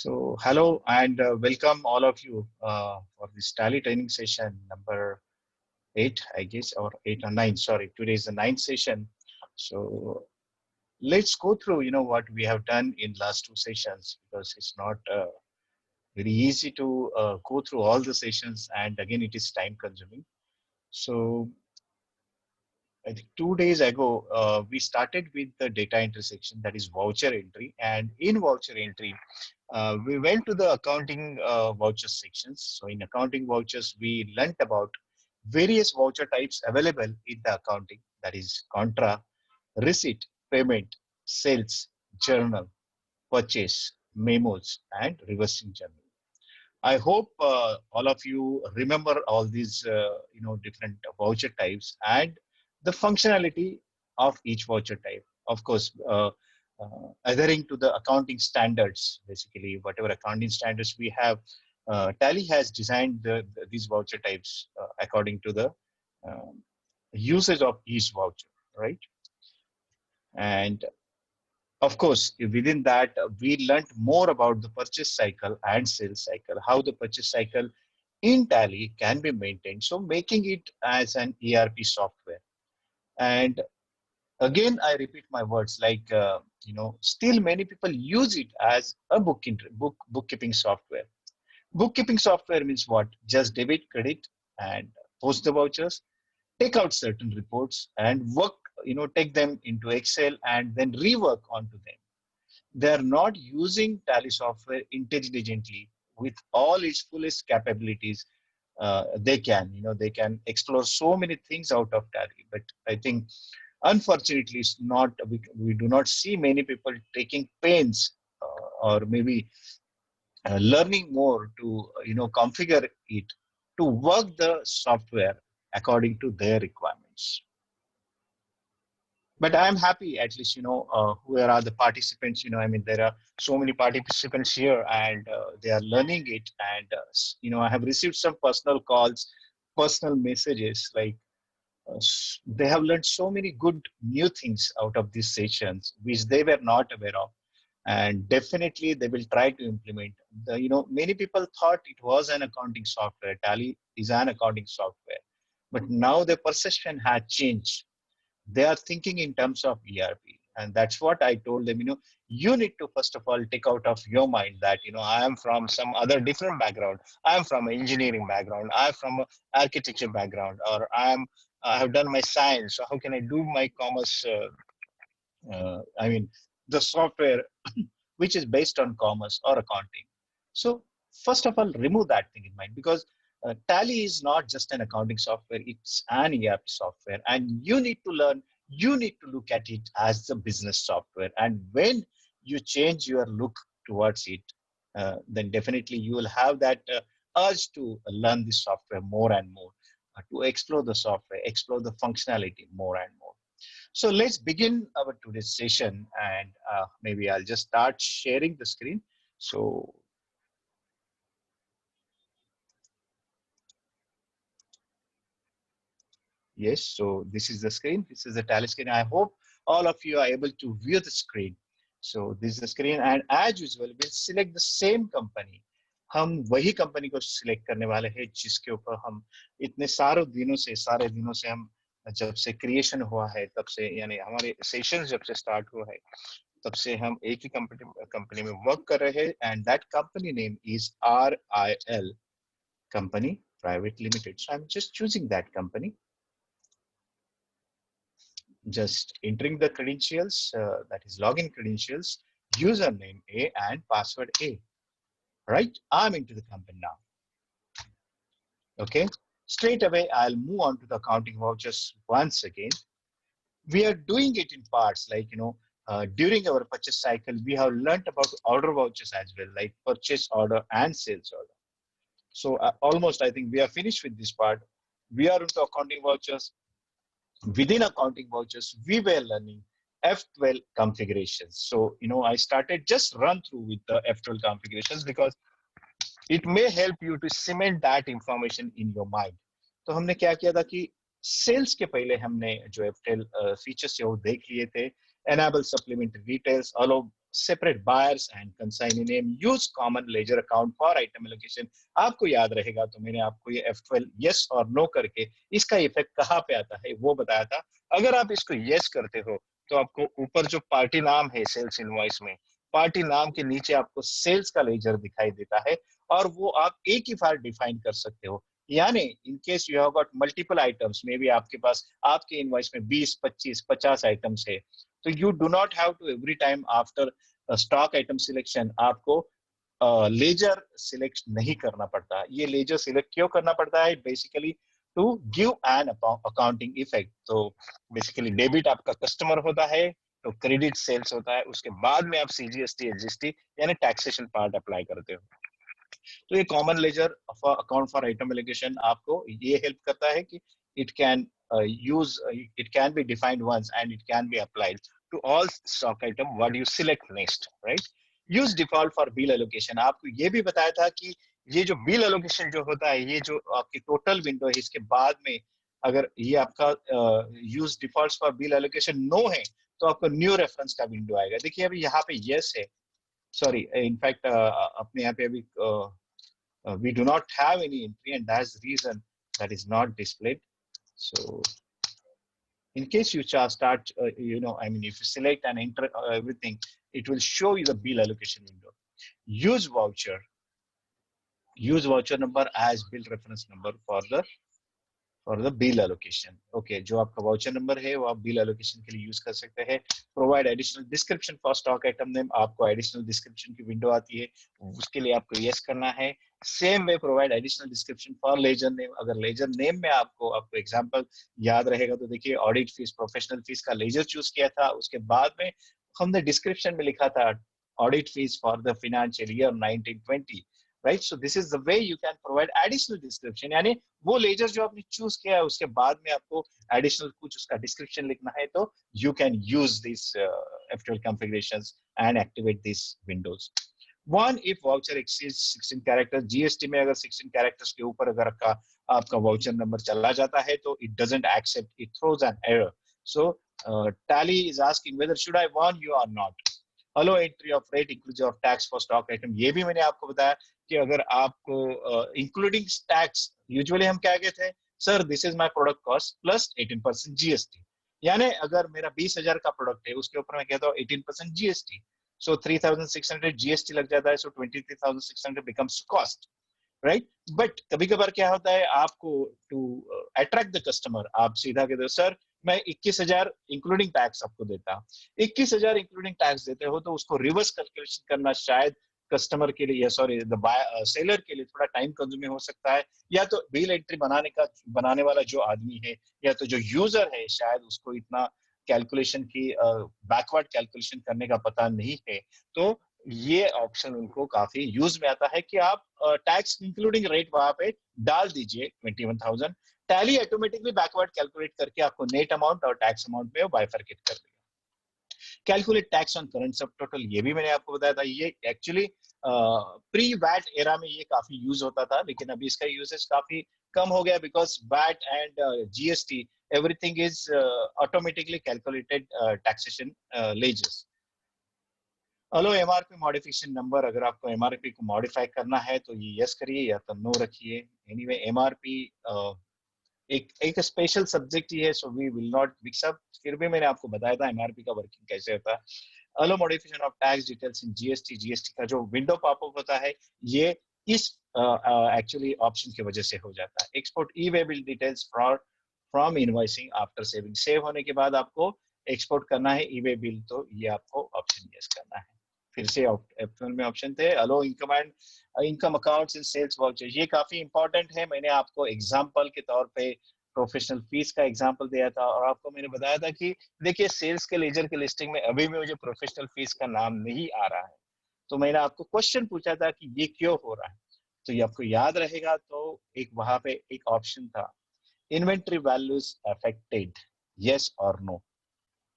So, hello and welcome all of you for this Tally training session number 8, I guess, or 8 or 9. Sorry, today is the ninth session. So, let's go through, what we have done in last two sessions because it's not very easy to go through all the sessions, and again, it is time consuming. So, I think 2 days ago, we started with the data entry section, that is voucher entry, and in voucher entry, we went to the accounting voucher sections. So in accounting vouchers, we learnt about various voucher types available in the accounting, that is contra, receipt, payment, sales, journal, purchase, memos, and reversing journal. I hope all of you remember all these, different voucher types and the functionality of each voucher type. Of course, adhering to the accounting standards, basically whatever accounting standards we have, Tally has designed these voucher types according to the um, usage of each voucher, right? And of course, within that, we learned more about the purchase cycle and sales cycle, how the purchase cycle in Tally can be maintained. So making it as an ERP software. And again, I repeat my words like, still many people use it as a bookkeeping software. Bookkeeping software means what? Just debit, credit, and post the vouchers, take out certain reports and work, take them into Excel and then rework onto them. They are not using Tally software intelligently with all its fullest capabilities. They can explore so many things out of Tally. But I think, unfortunately, it's not. We do not see many people taking pains or maybe learning more to configure it to work the software according to their requirements. But I'm happy, at least, where are the participants, I mean, there are so many participants here and they are learning it. And, I have received some personal calls, personal messages, like they have learned so many good new things out of these sessions, which they were not aware of. And definitely they will try to implement. Many people thought it was an accounting software. Tally is an accounting software. But now the perception has changed. They are thinking in terms of ERP. And that's what I told them, you need to first of all take out of your mind that, I am from some other different background. I am from an engineering background. I am from an architecture background, or I have done my science. So how can I do my commerce? I mean, the software which is based on commerce or accounting. So first of all, remove that thing in mind, because Tally is not just an accounting software, it's an ERP software. And you need to learn, you need to look at it as the business software. And when you change your look towards it, then definitely you will have that urge to learn this software more and more, to explore the software, explore the functionality more and more. So let's begin our today's session, and maybe I'll just start sharing the screen. So yes, so this is the screen. This is the Tally screen. I hope all of you are able to view the screen. So this is the screen, and as usual, we'll select the same company. हम वही company को select करने वाले हैं जिसके ऊपर हम इतने सारे दिनों से हम जब से क्रिएशन हुआ है तब से, यानी हमारे सेशंस जब से स्टार्ट हुआ है तब से हम एक ही कंपनी में वर्क कर रहे हैं, and that company name is RIL company private limited. So I'm just choosing that company, just entering the credentials, that is login credentials, username A and password A. Right, I'm into the company now. Okay, straight away I'll move on to the accounting vouchers once again. We are doing it in parts, like, during our purchase cycle, we have learned about order vouchers as well, like purchase order and sales order. So almost, I think we are finished with this part. We are into accounting vouchers. Within accounting vouchers, we were learning F12 configurations. So, I started just run through with the F12 configurations because it may help you to cement that information in your mind. तो हमने क्या किया था कि sales के पहले हमने जो F12 फीचर्स है वो देख लिए थे. Enable supplementary details, allow separate buyers and consignee name. Use common ledger account for item allocation. आपको याद रहेगा तो मैंने आपको ये F12 yes और no करके इसका इफेक्ट कहाँ पे आता है वो बताया था। अगर आप इसको yes करते हो तो आपको ऊपर जो पार्टी नाम है सेल्स इनवॉइस में, पार्टी नाम के नीचे आपको सेल्स का लेजर दिखाई देता है और वो आप एक ही बार डिफाइन कर सकते हो। यानी इन case you have got multiple items, may be आपके पास आपके इनवॉइस में 20, 25, 50 आइटम्स है, तो you do not have to every time after stock item selection आपको लेजर सिलेक्ट नहीं करना पड़ता। ये लेजर सिलेक्ट क्यों करना पड़ता है? Basically to give an accounting effect. तो बेसिकली डेबिट आपका कस्टमर होता है, तो क्रेडिट सेल्स होता है, उसके बाद में आप सीजीएसटी एसजीएसटी यानी टैक्सेशन पार्ट अप्लाई करते हो। तो ये common ledger account for item allocation आपको ये हेल्प करता है कि it can use it can be defined once and it can be applied to all stock item what you select next, right? Use default for bill allocation. आपको ये भी बताया था कि ये जो बिल एलोकेशन जो होता है, ये जो आपकी टोटल विंडो है, इसके बाद में अगर ये आपका use default for bill allocation no है तो आपको न्यू रेफरेंस का विंडो आएगा। देखिए अभी यहाँ पे यस है, सॉरी इनफैक्ट अपने यहाँ पे अभी we do not have any entry and that's the reason that is not displayed. So in case you start, I mean, if you select and enter everything, it will show you the bill allocation window. Use voucher number as bill reference number for the bill allocation. Okay, जो आपका voucher number है वो आप bill allocation के लिए use कर सकते हैं। Provide additional description for stock item name. आपको additional description की window आती है, उसके लिए आपको yes करना है। Same way provide additional description for ledger name. अगर ledger name में आपको example याद रहेगा तो देखिए audit fees, professional fees का ledger choose किया था, उसके बाद में हमने description में लिखा था audit fees for the financial year 1920. Right, so this is the way you can provide additional description. यानी वो लेजर जो आपने चूज किया है उसके बाद में आपको एडिशनल कुछ उसका डिस्क्रिप्शन लिखना है, तो you can use these F12 configurations and activate these windows. One, if voucher exceeds 16 characters, GST में अगर 16 characters के ऊपर अगर आपका voucher number चला जाता है तो it doesn't accept, it throws an error. So Tally is asking whether should I warn you or not. Allow entry of rate inclusive of tax for stock item. ये भी मैंने आपको बताया कि अगर आपको इंक्लूडिंग टैक्स, यूजुअली हम क्या कहते हैं, sir this is my product cost plus 18% GST. यानी अगर मेरा 20,000 का प्रोडक्ट है उसके ऊपर मैं कहता हूँ 18% जीएसटी, सो 3,600 जीएसटी लग जाता है, सो 23,600 बिकम्स कॉस्ट, राइट? बट कभी कभार क्या होता है, आपको टू अट्रैक्ट द कस्टमर आप सीधा कहते हो सर मैं 21,000 इंक्लूडिंग टैक्स आपको देता। 21,000 इंक्लूडिंग टैक्स देते हो तो उसको रिवर्स कैलकुलेशन करना शायद कस्टमर के लिए, सॉरी द सेलर के लिए थोड़ा टाइम कंज्यूमिंग हो सकता है, या तो बिल एंट्री बनाने वाला जो आदमी है या तो जो यूजर है शायद उसको इतना कैलकुलेशन की बैकवर्ड कैलकुलेशन करने का पता नहीं है। तो ये ऑप्शन उनको काफी यूज में आता है कि आप टैक्स इंक्लूडिंग रेट वहां पे डाल दीजिए 21,000, टैली ऑटोमेटिकली बैकवर्ड कैलकुलेट करके आपको नेट अमाउंट और टैक्स अमाउंट में बाइफरकेट कर देगा। कैलकुलेट टैक्स ऑन करंट सब टोटल, ये भी मैंने आपको बताया था, ये एक्चुअली प्री वैट एरा में ये काफी यूज होता था, लेकिन अभी इसका यूसेज काफी कम हो गया because VAT and GST everything is automatically calculated taxation ledgers. Hello MRP modification number, अगर आपको एमआरपी को मॉडिफाई करना है तो ये यस करिए या तो नो रखिए। एनीवे एमआरपी एक स्पेशल सब्जेक्ट ही है, so we will not mix up, फिर भी मैंने आपको बताया था एमआरपी का वर्किंग कैसे होता है। Hello modification of tax details in GST, GST का जो विंडो पॉपअप होता है ये इस एक्चुअली ऑप्शन की वजह से हो जाता है। Export E way bill details from invoicing after saving, save होने के बाद आपको एक्सपोर्ट करना है ई वे बिल, तो ये आपको ऑप्शन यस करना है। फिर से F12 में ऑप्शन थे allow income and income accounts in sales voucher, ये काफी इंपॉर्टेंट है। मैंने आपको एग्जांपल के तौर पे प्रोफेशनल फीस का एग्जांपल दिया था और आपको मैंने बताया था कि देखिए सेल्स के लेजर के लिस्टिंग में अभी भी मुझे प्रोफेशनल फीस का नाम नहीं आ रहा है, तो मैंने आपको क्वेश्चन पूछा था कि ये क्यों हो रहा है, तो ये आपको याद रहेगा। तो एक वहां पे एक ऑप्शन था इन्वेंट्री वैल्यूज अफेक्टेड, यस और नो।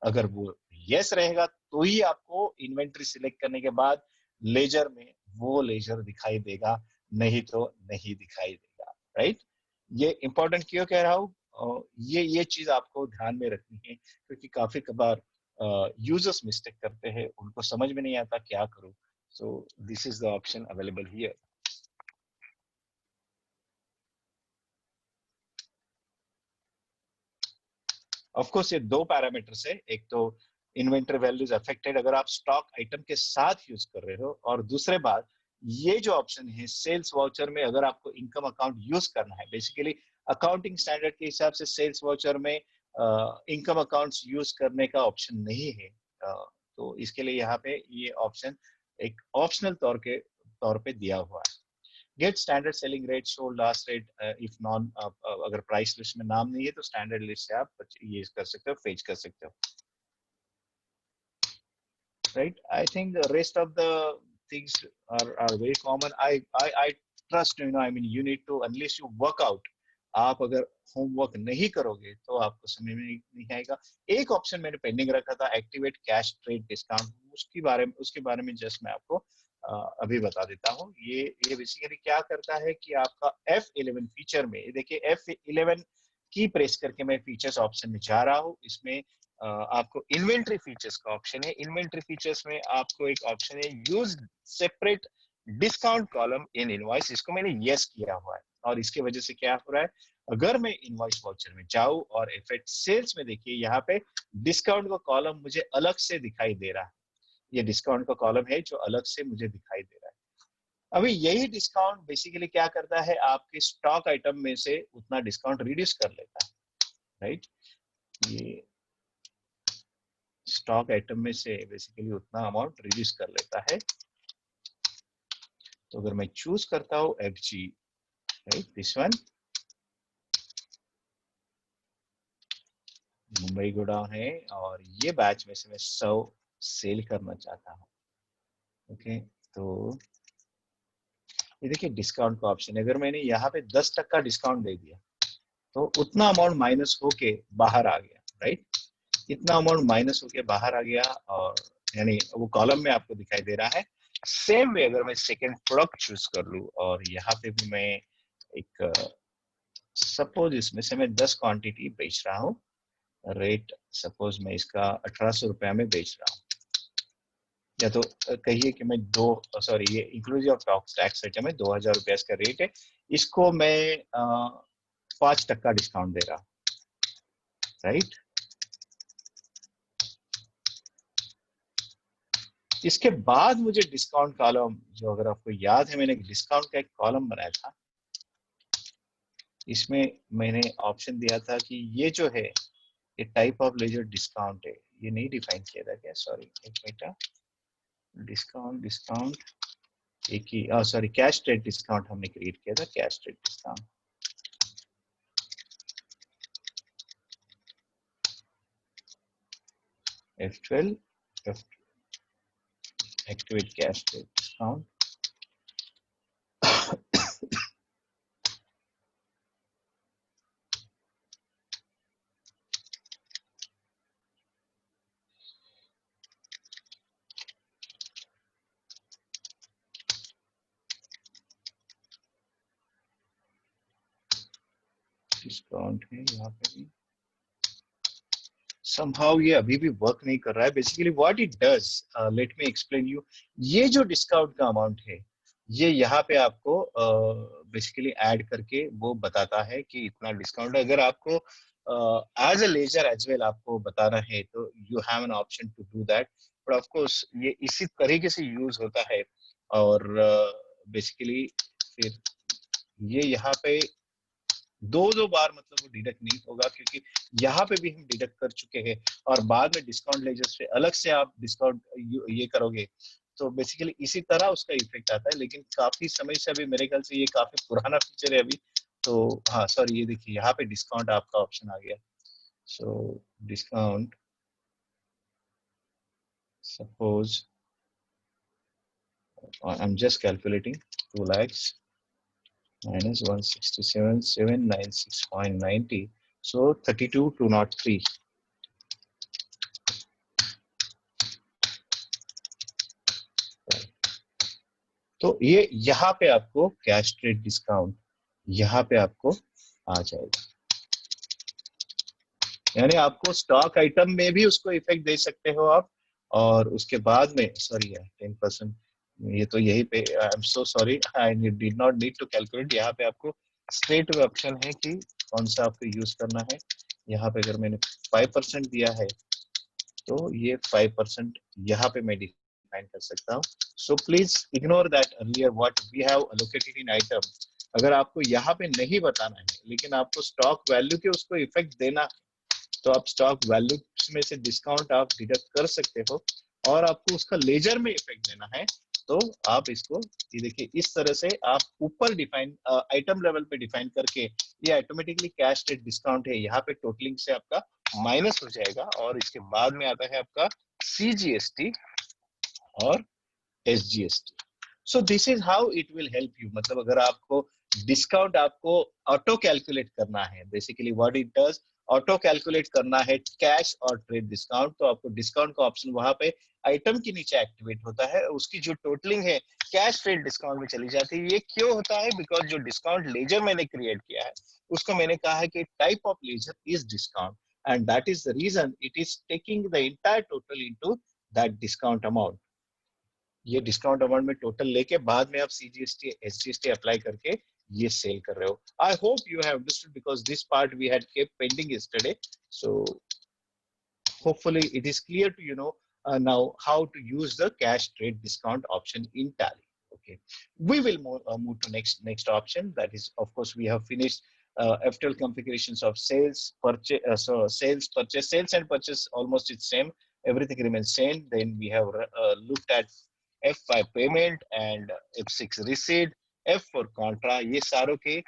अगर वो यस रहेगा तो ही आपको इन्वेंट्री सिलेक्ट करने के बाद लेजर में वो लेजर दिखाई देगा, नहीं तो नहीं दिखाई देगा, राइट? ये इंपॉर्टेंट क्यों कह रहा हूँ, ये चीज आपको ध्यान में रखनी है क्योंकि काफी बार यूजर्स मिस्टेक करते हैं, उनको समझ में नहीं आता क्या करूं. सो this is the option available here. Of course ये दो पैरामीटर्स है, एक तो इन्वेंटरी वैल्यूज अफेक्टेड अगर आप स्टॉक आइटम के साथ यूज कर रहे हो, और दूसरे बात ये जो ऑप्शन है सेल्स वाउचर में अगर आपको इनकम अकाउंट यूज करना है, बेसिकली अकाउंटिंग स्टैंडर्ड के हिसाब से सेल्स वाउचर में इनकम अकाउंट्स यूज करने का ऑप्शन नहीं है. तो इसके लिए यहाँ पे ये ऑप्शन एक ऑप्शनल तौर पे दिया हुआ है. Get standard selling rate, sold last rate, if none, अगर प्राइस लिस्ट में नाम नहीं है तो स्टैंडर्ड लिस्ट से आप ये कर सकते हो, फेच कर सकते हो. Right, I think the rest of the things are very common. I trust, you know, I mean you need to, unless you work out, आप अगर होमवर्क नहीं करोगे तो आपको समझ में नहीं आएगा. एक ऑप्शन मैंने पेंडिंग रखा था, एक्टिवेट कैश ट्रेड डिस्काउंट, उसके बारे में जस्ट मैं आपको अभी बता देता हूँ. ये बेसिकली क्या करता है कि आपका F11 फीचर में, देखिए F11 की प्रेस करके मैं फीचर्स ऑप्शन में जा रहा हूँ. इसमें आपको इन्वेंट्री फीचर्स का ऑप्शन है. इन्वेंट्री फीचर्स में आपको एक ऑप्शन है use separate discount column in invoice. इसको मैंने यस किया हुआ है, और इसके वजह से क्या हो रहा है, अगर मैं इनवॉइस वाउचर में जाऊं और इफेक्ट सेल्स में देखिए यहाँ पे डिस्काउंट का कॉलम मुझे अलग से दिखाई दे रहा है. ये डिस्काउंट का कॉलम है जो अलग से मुझे दिखाई दे रहा है. अभी यही डिस्काउंट बेसिकली क्या करता है, आपके स्टॉक आइटम में से उतना डिस्काउंट रिड्यूस कर लेता है. राइट, ये स्टॉक आइटम में से बेसिकली उतना अमाउंट रिड्यूस कर लेता है. तो अगर मैं चूज करता हूं FG, right, this one, Mumbai godown है, और ये बैच में से मैं 100 सेल करना चाहता हूं. ओके, तो ये देखिए डिस्काउंट का ऑप्शन है. अगर मैंने यहाँ पे 10% डिस्काउंट दे दिया तो उतना अमाउंट माइनस होके बाहर आ गया. राइट, इतना अमाउंट माइनस होके बाहर आ गया, और यानी वो कॉलम में आपको दिखाई दे रहा है. सेम वे अगर मैं सेकेंड प्रोडक्ट चूज कर लूं और यहाँ पे भी मैं एक सपोज इसमें से मैं 10 क्वांटिटी बेच रहा हूँ, रेट सपोज मैं इसका 1800 रुपया में बेच रहा हूँ, या तो कहिए कि मैं ये इंक्लूसिव ऑफ टैक्स आइटम है, 2000 रुपया इसका रेट है. इसको मैं 5% डिस्काउंट दे रहा हूँ. राइट, इसके बाद मुझे डिस्काउंट कॉलम, जो अगर आपको याद है मैंने डिस्काउंट का एक कॉलम बनाया था, इसमें मैंने ऑप्शन दिया था कि ये जो है ये टाइप ऑफ लेजर डिस्काउंट है. ये नहीं डिफाइन किया था क्या, सॉरी एक मिनट. डिस्काउंट एक ही, सॉरी, कैश ट्रेड डिस्काउंट हमने क्रिएट किया था, cash trade discount. F12 activate cash trade discount. Discount है यहाँ पे भी. somehow ये अभी भी वर्क नहीं कर रहा है. Basically what it does, let me explain you. ये जो डिस्काउंट का अमाउंट है, ये यहाँ पे आपको बेसिकली ऐड करके वो बताता है कि इतना डिस्काउंट है. अगर आपको as a ledger as well आपको बताना है तो you have an option to do that. But of course ये इसी तरीके से यूज होता है, और बेसिकली फिर ये यहाँ पे दो बार मतलब वो डिडक्ट नहीं होगा, क्योंकि यहाँ पे भी हम डिडक्ट कर चुके हैं, और बाद में डिस्काउंट लेजर से अलग से आप डिस्काउंट ये करोगे तो बेसिकली इसी तरह उसका इफेक्ट आता है. लेकिन काफी समय से, अभी मेरे ख्याल से ये काफी पुराना फीचर है अभी. तो हाँ सॉरी, ये देखिए यहाँ पे डिस्काउंट आपका ऑप्शन आ गया. So discount suppose I am just calculating 2 lakhs minus 167,796.90, so 32,203. तो ये यहाँ पे आपको कैश ट्रेड डिस्काउंट यहाँ पे आपको आ जाएगा. यानी आपको स्टॉक आइटम में भी उसको इफेक्ट दे सकते हो आप, और उसके बाद में सॉरी 10%, ये तो यही पे I am so sorry, I did not need to calculate. यहाँ पे आपको स्ट्रेट वे ऑप्शन है कि कौन सा आपको यूज करना है। यहाँ पे अगर मैंने 5% दिया है तो ये 5% यहाँ पे मैं डिफाइन कर सकता हूँ। So please ignore that earlier what we have allocated in item. अगर आपको यहाँ पे नहीं बताना है लेकिन आपको स्टॉक वैल्यू के उसको इफेक्ट देना, तो आप स्टॉक वैल्यू में से डिस्काउंट आप डिडक्ट कर सकते हो, और आपको उसका लेजर में इफेक्ट देना है तो आप इसको, ये देखिए इस तरह से आप ऊपर डिफाइन आइटम लेवल पे डिफाइन करके ये ऑटोमेटिकली कैश रेट डिस्काउंट है, यहाँ पे टोटलिंग से आपका माइनस हो जाएगा, और इसके बाद में आता है आपका सीजीएसटी और SGST. So this is how it will help you. मतलब अगर आपको डिस्काउंट आपको ऑटो कैलकुलेट करना है, basically what it does, auto calculate करना है कैश और ट्रेड डिस्काउंट, तो आपको डिस्काउंट का ऑप्शन वहां पे आइटम के नीचे एक्टिवेट होता है, उसकी जो टोटलिंग है कैश ट्रेड डिस्काउंट में चली जाती है। ये क्यों होता है? बिकॉज जो डिस्काउंट लेजर मैंने क्रिएट किया है उसको मैंने कहा है कि type of ledger is discount, and that is the reason it is taking the entire total into that discount amount. ये डिस्काउंट अमाउंट में टोटल लेके बाद में आप सीजीएसटी एसजीएसटी अप्लाई करके ये सेल कर रहे हो। I hope you have understood because this part we had kept pending yesterday. So hopefully it is clear to now how to use the cash trade discount option in Tally. Okay, we will move to next option. That is, of course, we have finished FTL configurations of sales, purchase. So sales, purchase, sales and purchase almost it's same. Everything remains same. Then we have looked at F5 payment and F6 receipt, F for contra. ये सारों के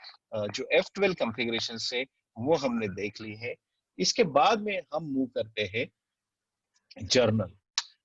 जो F12 configuration से वो हमने देख ली है। इसके बाद में हम मूव करते हैं जर्नल।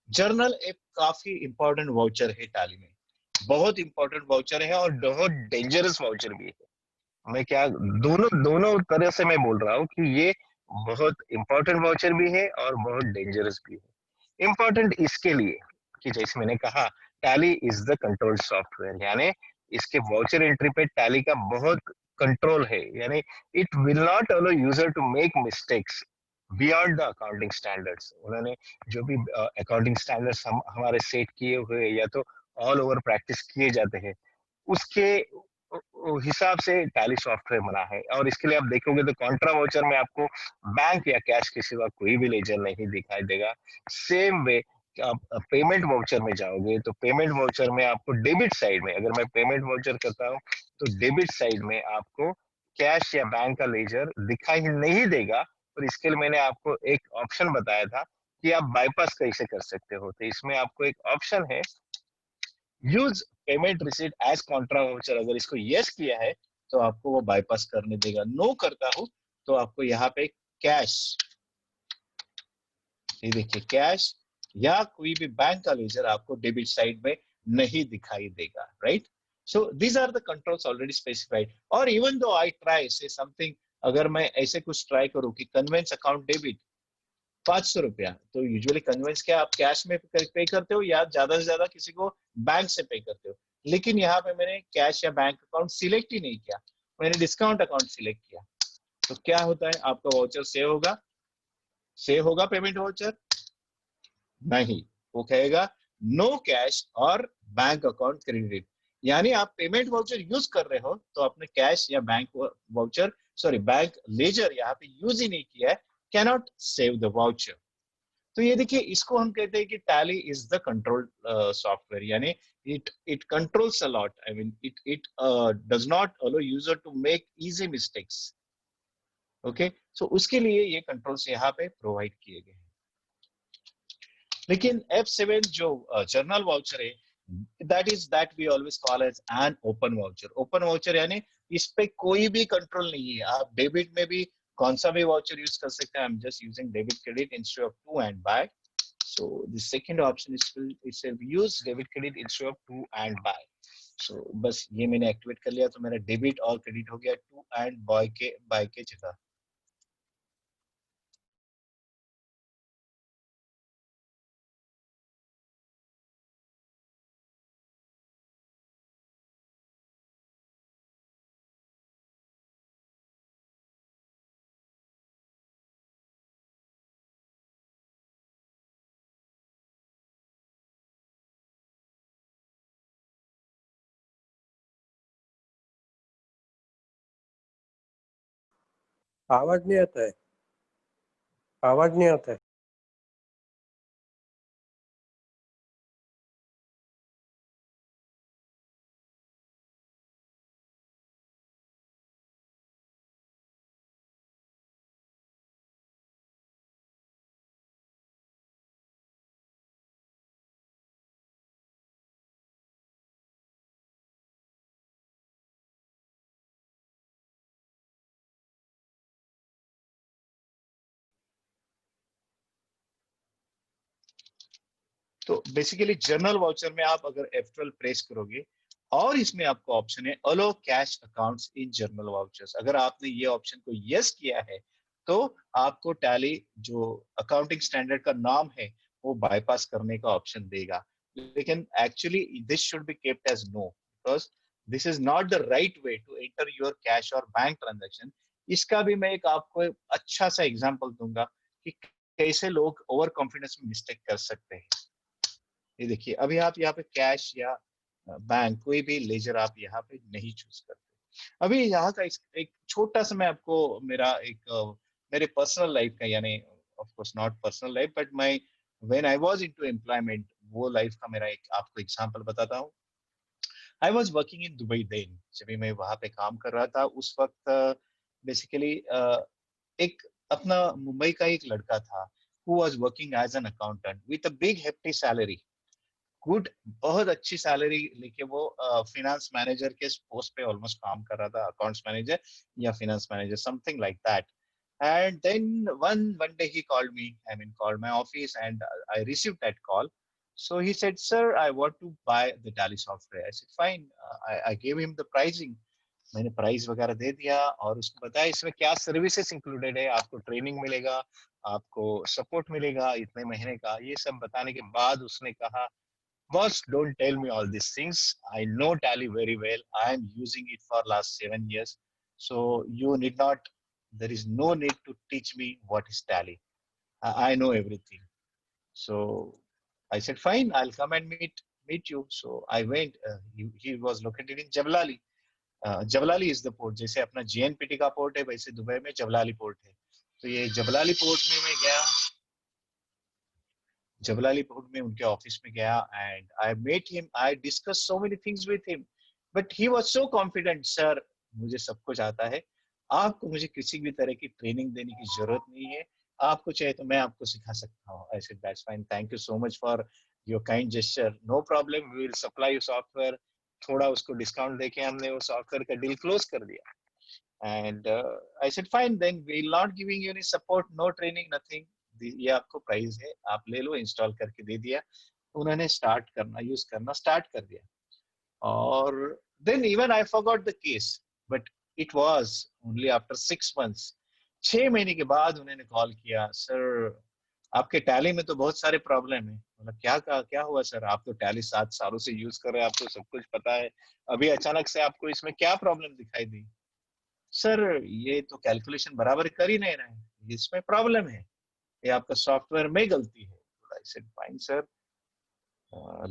जर्नल एक काफी इंपॉर्टेंट वाउचर है टैली में, बहुत इंपॉर्टेंट वाउचर है और बहुत डेंजरस वाउचर भी है। मैं क्या, दोनों दोनों तरह से मैं बोल रहा हूँ कि ये बहुत इंपॉर्टेंट वाउचर भी है और बहुत डेंजरस भी है। इंपॉर्टेंट इसके लिए कि जैसे मैंने कहा, tally is the control software, यानी इसके वाउचर एंट्री पे टैली का बहुत कंट्रोल है, यानी it will not allow user to make mistakes beyond the accounting standards. उन्होंने जो भी अकाउंटिंग स्टैंडर्ड्स हमारे सेट किए हुए या तो ऑल ओवर प्रैक्टिस किए जाते हैं उसके हिसाब से टैली सॉफ्टवेयर बना है। और इसके लिए आप देखोगे तो कॉन्ट्रा वाउचर में आपको बैंक या कैश के सिवा कोई भी लेजर नहीं दिखाई देगा। सेम वे आप पेमेंट वाउचर में जाओगे तो पेमेंट वाउचर में आपको डेबिट साइड में, अगर मैं पेमेंट वाउचर करता हूँ तो डेबिट साइड में आपको कैश या बैंक का लेजर दिखाई नहीं देगा। और इसके लिए मैंने आपको एक ऑप्शन बताया था कि आप बाईपास कैसे कर सकते हो। तो इसमें आपको एक ऑप्शन है, use payment receipt as contra voucher. अगर इसको यस किया है तो आपको वो बाईपास करने देगा। नो करता हूं तो आपको यहाँ पे कैश, ये देखिए कैश या कोई भी बैंक का लेजर आपको डेबिट साइड में नहीं दिखाई देगा, right. So these are the controls already specified. और इवन दो आई ट्राई से समथिंग, अगर मैं ऐसे कुछ ट्राई करूं कि कन्वेंस अकाउंट डेबिट 500 रुपया, तो यूजुअली कन्वेंस क्या आप कैश में पे करते हो या ज्यादा से ज्यादा किसी को बैंक से पे करते हो, लेकिन यहाँ पे मैंने कैश या बैंक अकाउंट सिलेक्ट ही नहीं किया, मैंने डिस्काउंट अकाउंट सिलेक्ट किया। तो क्या होता है, आपका वाउचर सेव होगा पेमेंट वाउचर नहीं, वो कहेगा नो कैश और बैंक अकाउंट क्रेडिट। यानी आप पेमेंट वाउचर यूज कर रहे हो तो आपने कैश या bank voucher, sorry bank ledger यहाँ पे यूज ही नहीं किया है, कैनॉट सेव द वाउचर। तो ये देखिए, इसको हम कहते हैं कि Tally is the control software, यानी it controls a lot. I mean it does not allow user to make easy mistakes. Okay, so उसके लिए ये कंट्रोल्स यहाँ पे प्रोवाइड किए गए हैं। लेकिन F7 जो जर्नल वाउचर है, that we always call as an open voucher. Open voucher यानी इस पे कोई भी कंट्रोल नहीं है। आप डेबिट में भी कौन सा भी वाउचर यूज कर सकते हैं। I am just using debit credit instead of to and by. So the second option is itself use debit credit instead of to and buy. So बस ये मैंने एक्टिवेट कर लिया तो मेरा डेबिट और क्रेडिट हो गया टू एंड बाय के जगह। आवाज नहीं आता है, आवाज नहीं आता है। तो बेसिकली जर्नल वाउचर में आप अगर F12 प्रेस करोगे और इसमें आपको ऑप्शन है allow cash accounts in journal vouchers, अगर आपने ये ऑप्शन को यस किया है तो आपको टैली जो अकाउंटिंग स्टैंडर्ड का नाम है वो बाईपास करने का ऑप्शन देगा। लेकिन actually this should be kept as no, because this is not the right way to enter your cash और बैंक ट्रांजेक्शन। इसका भी मैं एक आपको अच्छा सा एग्जांपल दूंगा कि कैसे लोग ओवर कॉन्फिडेंस में मिस्टेक कर सकते हैं। ये देखिए, अभी आप यहाँ पे कैश या बैंक कोई भी लेजर आप यहाँ पे नहीं चूज करते। अभी यहाँ का एक छोटा सा मैं आपको मेरा एक मेरे पर्सनल लाइफ का, यानी of course not personal life but my when I was into employment, वो लाइफ का मेरा एक आपको एग्जांपल बताता हूँ। I was working in Dubai then, जब भी मैं वहां पे काम कर रहा था उस वक्त बेसिकली एक अपना मुंबई का एक लड़का था who was working as an accountant with a big hefty salary, good, बहुत अच्छी सैलरी लेके वो फिनेंस मैनेजर के पोस्ट पे ऑलमोस्ट काम कर रहा था, अकाउंट्स मैनेजर या finance manager something like that. And then one day he called me, I mean called my office, and I received that call. So he said, "Sir, I want to buy the Tally software." I said, "Fine." I gave him the pricing. मैंने price वगैरह दे दिया और उसको बताया इसमें क्या services included है, आपको ट्रेनिंग मिलेगा, आपको सपोर्ट मिलेगा इतने महीने का। ये सब बताने के बाद उसने कहा, "Boss, don't tell me all these things. I know Tally very well. I am using it for last 7 years. So you need not, there is no need to teach me what is Tally. I know everything." So I said, "Fine, I'll come and meet you." So I went. He was located in Jabalali. Jebel Ali is the port, जैसे अपना JNPT का port है वैसे Dubai में जबलाली port है। तो ये जबलाली port में मैं गया, जबलाली पोर्ट में उनके ऑफिस में गया and I met him, I discuss so many things with him, but he was so confident, "sir, मुझे सब कुछ आता है, आपको मुझे किसी भी तरह की ट्रेनिंग देने की जरूरत नहीं है, आपको चाहिए तो मैं आपको सिखा सकता हूँ।" I said, "that's fine, thank you so much for your kind gesture, no problem, we will supply you software." थोड़ा उसको डिस्काउंट देके हमने वो सॉफ्टवेयर का डील क्लोज कर दिया। And I said, "fine, then we will not giving you any support, no training, nothing, ये आपको प्राइस है, आप ले लो।" इंस्टॉल करके दे दिया, उन्होंने स्टार्ट करना, यूज करना स्टार्ट कर दिया। और then even I forgot the case, but it was only after 6 months, 6 महीने के बाद उन्होंने कॉल किया, "सर, आपके टैली में तो बहुत सारे प्रॉब्लम है।" मतलब क्या कहा, क्या हुआ सर, आप तो टैली 7 सालों से यूज कर रहे हैं, आपको सब कुछ पता है, अभी अचानक से आपको इसमें क्या प्रॉब्लम दिखाई दी? "सर, ये तो कैलकुलेशन बराबर कर ही नहीं रहा है, इसमें प्रॉब्लम है, ये आपका सॉफ्टवेयर में गलती है।" आई सेड, "फाइन सर,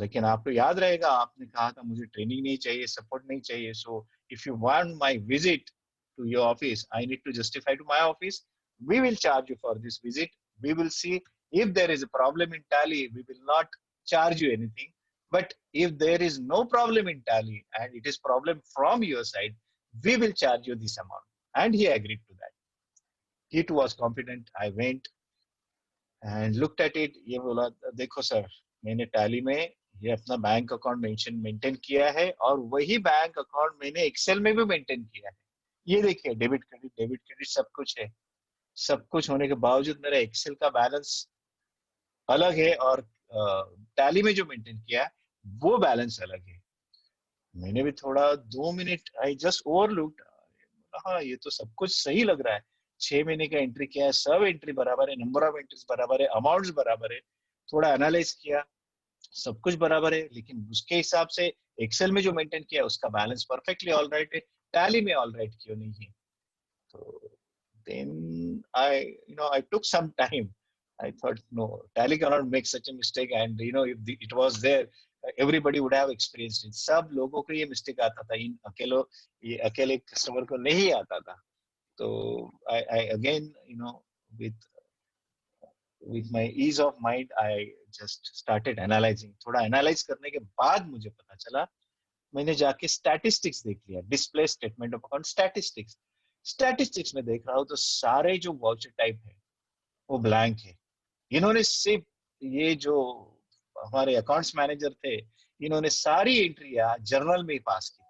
लेकिन आपको याद रहेगा आपने कहा था मुझे ट्रेनिंग नहीं चाहिए, सपोर्ट नहीं चाहिए, so if you want my visit to your office, I need to justify to my office, we will charge you for this visit, we will see if there is a problem in Tally, we will not charge you anything, but if there is no problem in Tally and it is problem from your side, we will charge you this amount." And he agreed to that. He too was confident. I went and looked at it, ये बोला, "देखो sir, मैंने tally में ये अपना bank account maintain किया है और वही बैंक अकाउंट मैंने एक्सेल में भी मेंटेन किया है, ये देखिए, डेबिट क्रेडिट सब कुछ है, सब कुछ होने के बावजूद मेरा एक्सेल का बैलेंस अलग है और टैली में जो मेंटेन किया है वो बैलेंस अलग है।" मैंने भी थोड़ा 2 मिनट आई जस्ट ओवरलुक्ड, हाँ ये तो सब कुछ सही लग रहा है, 6 महीने का एंट्री किया है, सब एंट्री बराबर है, नंबर ऑफ एंट्रीज बराबर है, अमाउंट्स बराबर है, थोड़ा एनालाइज किया, सब कुछ बराबर है, लेकिन उसके हिसाब से एक्सेल में जो मेंटेन किया उसका बैलेंस परफेक्टली ऑल राइट है, टैली में ऑल राइट क्यों नहीं है? तो then I took some time. I thought, no, Tally cannot make such a mistake. And if it was there, everybody would have experienced it. सब लोगों को ये मिस्टेक आता था, इन अकेले कस्टमर को नहीं आता था। तो I again, with my ease of mind, I just started analyzing. थोड़ा एनालाइज करने के बाद मुझे पता चला, मैंने जाके स्टैटिस्टिक्स देख लिया, display statement of account statistics. Statistics में देख रहा हूँ तो सारे जो वाउचर टाइप है वो ब्लैंक है। इन्होंने सिर्फ ये जो हमारे अकाउंट्स मैनेजर थे, इन्होंने सारी एंट्रियां जर्नल में ही पास की थी,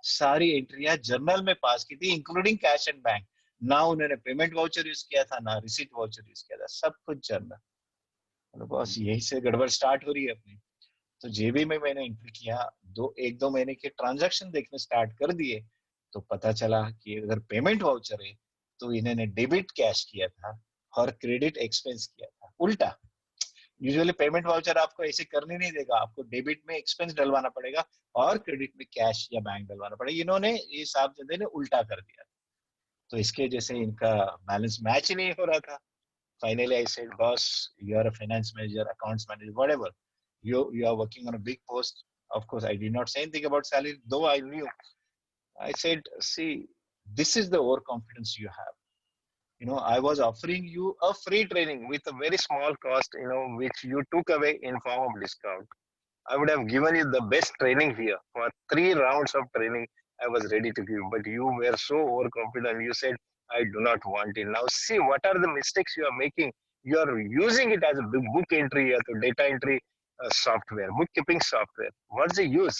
सारी एंट्रियां जर्नल में पास की थी, इंक्लूडिंग कैश एंड बैंक। ना उन्होंने पेमेंट वाउचर यूज किया था, ना रिसीट वाउचर यूज किया था, सब कुछ जर्नल। मतलब बस यही से गड़बड़ स्टार्ट हो रही है अपनी। तो जेबी में मैंने एंट्री किया, एक दो महीने के ट्रांजैक्शन देखने स्टार्ट कर दिए, तो पता चला कि अगर पेमेंट वाउचर है तो इन्होंने डेबिट कैश किया था और क्रेडिट एक्सपेंस किया था उल्टा। यूजुअली पेमेंट वाउचर आपको ऐसे करने नहीं देगा, आपको डेबिट में एक्सपेंस डलवाना पड़ेगा और क्रेडिट में कैश या बैंक डलवाना पड़ेगा। इन्होंने ये साहब जदे ने उल्टा कर दिया, तो इसके जैसे इनका बैलेंस मैच ही नहीं हो रहा था। Finally, I said, boss, you are a finance manager, accounts manager, whatever. You are working on a big post. Of course, I did not say anything about salary, though I knew. I said, see, this is the overconfidence you have. I was offering you a free training with a very small cost, which you took away in form of discount. I would have given you the best training here. For 3 rounds of training, I was ready to give, but you were so overconfident. You said, I do not want it. Now, see what are the mistakes you are making. You are using it as a book entry, to data entry software, bookkeeping software. What's the use?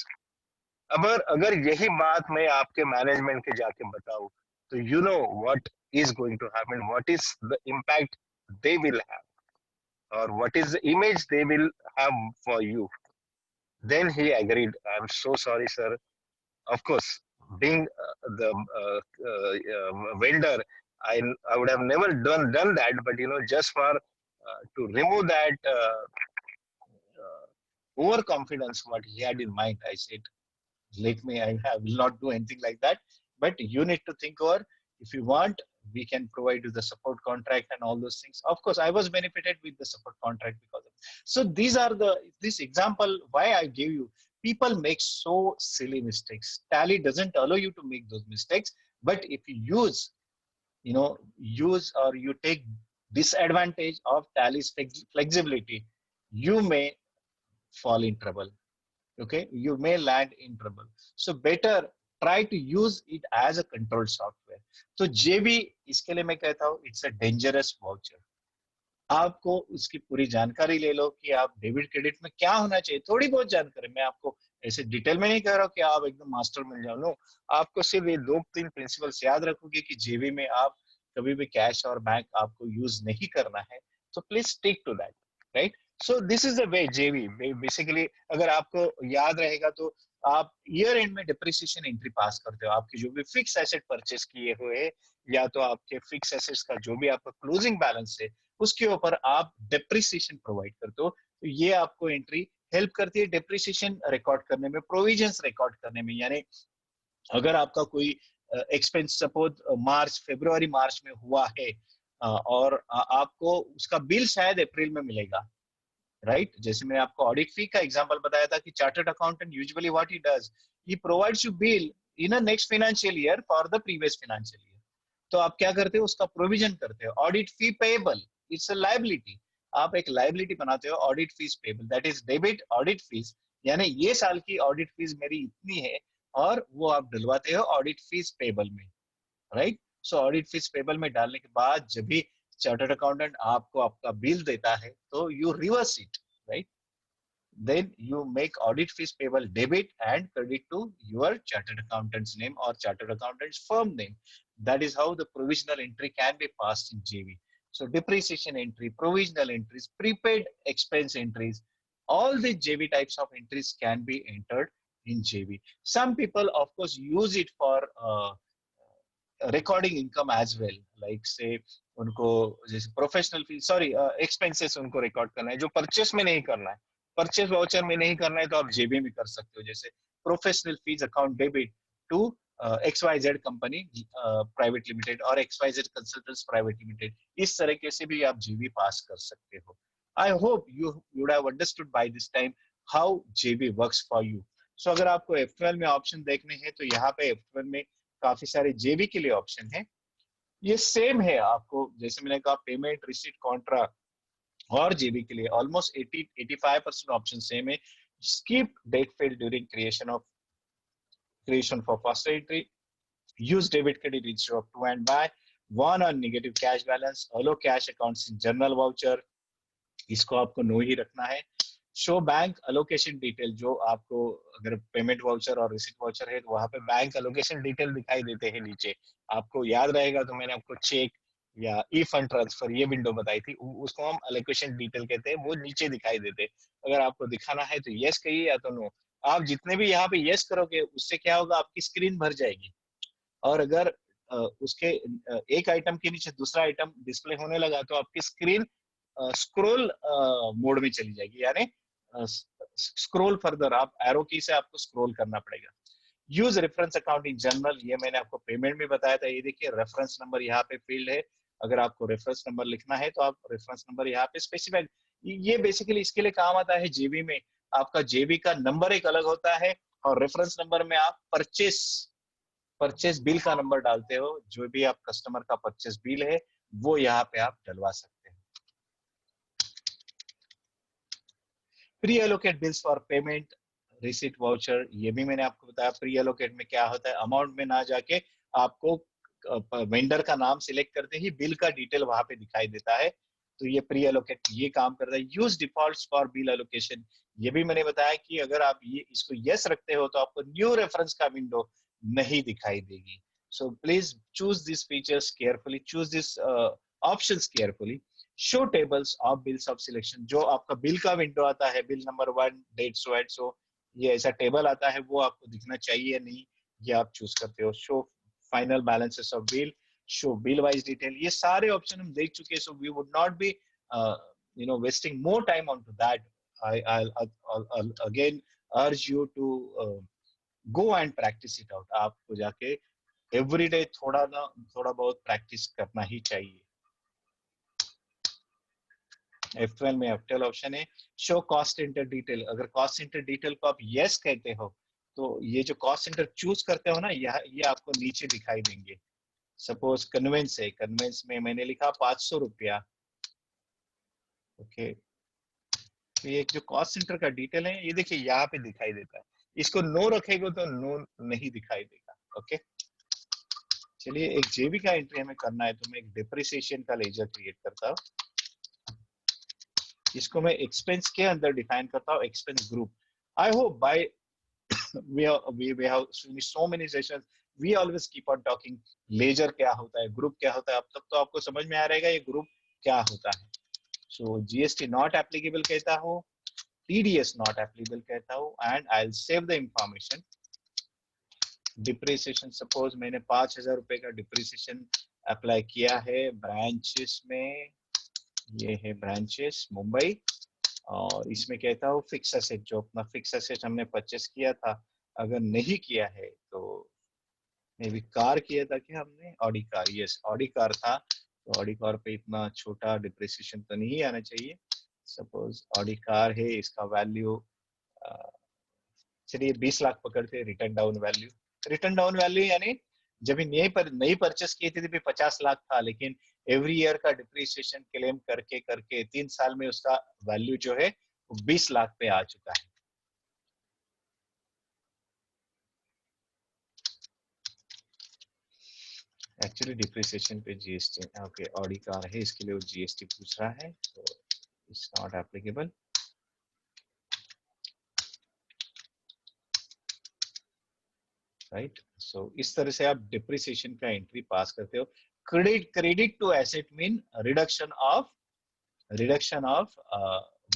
अगर यही बात मैं आपके management के जाके बताऊं, तो you know what is going to happen, what is the impact they will have, or what is the image they will have for you. Then he agreed. I'm so sorry, sir. Of course, being the vendor, I would have never done that. But just for to remove that overconfidence, what he had in mind, I said, let me. I will not do anything like that. But you need to think over. If you want, we can provide you the support contract and all those things. Of course, I was benefited with the support contract because of. So these are this example why I give you. People make so silly mistakes. Tally doesn't allow you to make those mistakes. But if you use or you take disadvantage of Tally's flexibility, you may fall in trouble. Okay, you may land in trouble. So better try to use it as a controlled software. तो जेबी इसके लिए मैं कहता हूँ it's a dangerous voucher. आपको उसकी पूरी जानकारी ले लो कि आप डेबिट क्रेडिट में क्या होना चाहिए, थोड़ी बहुत जानकारी। मैं आपको ऐसे डिटेल में नहीं कह रहा हूँ कि आप एकदम मास्टर मिल जाओ, नो। आपको सिर्फ ये 2-3 प्रिंसिपल्स याद रखोगे कि जेबी में आप कभी भी कैश और बैंक आपको यूज नहीं करना है, तो please stick to that, right. So this is the way JB basically. अगर आपको याद रहेगा तो आप ईयर एंड में डिप्रिसिएशन एंट्री पास करते हो, आपके जो भी फिक्स एसेट परचेस किए हुए या तो आपके फिक्स एसेट्स का जो भी आपका क्लोजिंग बैलेंस है उसके ऊपर आप डेप्रिसिएशन प्रोवाइड करते हो। तो ये आपको एंट्री हेल्प करती है डेप्रिसिएशन रिकॉर्ड करने में, प्रोविजंस रिकॉर्ड करने में। यानी अगर आपका कोई एक्सपेंस सपोज फरवरी मार्च में हुआ है और आपको उसका बिल शायद अप्रैल में मिलेगा, राइट। जैसे मैंने आपको ऑडिट फी का एग्जांपल बताया था कि chartered accountant usually what he does, he provides you bill in a next financial year for the previous financial year. तो आप क्या करते हो, उसका प्रोविजन करते हो। Audit fee payable, it's a liability. आप एक लायबिलिटी बनाते हो, audit fees payable, that is debit audit fees. यानी ये साल की ऑडिट फीस मेरी इतनी है और वो आप डलवाते हो ऑडिट फीस पेएबल में, राइट। सो ऑडिट फीस पेबल में डालने के बाद जब भी चार्टर्ड अकाउंटेंट आपको आपका बिल देता है तो you reverse it, right. then you make audit fees payable debit and credit to your chartered accountant's name or chartered accountant's firm name. That is how the provisional entry can be passed in JV. So depreciation entry, provisional entries, prepaid expense entries, all the JV types of entries can be entered in JV. Some people, of course, use it for recording income as well, like say उनको जैसे professional फी expenses उनको record करना है जो purchase में नहीं करना है, परचेस वाउचर में नहीं करना है, तो आप जेबी में कर सकते हो। जैसे professional fees account debit to XYZ company private limited और XYZ कंसल्टेंट्स प्राइवेट लिमिटेड, इस तरीके से भी आप जेबी पास कर सकते हो। I hope you would have understood by this time how JB works for you. So अगर आपको F12 में ऑप्शन देखने हैं तो यहाँ पे F12 में काफी सारे जेबी के लिए ऑप्शन है। ये सेम है आपको, जैसे मैंने कहा पेमेंट, रिसीट, कॉन्ट्रा और जेबी के लिए ऑलमोस्ट 80-85% ऑप्शन सेम है। Skip date field during creation for first entry, use debit credit instead of to and buy, one on negative cash balance, allow cash accounts in general voucher, इसको आपको no ही रखना है। Show bank allocation detail, जो आपको अगर payment voucher और receipt voucher है तो वहां पे बैंक अलोकेशन डिटेल दिखाई देते हैं नीचे। आपको याद रहेगा तो मैंने आपको चेक या ई फंड ट्रांसफर ये विंडो बताई थी, उसको हम अलोकेशन डिटेल कहते हैं, वो नीचे दिखाई देते। अगर आपको दिखाना है तो यस कहिए या तो नो। आप जितने भी यहाँ पे यस करोगे उससे क्या होगा, आपकी स्क्रीन भर जाएगी। और अगर उसके एक आइटम के नीचे दूसरा आइटम डिस्प्ले होने लगा तो आपकी स्क्रीन स्क्रॉल मोड में चली जाएगी, यानी स्क्रॉल फर्दर, आप एरो की से आपको स्क्रॉल करना पड़ेगा। Use reference account in general, ये मैंने आपको पेमेंट में बताया था। ये देखिए रेफरेंस नंबर यहाँ पे फील्ड है, अगर आपको रेफरेंस नंबर लिखना है तो आप रेफरेंस नंबर यहाँ पे स्पेसिफाइड, ये बेसिकली इसके लिए काम आता है। जेबी में आपका जेबी का नंबर एक अलग होता है और रेफरेंस नंबर में आप परचेस बिल का नंबर डालते हो, जो भी आप कस्टमर का परचेस बिल है वो यहाँ पे आप डलवा सकते हैं। Pre allocate bills for payment, receipt, voucher, ये भी मैंने आपको बताया। प्री एलोकेट में क्या होता है, अमाउंट में ना जाके आपको वेंडर का नाम सिलेक्ट करते ही बिल का डिटेल वहां पे दिखाई देता है, तो ये प्री एलोकेट ये काम करता है। Use defaults for bill allocation, ये भी मैंने बताया कि अगर आप ये इसको यस रखते हो तो आपको न्यू रेफरेंस का विंडो नहीं दिखाई देगी। So please choose this features carefully, choose this options carefully. Show tables of bills of selection, जो आपका बिल का विंडो आता है, बिल नंबर 1 डेट सो एट सो, ये ऐसा टेबल आता है, वो आपको दिखना चाहिए नहीं, ये आप चूज करते हो। Show final balances of bill, show bill wise detail, ये सारे ऑप्शन हम देख चुके हैं, so we would not be wasting more time onto that. I'll again urge you to go and practice it out. आपको जाके एवरीडे थोड़ा बहुत प्रैक्टिस करना ही चाहिए। F12 में F12 ऑप्शन है। शो कॉस्ट सेंटर डिटेल, अगर कॉस्ट सेंटर डिटेल को आप यस कहते हो तो ये जो कॉस्ट सेंटर चूज करते हो ना, ये आपको नीचे दिखाई देंगे। सपोज कन्वेंस है, कन्वेंस में मैंने लिखा 500 रुपया, ओके, तो ये जो कॉस्ट सेंटर का डिटेल है ये देखिए यहाँ पे दिखाई देता है। इसको नो रखेगा तो नो नहीं दिखाई देगा, ओके। चलिए एक जेबी का एंट्री हमें करना है, तो मैं एक डिप्रिसिएशन का लेजर क्रिएट करता हूँ। इसको मैं एक्सपेंस के अंदर डिफाइन करता हूँ, expense group. I hope by we have so many sessions, we always keep on talking ledger क्या होता है, ग्रुप क्या होता है, अब तक तो आपको समझ में आ रहेगा ये ग्रुप क्या होता है। सो जीएसटी नॉट एप्लीकेबल कहता हूँ, टीडीएस नॉट एप्लीकेबल कहता हूँ, and I will save the information. Depreciation, suppose मैंने 5,000 रुपए का डिप्रिसिएशन अप्लाई किया है ब्रांचेस में, ये है ब्रांचेस मुंबई, और इसमें कहता हूँ फिक्स एसेट, जो अपना फिक्स एसेट हमने परचेस किया था, अगर नहीं किया है तो मे बी कार किया था कि हमने Audi car, yes Audi car था, तो ऑडी कार पे इतना छोटा डिप्रिसिएशन तो नहीं आना चाहिए। सपोज ऑडी कार है, इसका वैल्यू चलिए 20 लाख पकड़ते, return down value, return down value यानी जब नई परचेस की थी तभी 50 लाख था, लेकिन एवरी ईयर का डिप्रिसिएशन क्लेम करके करके 3 साल में उसका वैल्यू जो है 20 लाख पे आ चुका है। एक्चुअली डिप्रिसिएशन पे जीएसटी, ओके, ऑडी कार है इसके लिए वो जीएसटी पूछ रहा है, तो इट्स नॉट एप्लीकेबल। राइट, सो इस तरह से आप डिप्रिसिएशन का एंट्री पास करते हो। Credit to asset mean reduction of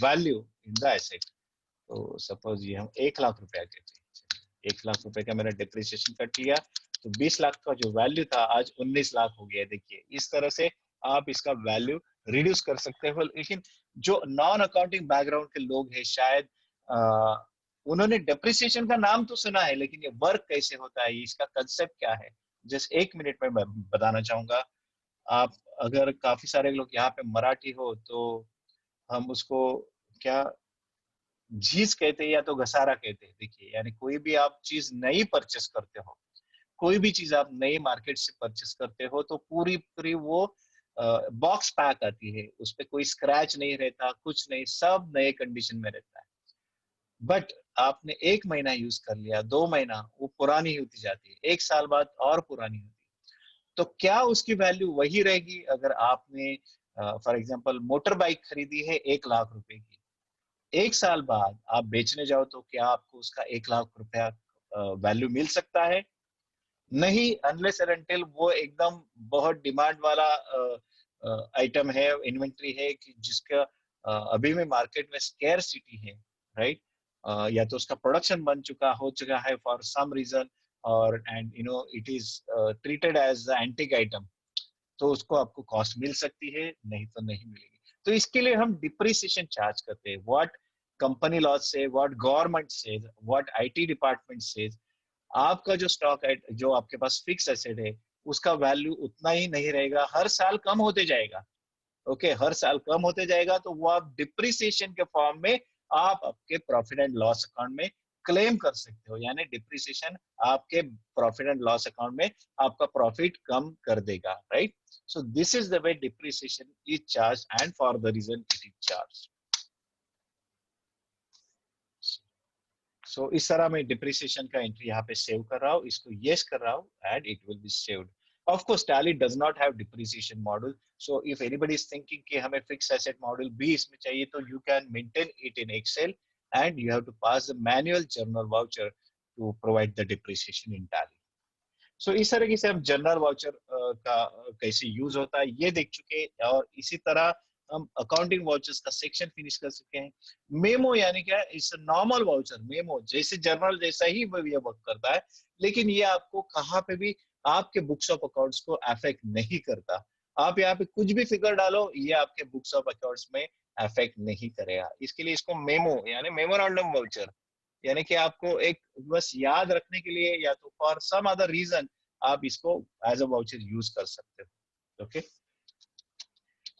value in the asset. तो सपोज ये हम 1 लाख रुपया कहते हैं, 1 लाख रुपए का मैंने डिप्रिसिएशन कट लिया, तो 20 लाख का जो वैल्यू था आज 19 लाख हो गया। देखिए इस तरह से आप इसका वैल्यू रिड्यूस कर सकते हो। लेकिन जो नॉन अकाउंटिंग बैकग्राउंड के लोग हैं शायद उन्होंने डिप्रिसिएशन का नाम तो सुना है, लेकिन ये वर्क कैसे होता है, इसका कंसेप्ट क्या है, जस्ट 1 मिनट में बताना चाहूंगा। आप अगर काफी सारे लोग यहाँ पे मराठी हो तो हम उसको क्या झीज कहते हैं या तो घसारा कहते हैं। देखिए यानी कोई भी आप चीज नई परचेस करते हो कोई भी चीज आप नए मार्केट से परचेस करते हो तो पूरी पूरी वो बॉक्स पैक आती है, उस पर कोई स्क्रैच नहीं रहता, कुछ नहीं, सब नए कंडीशन में रहता है। बट आपने 1 महीना यूज कर लिया, 2 महीना, वो पुरानी होती जाती है, 1 साल बाद और पुरानी होती है। तो क्या उसकी वैल्यू वही रहेगी? अगर आपने फॉर एग्जांपल मोटर बाइक खरीदी है 1 लाख रुपए की, 1 साल बाद आप बेचने जाओ तो क्या आपको उसका 1 लाख रुपया वैल्यू मिल सकता है? नहीं, अनलेस एंड अनटिल वो एकदम बहुत डिमांड वाला आइटम है, इन्वेंट्री है कि जिसका अभी में मार्केट में स्केर्सिटी है, राइट? या तो उसका प्रोडक्शन बन चुका हो चुका है फॉर सम रीजन, और and you know it is treated as antique item, तो उसको आपको कॉस्ट मिल सकती है, नहीं तो नहीं मिलेगी। तो इसके लिए हम डिप्रिसिएशन चार्ज करते हैं। व्हाट कंपनी लॉ से, व्हाट गवर्नमेंट से, व्हाट आईटी डिपार्टमेंट से, आपका जो स्टॉक है, जो आपके पास फिक्स एसेट है, उसका वैल्यू उतना ही नहीं रहेगा, हर साल कम होते जाएगा। ओके, हर साल कम होते जाएगा, तो वो आप डिप्रिसिएशन के फॉर्म में आप आपके प्रॉफिट एंड लॉस अकाउंट में क्लेम कर सकते हो। यानी डिप्रिसिएशन आपके प्रॉफिट एंड लॉस अकाउंट में आपका प्रॉफिट कम कर देगा, right? So this is the way depreciation is charge and for the reason it is charge. So इस तरह मैं डिप्रिसिएशन का एंट्री यहाँ पे सेव कर रहा हूँ, इसको यस कर रहा हूँ, and it will be saved. Of course Tally does not have depreciation module, so if anybody is thinking कि हमें फिक्स एसेट मॉड्यूल भी इसमें चाहिए, तो you can maintain it in Excel and you have to pass the manual journal voucher to provide the depreciation in Tally. So इस तरीके से हम जनरल वाउचर का कैसे यूज होता है ये देख चुके हैं, और इसी तरह हम अकाउंटिंग वाउचर्स का सेक्शन फिनिश कर चुके हैं। मेमो यानी क्या है? इस नॉर्मल वाउचर, मेमो जैसे जर्नल जैसा ही वो ये वर्क करता है, लेकिन ये आपको कहाँ पे भी आपके बुक्स ऑफ अकाउंट्स को अफेक्ट नहीं करता। आप यहाँ पे कुछ भी फिगर डालो, ये आपके बुक्स ऑफ अकाउंट्स में अफेक्ट नहीं करेगा। इसके लिए इसको मेमो यानी मेमोरेंडम वाउचर, यानी कि आपको एक बस याद रखने के लिए या तो फॉर सम अदर रीजन आप इसको एज अ वाउचर यूज कर सकते हो। ओके,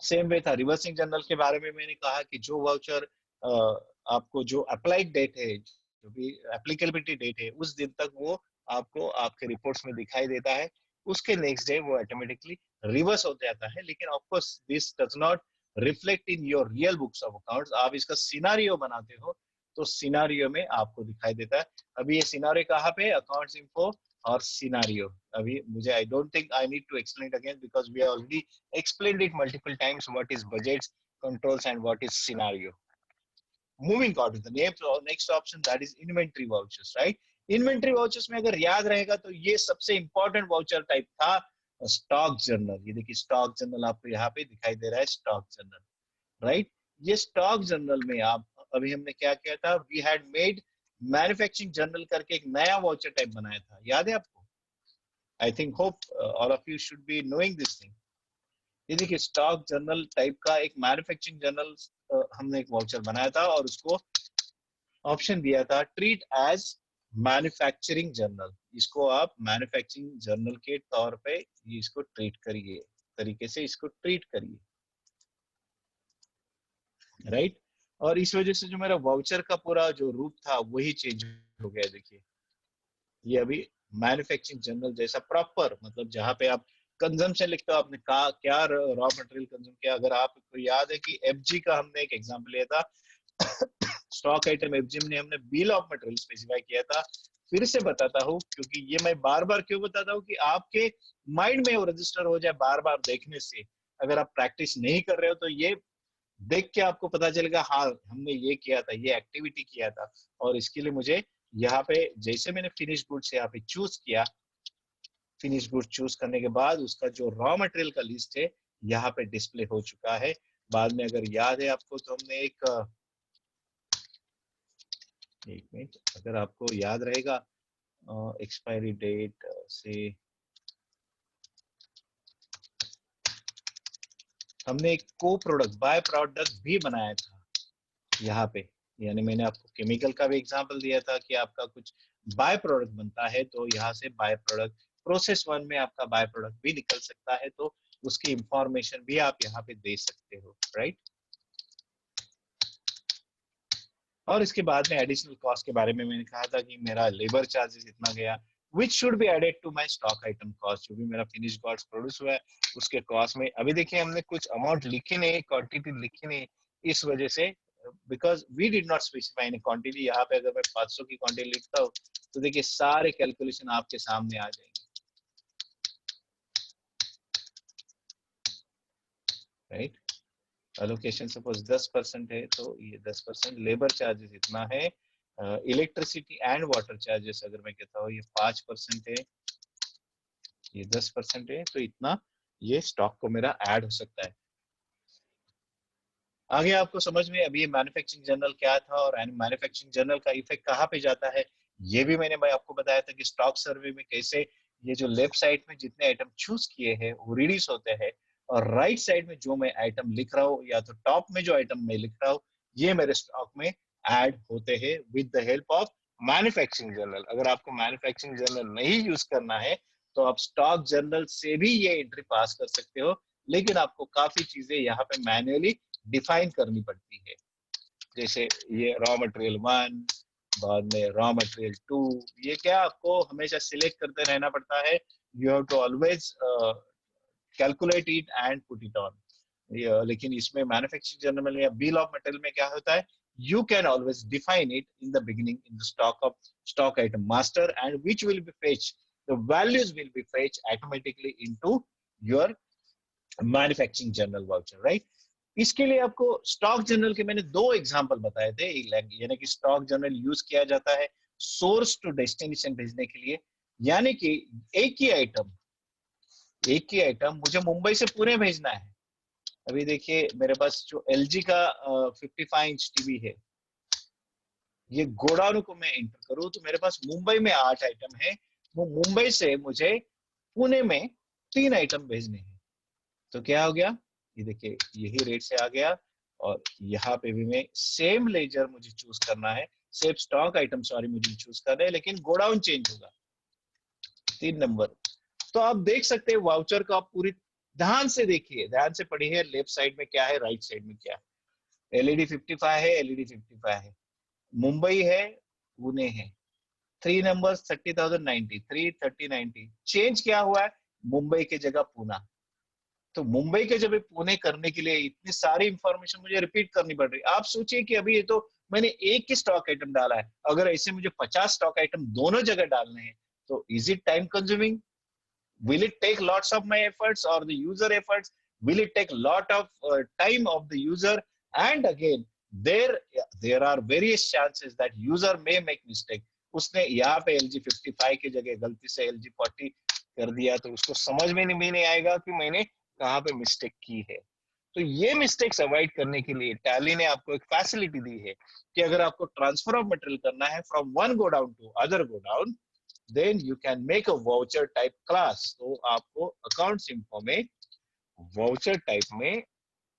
सेम वे था रिवर्सिंग जर्नल के बारे में। मैंने कहा कि जो वाउचर आपको जो अप्लाइड डेट है, जो भी एप्लीकेबिलिटी डेट है, उस दिन तक वो आपको आपके रिपोर्ट्स में दिखाई देता है, उसके नेक्स्ट डे वो ऑटोमेटिकली रिवर्स हो जाता है। लेकिन of course this does not reflect in your real books of accounts. आप इसका सिनारियो बनाते हो तो सिनारियो में आपको दिखाई देता है। अभी ये सिनारियो कहाँ पे? अकाउंट्स इन्फो और सिनारियो। अभी मुझे I don't think I need to explain it again because we already explained it multiple times what is budgets, controls, and what is scenario. Moving on to the next option, that is inventory vouchers, right? Inventory vouchers में अगर याद रहेगा तो ये सबसे important voucher type था stock journal. ये देखिए स्टॉक जर्नल आपको यहाँ पे दिखाई दे रहा है, स्टॉक जर्नल, राइट? ये स्टॉक जर्नल में आप अभी हमने क्या किया था? We had made manufacturing journal करके एक नया वाउचर टाइप बनाया था, याद है आपको? I think hope all of you should be knowing this thing. ये देखिए स्टॉक जर्नल टाइप का एक मैन्युफैक्चरिंग जर्नल हमने एक वाउचर बनाया था, और उसको ऑप्शन दिया था ट्रीट एज मैन्युफैक्चरिंग जर्नल। इसको आप मैन्युफैक्चरिंग जर्नल के तौर पे इसको ट्रीट करिए, तरीके से इसको ट्रीट करिए, राइट? और इस वजह से जो मेरा वाउचर का पूरा जो रूप था वही चेंज हो गया। देखिए ये अभी मैन्युफैक्चरिंग जर्नल जैसा प्रॉपर, मतलब जहाँ पे आप कंजम्पशन लिखते हो, आपने कहा क्या रॉ मटेरियल कंज्यूम किया। अगर आपको याद है कि एफजी का हमने एक एग्जांपल लिया था, स्टॉक आइटम एफजी में हमने बिल ऑफ मटेरियल स्पेसिफाई किया था। फिर से बताता हूँ क्योंकि ये मैं बार बार क्यों बताता हूँ कि आपके माइंड में वो रजिस्टर हो जाए बार बार देखने से। अगर आप प्रैक्टिस नहीं कर रहे हो तो ये देख के आपको पता चलेगा, हाँ हमने ये किया था, ये एक्टिविटी किया था। और इसके लिए मुझे यहाँ पे जैसे मैंने फिनिश गुड्स यहाँ पे चूज किया, फिनिश गुड्स चूज करने के बाद उसका जो रॉ मटेरियल का लिस्ट है यहाँ पे डिस्प्ले हो चुका है। बाद में अगर याद है आपको तो हमने एक मिनट, अगर आपको याद रहेगा एक्सपायरी डेट से हमने एक को प्रोडक्ट बाय प्रोडक्ट भी बनाया था यहाँ पे। यानी मैंने आपको केमिकल का भी एग्जांपल दिया था कि आपका कुछ बाय प्रोडक्ट बनता है तो यहाँ से बाय प्रोडक्ट प्रोसेस 1 में आपका बाय प्रोडक्ट भी निकल सकता है, तो उसकी इंफॉर्मेशन भी आप यहाँ पे दे सकते हो, राइट? और इसके बाद में एडिशनल कॉस्ट के बारे में मैंने कहा था कि मेरा लेबर चार्जेस इतना गया, which should be added to my stock item cost, जो भी मेरा फिनिश गुड्स प्रोड्यूस हुआ है उसके कॉस्ट में। अभी देखिए हमने कुछ अमाउंट लिखी नहीं, क्वांटिटी लिखी नहीं, इस वजह से because we did not specify in quantity. यहाँ पे अगर मैं 500 की क्वांटिटी लिखता हूँ तो देखिए सारे कैलकुलेशन आपके सामने आ जाएंगे, राइट। एलोकेशन सपोज 10% है तो ये 10%, लेबर चार्जेस इतना है, इलेक्ट्रिसिटी एंड वाटर चार्जेस अगर मैं कहता हूँ ये 5% है, ये 10% है, तो इतना ये स्टॉक को मेरा ऐड हो सकता है। आगे आपको समझ में, अभी ये मैन्युफैक्चरिंग जर्नल क्या था और मैन्युफैक्चरिंग जर्नल का इफेक्ट कहाँ पे जाता है, ये भी मैंने भाई आपको बताया था कि स्टॉक सर्वे में कैसे ये जो लेफ्ट साइड में जितने आइटम चूज किए हैं वो रिड्यूस होते हैं, और राइट साइड में जो मैं आइटम लिख रहा हूँ या तो टॉप में जो आइटम मैं लिख रहा हूँ ये मेरे स्टॉक में ऐड होते हैं with the help of manufacturing journal. अगर आपको मैन्युफैक्चरिंग जर्नल नहीं यूज करना है तो आप स्टॉक जर्नल से भी ये एंट्री पास कर सकते हो, लेकिन आपको काफी चीजें यहाँ पे मैन्युअली डिफाइन करनी पड़ती है। जैसे ये रॉ मटेरियल 1, बाद में रॉ मटेरियल 2, ये क्या आपको हमेशा सिलेक्ट करते रहना पड़ता है। You have to always calculate it and put it on. लेकिन इसमें मैन्युफैक्चरिंग जर्नल या बिल ऑफ मटेरियल में क्या होता है, you can always define it in the beginning in the stock item master, and which will be fetched, the values will be fetched automatically into your manufacturing journal voucher, right. इसके लिए आपको stock journal के मैंने 2 example बताए थे, यानी कि stock journal use किया जाता है सोर्स टू डेस्टिनेशन भेजने के लिए, यानी कि एक ही आइटम मुझे मुंबई से पुणे भेजना है। अभी देखिए मेरे पास जो LG का 55 इंच टीवी है, ये गोडाउन को मैं एंटर करूं तो मेरे पास मुंबई में 8 आइटम है, वो मुंबई से मुझे पुणे में 3 आइटम भेजने हैं। तो क्या हो गया, ये देखिए यही रेट से आ गया, और यहाँ पे भी मैं सेम लेजर मुझे चूज करना है, सेम स्टॉक आइटम सॉरी मुझे चूज करना है, लेकिन गोडाउन चेंज होगा। 3 नंबर। तो आप देख सकते हैं वाउचर को, आप पूरी ध्यान से देखिए, ध्यान से पढ़िए, लेफ्ट साइड में क्या है, राइट साइड में क्या है। LED 55 है, LED 55 है, मुंबई है, पुणे है, 3 नंबर 30,090, 33090, चेंज क्या हुआ है, मुंबई के जगह पुणे। तो मुंबई के जब पुणे करने के लिए इतनी सारी इंफॉर्मेशन मुझे रिपीट करनी पड़ रही है। आप सोचिए कि अभी ये तो मैंने एक ही स्टॉक आइटम डाला है, अगर ऐसे मुझे 50 स्टॉक आइटम दोनों जगह डालने हैं तो is it time consuming, will it take lots of my efforts or the user efforts, will it take lot of time of the user, and again there are various chances that user may make mistake। उसने यहाँ पे LG 55 की जगह गलती से LG 40 कर दिया तो उसको समझ में नहीं आएगा कि मैंने कहाँ पे मिस्टेक की है। तो ये मिस्टेक्स अवॉइड करने के लिए टैली ने आपको एक फैसिलिटी दी है कि अगर आपको ट्रांसफर ऑफ मटेरियल करना है from one godown to other godown, then you can make a voucher type class। तो आपको अकाउंट्स इंफो में वाउचर टाइप में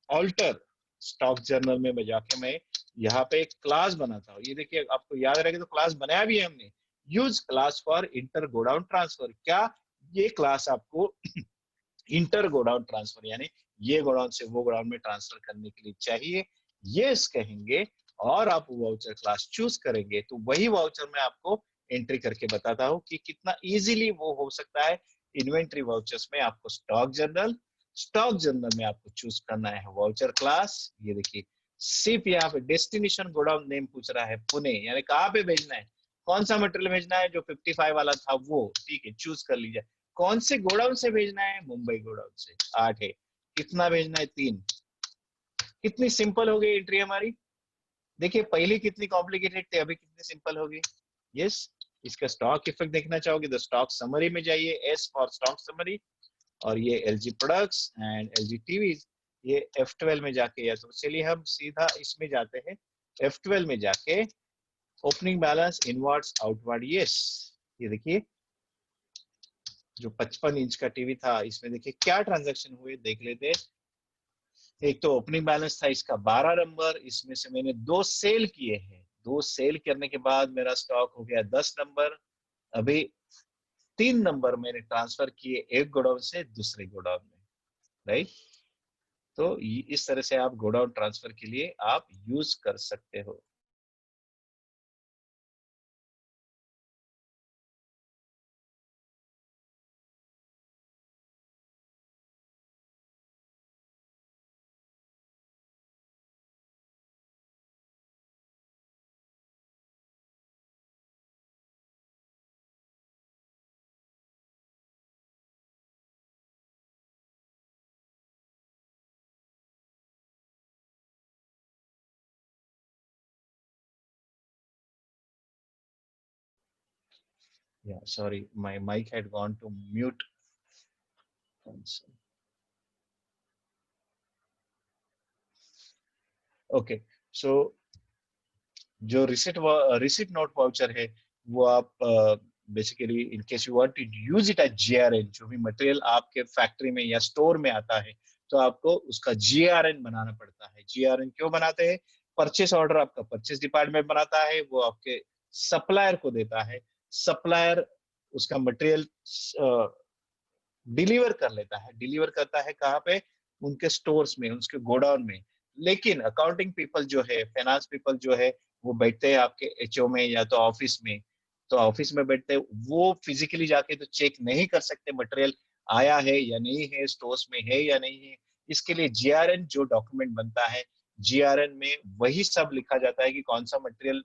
ऑल्टर स्टॉक जर्नल में जाके मैं यहाँ पे एक क्लास बनाता हूँ। ये देखिए आपको याद रहेगा तो क्लास बनाया भी है हमने, use class for inter godown transfer. क्या ये क्लास आपको इंटर गोडाउन ट्रांसफर यानी ये गोडाउन से वो गोडाउन में ट्रांसफर करने के लिए चाहिए, यस कहेंगे और आप वाउचर क्लास चूज करेंगे तो वही वाउचर मैं आपको एंट्री करके बताता हूँ कि कितना इजीली वो हो सकता है। इन्वेंट्री वाउचर्स में आपको स्टॉक जर्नल में आपको चूज करना है वाउचर क्लास। ये देखिए सिर्फ यहाँ पे डेस्टिनेशन गोडाउन नेम पूछ रहा है पुणे, यानी कहाँ पे भेजना है, कौन सा मटेरियल भेजना है, जो 55 वाला था वो, ठीक है चूज कर लीजिए। कौन से गोडाउन से भेजना है, मुंबई गोडाउन से 8 है, कितना भेजना है 3। कितनी सिंपल हो गई एंट्री हमारी, देखिए पहले कितनी कॉम्प्लिकेटेड थी, अभी कितनी सिंपल हो गई। यस, इसका स्टॉक इफेक्ट देखना चाहोगे तो स्टॉक समरी में जाइए, एस फॉर स्टॉक समरी, और ये LG products and LG TVs, ये F12 में जाके, या तो चलिए हम सीधा इसमें जाते हैं, F12 में जाके opening balance inwards outward, yes ये देखिए जो 55 इंच का टीवी था इसमें देखिए क्या ट्रांजैक्शन हुए देख लेते। एक तो ओपनिंग बैलेंस था इसका 12 नंबर, इसमें से मैंने 2 सेल किए हैं, 2 सेल करने के बाद मेरा स्टॉक हो गया 10 नंबर। अभी 3 नंबर मैंने ट्रांसफर किए एक गोडाउन से दूसरे गोडाउन में, राइट। तो इस तरह से आप गोडाउन ट्रांसफर के लिए आप यूज कर सकते हो। Yeah, sorry, my mic had gone to mute. Okay, so जो रिसिट नोट वाउचर है वो आप basically in case you want to use it as GRN, जो भी मटेरियल आपके फैक्ट्री में या स्टोर में आता है तो आपको उसका जीआरएन बनाना पड़ता है। जीआरएन क्यों बनाते हैं? परचेस ऑर्डर आपका परचेस डिपार्टमेंट बनाता है, वो आपके सप्लायर को देता है, सप्लायर उसका मटेरियल डिलीवर कर लेता है। डिलीवर करता है कहाँ पे? उनके स्टोर्स में, उसके गोडाउन में। लेकिन अकाउंटिंग पीपल जो है, फाइनेंस पीपल जो है, वो बैठते हैं आपके एचओ में या तो ऑफिस में। तो ऑफिस में बैठते हैं, वो फिजिकली जाके तो चेक नहीं कर सकते मटेरियल आया है या नहीं है, स्टोर्स में है या नहीं है। इसके लिए जीआरएन जो डॉक्यूमेंट बनता है, जीआरएन में वही सब लिखा जाता है कि कौन सा मटेरियल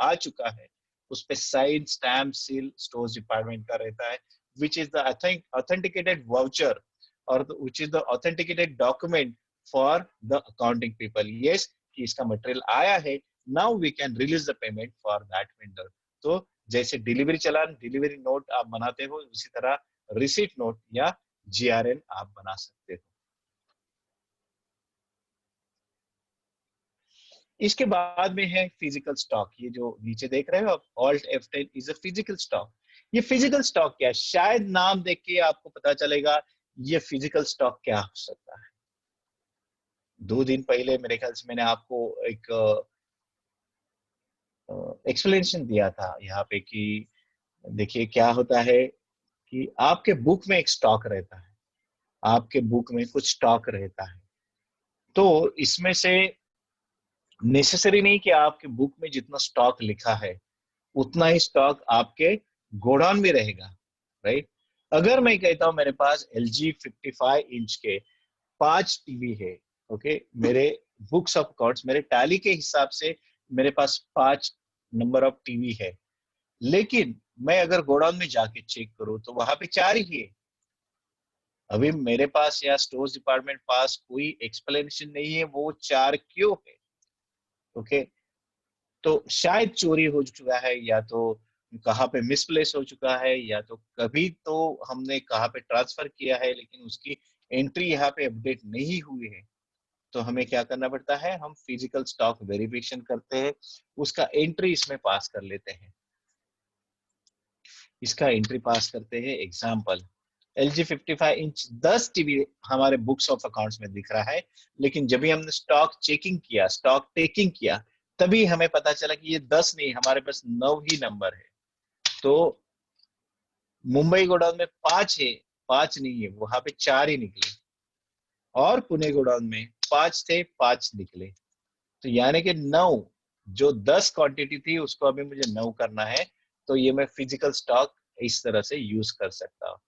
आ चुका है। उस पे sign, stamp, seal stores department का रहता है, which is the authenticated voucher or which is the authenticated document for the accounting people. Yes, कि इसका मटेरियल आया है, now we can release the payment for that vendor. तो जैसे delivery चालान, delivery note आप बनाते हो, उसी तरह रिसीट नोट या जीआरएन आप बना सकते हो। इसके बाद में है फिजिकल स्टॉक। ये जो नीचे देख रहे हो आप, alt F10 is a physical stock. ये फिजिकल स्टॉक क्या है? शायद नाम देख के आपको पता चलेगा ये फिजिकल स्टॉक क्या हो सकता है। 2 दिन पहले मेरे ख्याल से मैंने आपको एक एक्सप्लेनेशन दिया था यहाँ पे कि देखिए क्या होता है कि आपके बुक में एक स्टॉक रहता है, आपके बुक में कुछ स्टॉक रहता है। तो इसमें से नेसेसरी नहीं कि आपके बुक में जितना स्टॉक लिखा है उतना ही स्टॉक आपके गोडाउन में रहेगा, राइट? अगर मैं कहता हूं मेरे पास LG 55 इंच के 5 टीवी है, ओके, मेरे बुक्स ऑफ अकाउंट्स, मेरे टैली के हिसाब से मेरे पास 5 नंबर ऑफ टीवी है, लेकिन मैं अगर गोडाउन में जाके चेक करूं तो वहां पे 4 ही है। अभी मेरे पास या स्टोर्स डिपार्टमेंट पास कोई एक्सप्लेनेशन नहीं है वो 4 क्यों है, ओके। तो शायद चोरी हो चुका है, या तो कहाँ पे मिसप्लेस हो चुका है, या तो कभी तो हमने कहाँ पे ट्रांसफर किया है लेकिन उसकी एंट्री यहाँ पे अपडेट नहीं हुई है। तो हमें क्या करना पड़ता है? हम फिजिकल स्टॉक वेरिफिकेशन करते हैं, उसका एंट्री इसमें पास कर लेते हैं। इसका एंट्री पास करते हैं। एग्जाम्पल, LG 55 इंच 10 टीवी हमारे बुक्स ऑफ अकाउंट्स में दिख रहा है, लेकिन जब भी हमने स्टॉक चेकिंग किया, स्टॉक टेकिंग किया, तभी हमें पता चला कि ये 10 नहीं, हमारे पास 9 ही नंबर है। तो मुंबई गोडाउन में 5 है, 5 नहीं है, वहां पे 4 ही निकले। और पुणे गोडाउन में 5 थे, 5 निकले। तो यानी कि 9, जो 10 क्वांटिटी थी उसको अभी मुझे 9 करना है। तो ये मैं फिजिकल स्टॉक इस तरह से यूज कर सकता हूँ।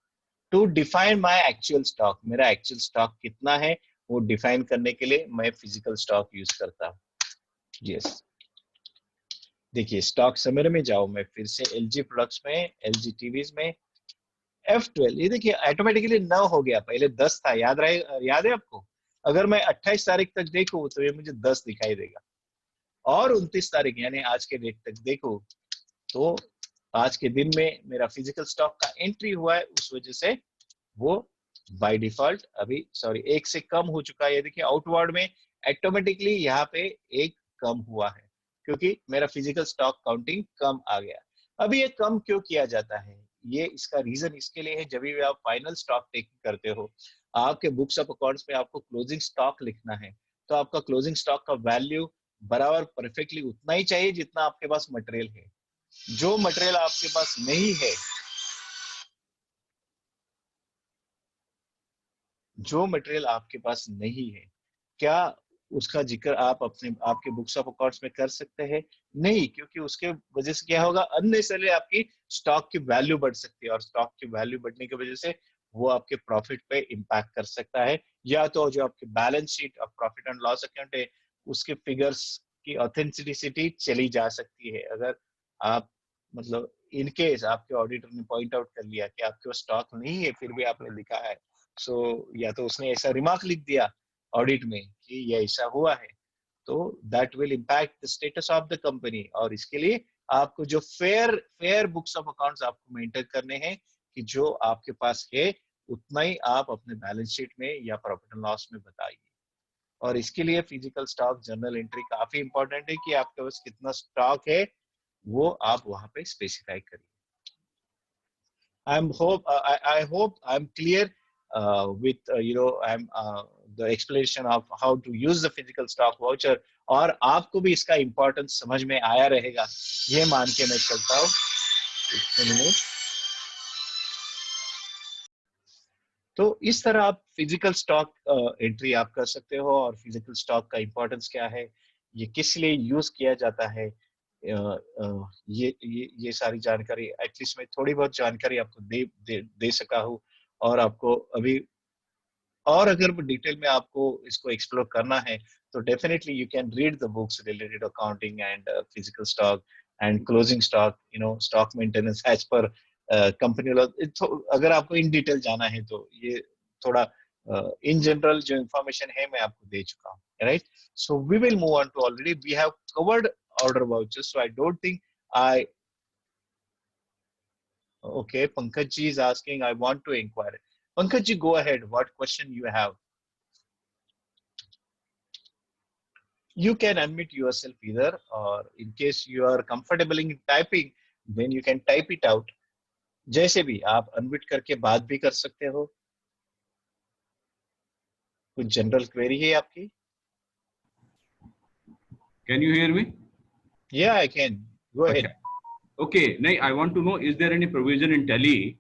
To define my actual stock, मेरा एक्चुअल स्टॉक कितना है वो डिफाइन करने के लिए मैं फिजिकल स्टॉक यूज करता हूँ। यस, देखिए स्टॉक समरी में जाओ, मैं फिर से LG प्रोडक्ट्स में, LG टीवीज में F12, ये देखिए ऑटोमेटिकली 9 हो गया, पहले 10 था, याद है आपको? अगर मैं 28 तारीख तक देखूं तो ये मुझे 10 दिखाई देगा, और 29 तारीख यानी आज के डेट तक देखो तो आज के दिन में मेरा फिजिकल स्टॉक का एंट्री हुआ है, उस वजह से वो बाय डिफॉल्ट अभी सॉरी 1 से कम हो चुका है। ये देखिए आउटवर्ड में ऑटोमेटिकली यहाँ पे 1 कम हुआ है, क्योंकि मेरा फिजिकल स्टॉक काउंटिंग कम आ गया। अभी ये कम क्यों किया जाता है? ये इसका रीजन इसके लिए है, जब भी आप फाइनल स्टॉक टेकिंग करते हो, आपके बुक्स ऑफ अकाउंट्स में आपको क्लोजिंग स्टॉक लिखना है, तो आपका क्लोजिंग स्टॉक का वैल्यू बराबर परफेक्टली उतना ही चाहिए जितना आपके पास मटेरियल है। जो मटेरियल आपके पास नहीं है, जो मटेरियल आपके पास नहीं है, क्या उसका जिक्र आप अपने आपके बुक्स ऑफ अकाउंट्स में कर सकते हैं? नहीं, क्योंकि उसके वजह से क्या होगा, अननेसेसरी आपकी स्टॉक की वैल्यू बढ़ सकती है, और स्टॉक की वैल्यू बढ़ने की वजह से वो आपके प्रॉफिट पे इम्पैक्ट कर सकता है। या तो जो आपके बैलेंस शीट और प्रॉफिट एंड लॉस अकाउंट है उसके फिगर्स की ऑथेंटिसिटी चली जा सकती है। अगर आप मतलब इन केस आपके ऑडिटर ने पॉइंट आउट कर लिया कि आपके पास स्टॉक नहीं है फिर भी आपने लिखा है, सो या तो उसने ऐसा रिमार्क लिख दिया ऑडिट में कि ये ऐसा हुआ है, तो that will impact the status of the company, और इसके लिए आपको जो फेयर बुक्स ऑफ अकाउंट्स आपको मेंटेन करने हैं कि जो आपके पास है उतना ही आप अपने बैलेंस शीट में या प्रॉफिट एंड लॉस में बताइए। और इसके लिए फिजिकल स्टॉक जर्नल एंट्री काफी इंपॉर्टेंट है कि आपके पास कितना स्टॉक है वो आप वहां पे स्पेसिफाई करिए। I hope I'm clear with I'm the explanation of how to use the physical stock voucher, और आपको भी इसका इम्पोर्टेंस समझ में आया रहेगा ये मान के मैं चलता हूँ। तो इस तरह आप फिजिकल स्टॉक एंट्री आप कर सकते हो, और फिजिकल स्टॉक का इम्पोर्टेंस क्या है, ये किस लिए यूज किया जाता है, ये सारी जानकारी एटलीस्ट मैं थोड़ी बहुत जानकारी आपको दे सका हूँ। और आपको अभी और अगर डिटेल में आपको इसको एक्सप्लोर करना है तो definitely you can read the books related accounting and physical stock and closing stock, stock maintenance as per company law. अगर आपको इन डिटेल जाना है तो ये थोड़ा इन जनरल जो इंफॉर्मेशन है मैं आपको दे चुका हूँ, right. So we will move on to, already we have covered order vouchers, so I don't think okay, Pankaj ji is asking, I want to inquire. Pankaj ji, go ahead, what question you have? You can unmute yourself either, or in case you are comfortable in typing, then you can type it out. जैसे भी आप unmute करके बात भी कर सकते हो। कुछ जनरल क्वेरी है आपकी? Can you hear me? Yeah, I can. Go ahead. Okay. Nay, I want to know, is there any provision in Tally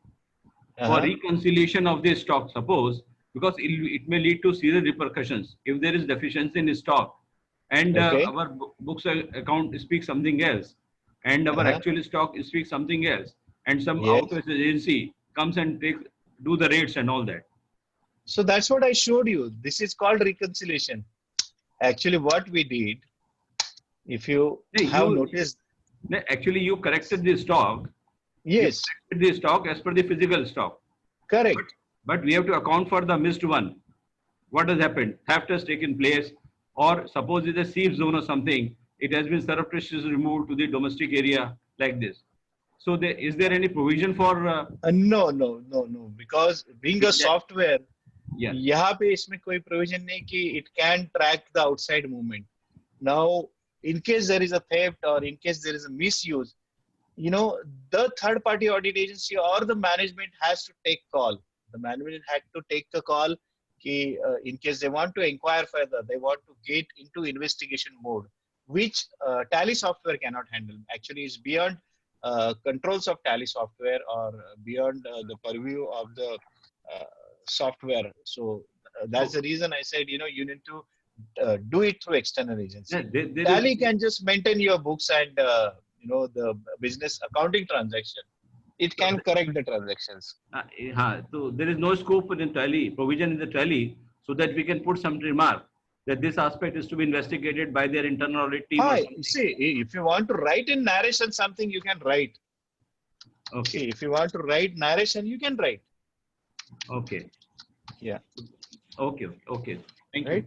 for reconciliation of the stock? Suppose, because it may lead to serious repercussions if there is deficiency in stock, and Okay. our books account speaks something else, and our actual stock speaks something else, and some Yes. outside agency comes and do the rates and all that. So that's what I showed you. This is called reconciliation. Actually, what we did, if you have noticed, actually you corrected the stock. Yes. You corrected the stock as per the physical stock. Correct. But we have to account for the missed one. What has happened? Theft has taken place, or suppose it's a safe zone or something. It has been surreptitiously removed to the domestic area like this. So is there any provision for? No. Because being a software, yeah. यहाँ पे इसमें कोई provision नहीं कि it can track the outside movement. Now, in case there is a theft or in case there is a misuse, the third-party audit agency or the management has to take call. The management had to take the call कि in case they want to inquire further, they want to get into investigation mode, which Tally software cannot handle. Actually, it's beyond controls of Tally software, or beyond the purview of the software. So that's the reason I said, you need to do it through external agency. Yeah, Tally can just maintain your books and the business accounting transaction. It can correct the transactions. So there is no scope in Tally, provision in the Tally, so that we can put some remark that this aspect is to be investigated by their internal audit team. Or something. See, if you want to write in narration something, you can write. Okay. See, if you want to write narration, you can write. Okay. Yeah. Okay. Thank you.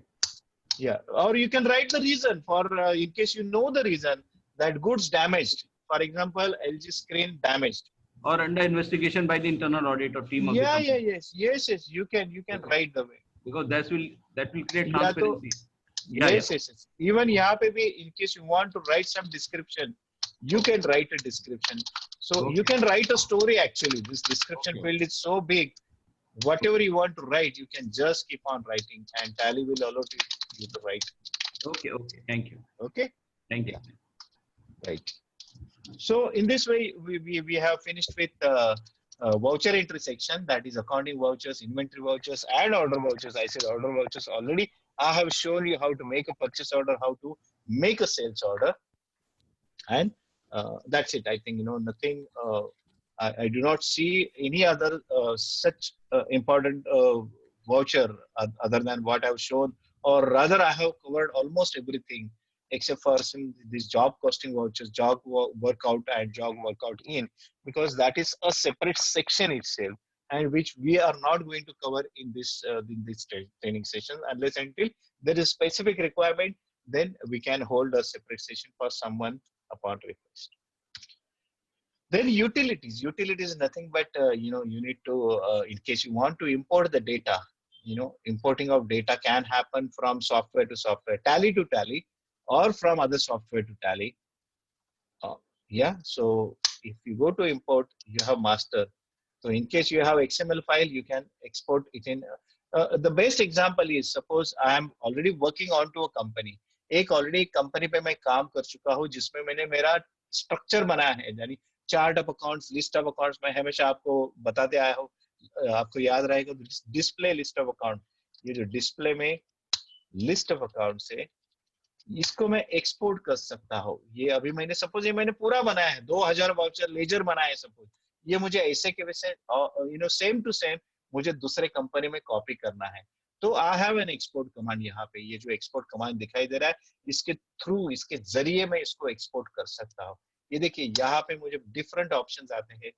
Yeah, or you can write the reason for in case you know the reason that goods damaged. For example, LG screen damaged. Or under investigation by the internal audit or team of the company. Yes. You can write the way. Because that will create transparency. Yes. Even यहाँ पे भी, in case you want to write some description, you can write a description. So you can write a story actually. This description field is so big. Whatever you want to write, you can just keep on writing, and Tally will allow you to write. Okay. Thank you. Okay. Thank you. Right. So in this way, we have finished with voucher entry section, that is accounting vouchers, inventory vouchers, and order vouchers. I said order vouchers already. I have shown you how to make a purchase order, how to make a sales order, and that's it. I think nothing. I do not see any other such important voucher other than what I've shown, or rather I have covered almost everything except for some these job costing vouchers, job workout and job workout in, because that is a separate section itself, and which we are not going to cover in this training session unless until there is specific requirement. Then we can hold a separate session for someone upon request. Then utilities. Utilities is nothing but you need to in case you want to import the data. Importing of data can happen from software to software, Tally to Tally, or from other software to Tally. Yeah. So if you go to import, you have master. So in case you have XML file, you can export it in. The best example is suppose I am already working on to a company. एक already company पे मैं काम कर चुका हूँ जिसमें मैंने मेरा स्ट्रक्चर बनाया है, यानी chart of accounts, list of accounts. मैं हमेशा आपको बताते आया हूँ, आपको याद रहेगा डिस्प्ले लिस्ट ऑफ अकाउंट। ये जो डिस्प्ले में लिस्ट ऑफ अकाउंट है, इसको मैं एक्सपोर्ट कर सकता हूँ। ये अभी मैंने सपोज ये मैंने पूरा बनाया है, 2000 वाउचर लेजर बनाया है सपोज। ये मुझे ऐसे के वैसे सेम टू सेम मुझे दूसरे कंपनी में कॉपी करना है, तो I have an export command. यहाँ पे ये जो एक्सपोर्ट कमांड दिखाई दे रहा है, इसके थ्रू, इसके जरिए मैं इसको एक्सपोर्ट कर सकता हूँ। ये देखिए यहाँ पे मुझे डिफरेंट ऑप्शंस आते हैं।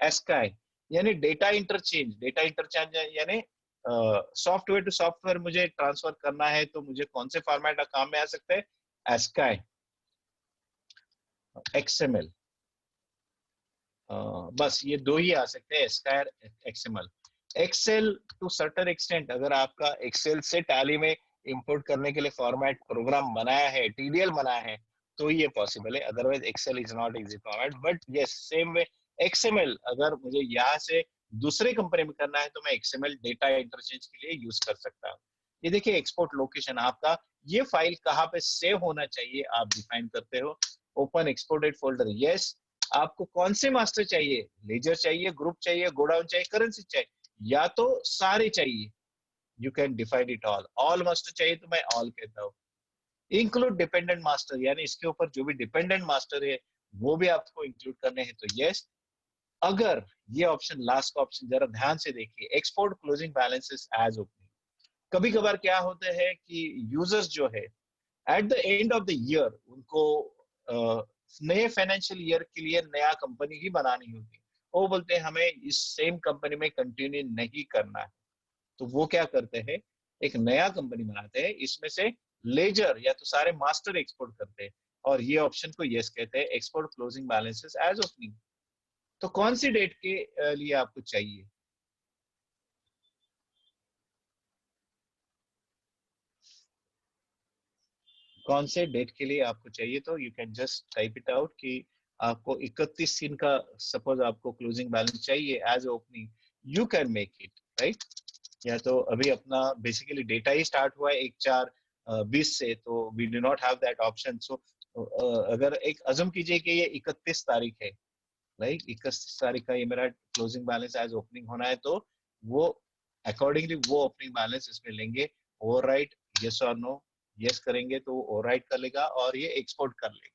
एस्काई यानी डेटा इंटरचेंज। डेटा इंटरचेंज यानी सॉफ्टवेयर टू सॉफ्टवेयर मुझे ट्रांसफर करना है, तो मुझे कौन से फॉर्मेट काम में आ सकते हैं? एस्काई, एक्सएमएल, बस ये दो ही आ सकते हैं, ASCII, XML. Excel to certain extent, अगर आपका एक्सेल से टैली में इंपोर्ट करने के लिए फॉर्मेट प्रोग्राम बनाया है, टीडीएल बनाया है, तो ये पॉसिबल है। Otherwise Excel is not easy format. But yes, same way XML अगर मुझे यहाँ से दूसरे कंपनी में करना है, तो मैं एक्सएमएल डेटा इंटरचेंज के लिए यूज कर सकता हूँ। ये देखिए एक्सपोर्ट लोकेशन, आपका ये फाइल कहाँ पे सेव होना चाहिए आप डिफाइन करते हो। Open exported folder, yes. आपको कौन से मास्टर चाहिए? लेजर चाहिए, ग्रुप चाहिए, गोडाउन चाहिए, करेंसी चाहिए, या तो सारे चाहिए? You can define it all. All master चाहिए तो मैं ऑल कहता हूँ। इंक्लूड डिपेंडेंट मास्टर, यानी इसके ऊपर जो भी डिपेंडेंट मास्टर है वो भी आपको इंक्लूड करने हैं, तो यस। अगर ये ऑप्शन, लास्ट का ऑप्शन जरा ध्यान से देखिए, export closing balances as opening. कभी कभार क्या होता है कि यूजर्स जो है at the end of the year उनको नए फाइनेंशियल ईयर के लिए नया कंपनी ही बनानी होती है। वो बोलते हैं हमें इस सेम कंपनी में कंटिन्यू नहीं करना है, तो वो क्या करते हैं, एक नया कंपनी बनाते हैं, इसमें से लेजर या तो सारे मास्टर एक्सपोर्ट करते हैं, और ये ऑप्शन को यस कहते हैं, export closing balances as opening. तो कौन सी डेट के लिए आपको चाहिए? कौन से डेट के लिए आपको चाहिए? तो you can just type it out कि आपको 31 दिन का सपोज आपको क्लोजिंग बैलेंस चाहिए as opening, you can make it, right. या तो अभी अपना बेसिकली डेटा ही स्टार्ट हुआ है 1/4/20 से, तो we do not have that option. So अगर एक अजम कीजिए कि ये 31 तारीख है, राइट, 31 तारीख का ये मेरा क्लोजिंग बैलेंस एज ओपनिंग होना है, तो वो अकॉर्डिंगली वो ओपनिंग बैलेंस इसमें लेंगे। ओवरराइट, यस और नो, यस करेंगे तो ओवरराइट कर लेगा और ये एक्सपोर्ट कर लेगा।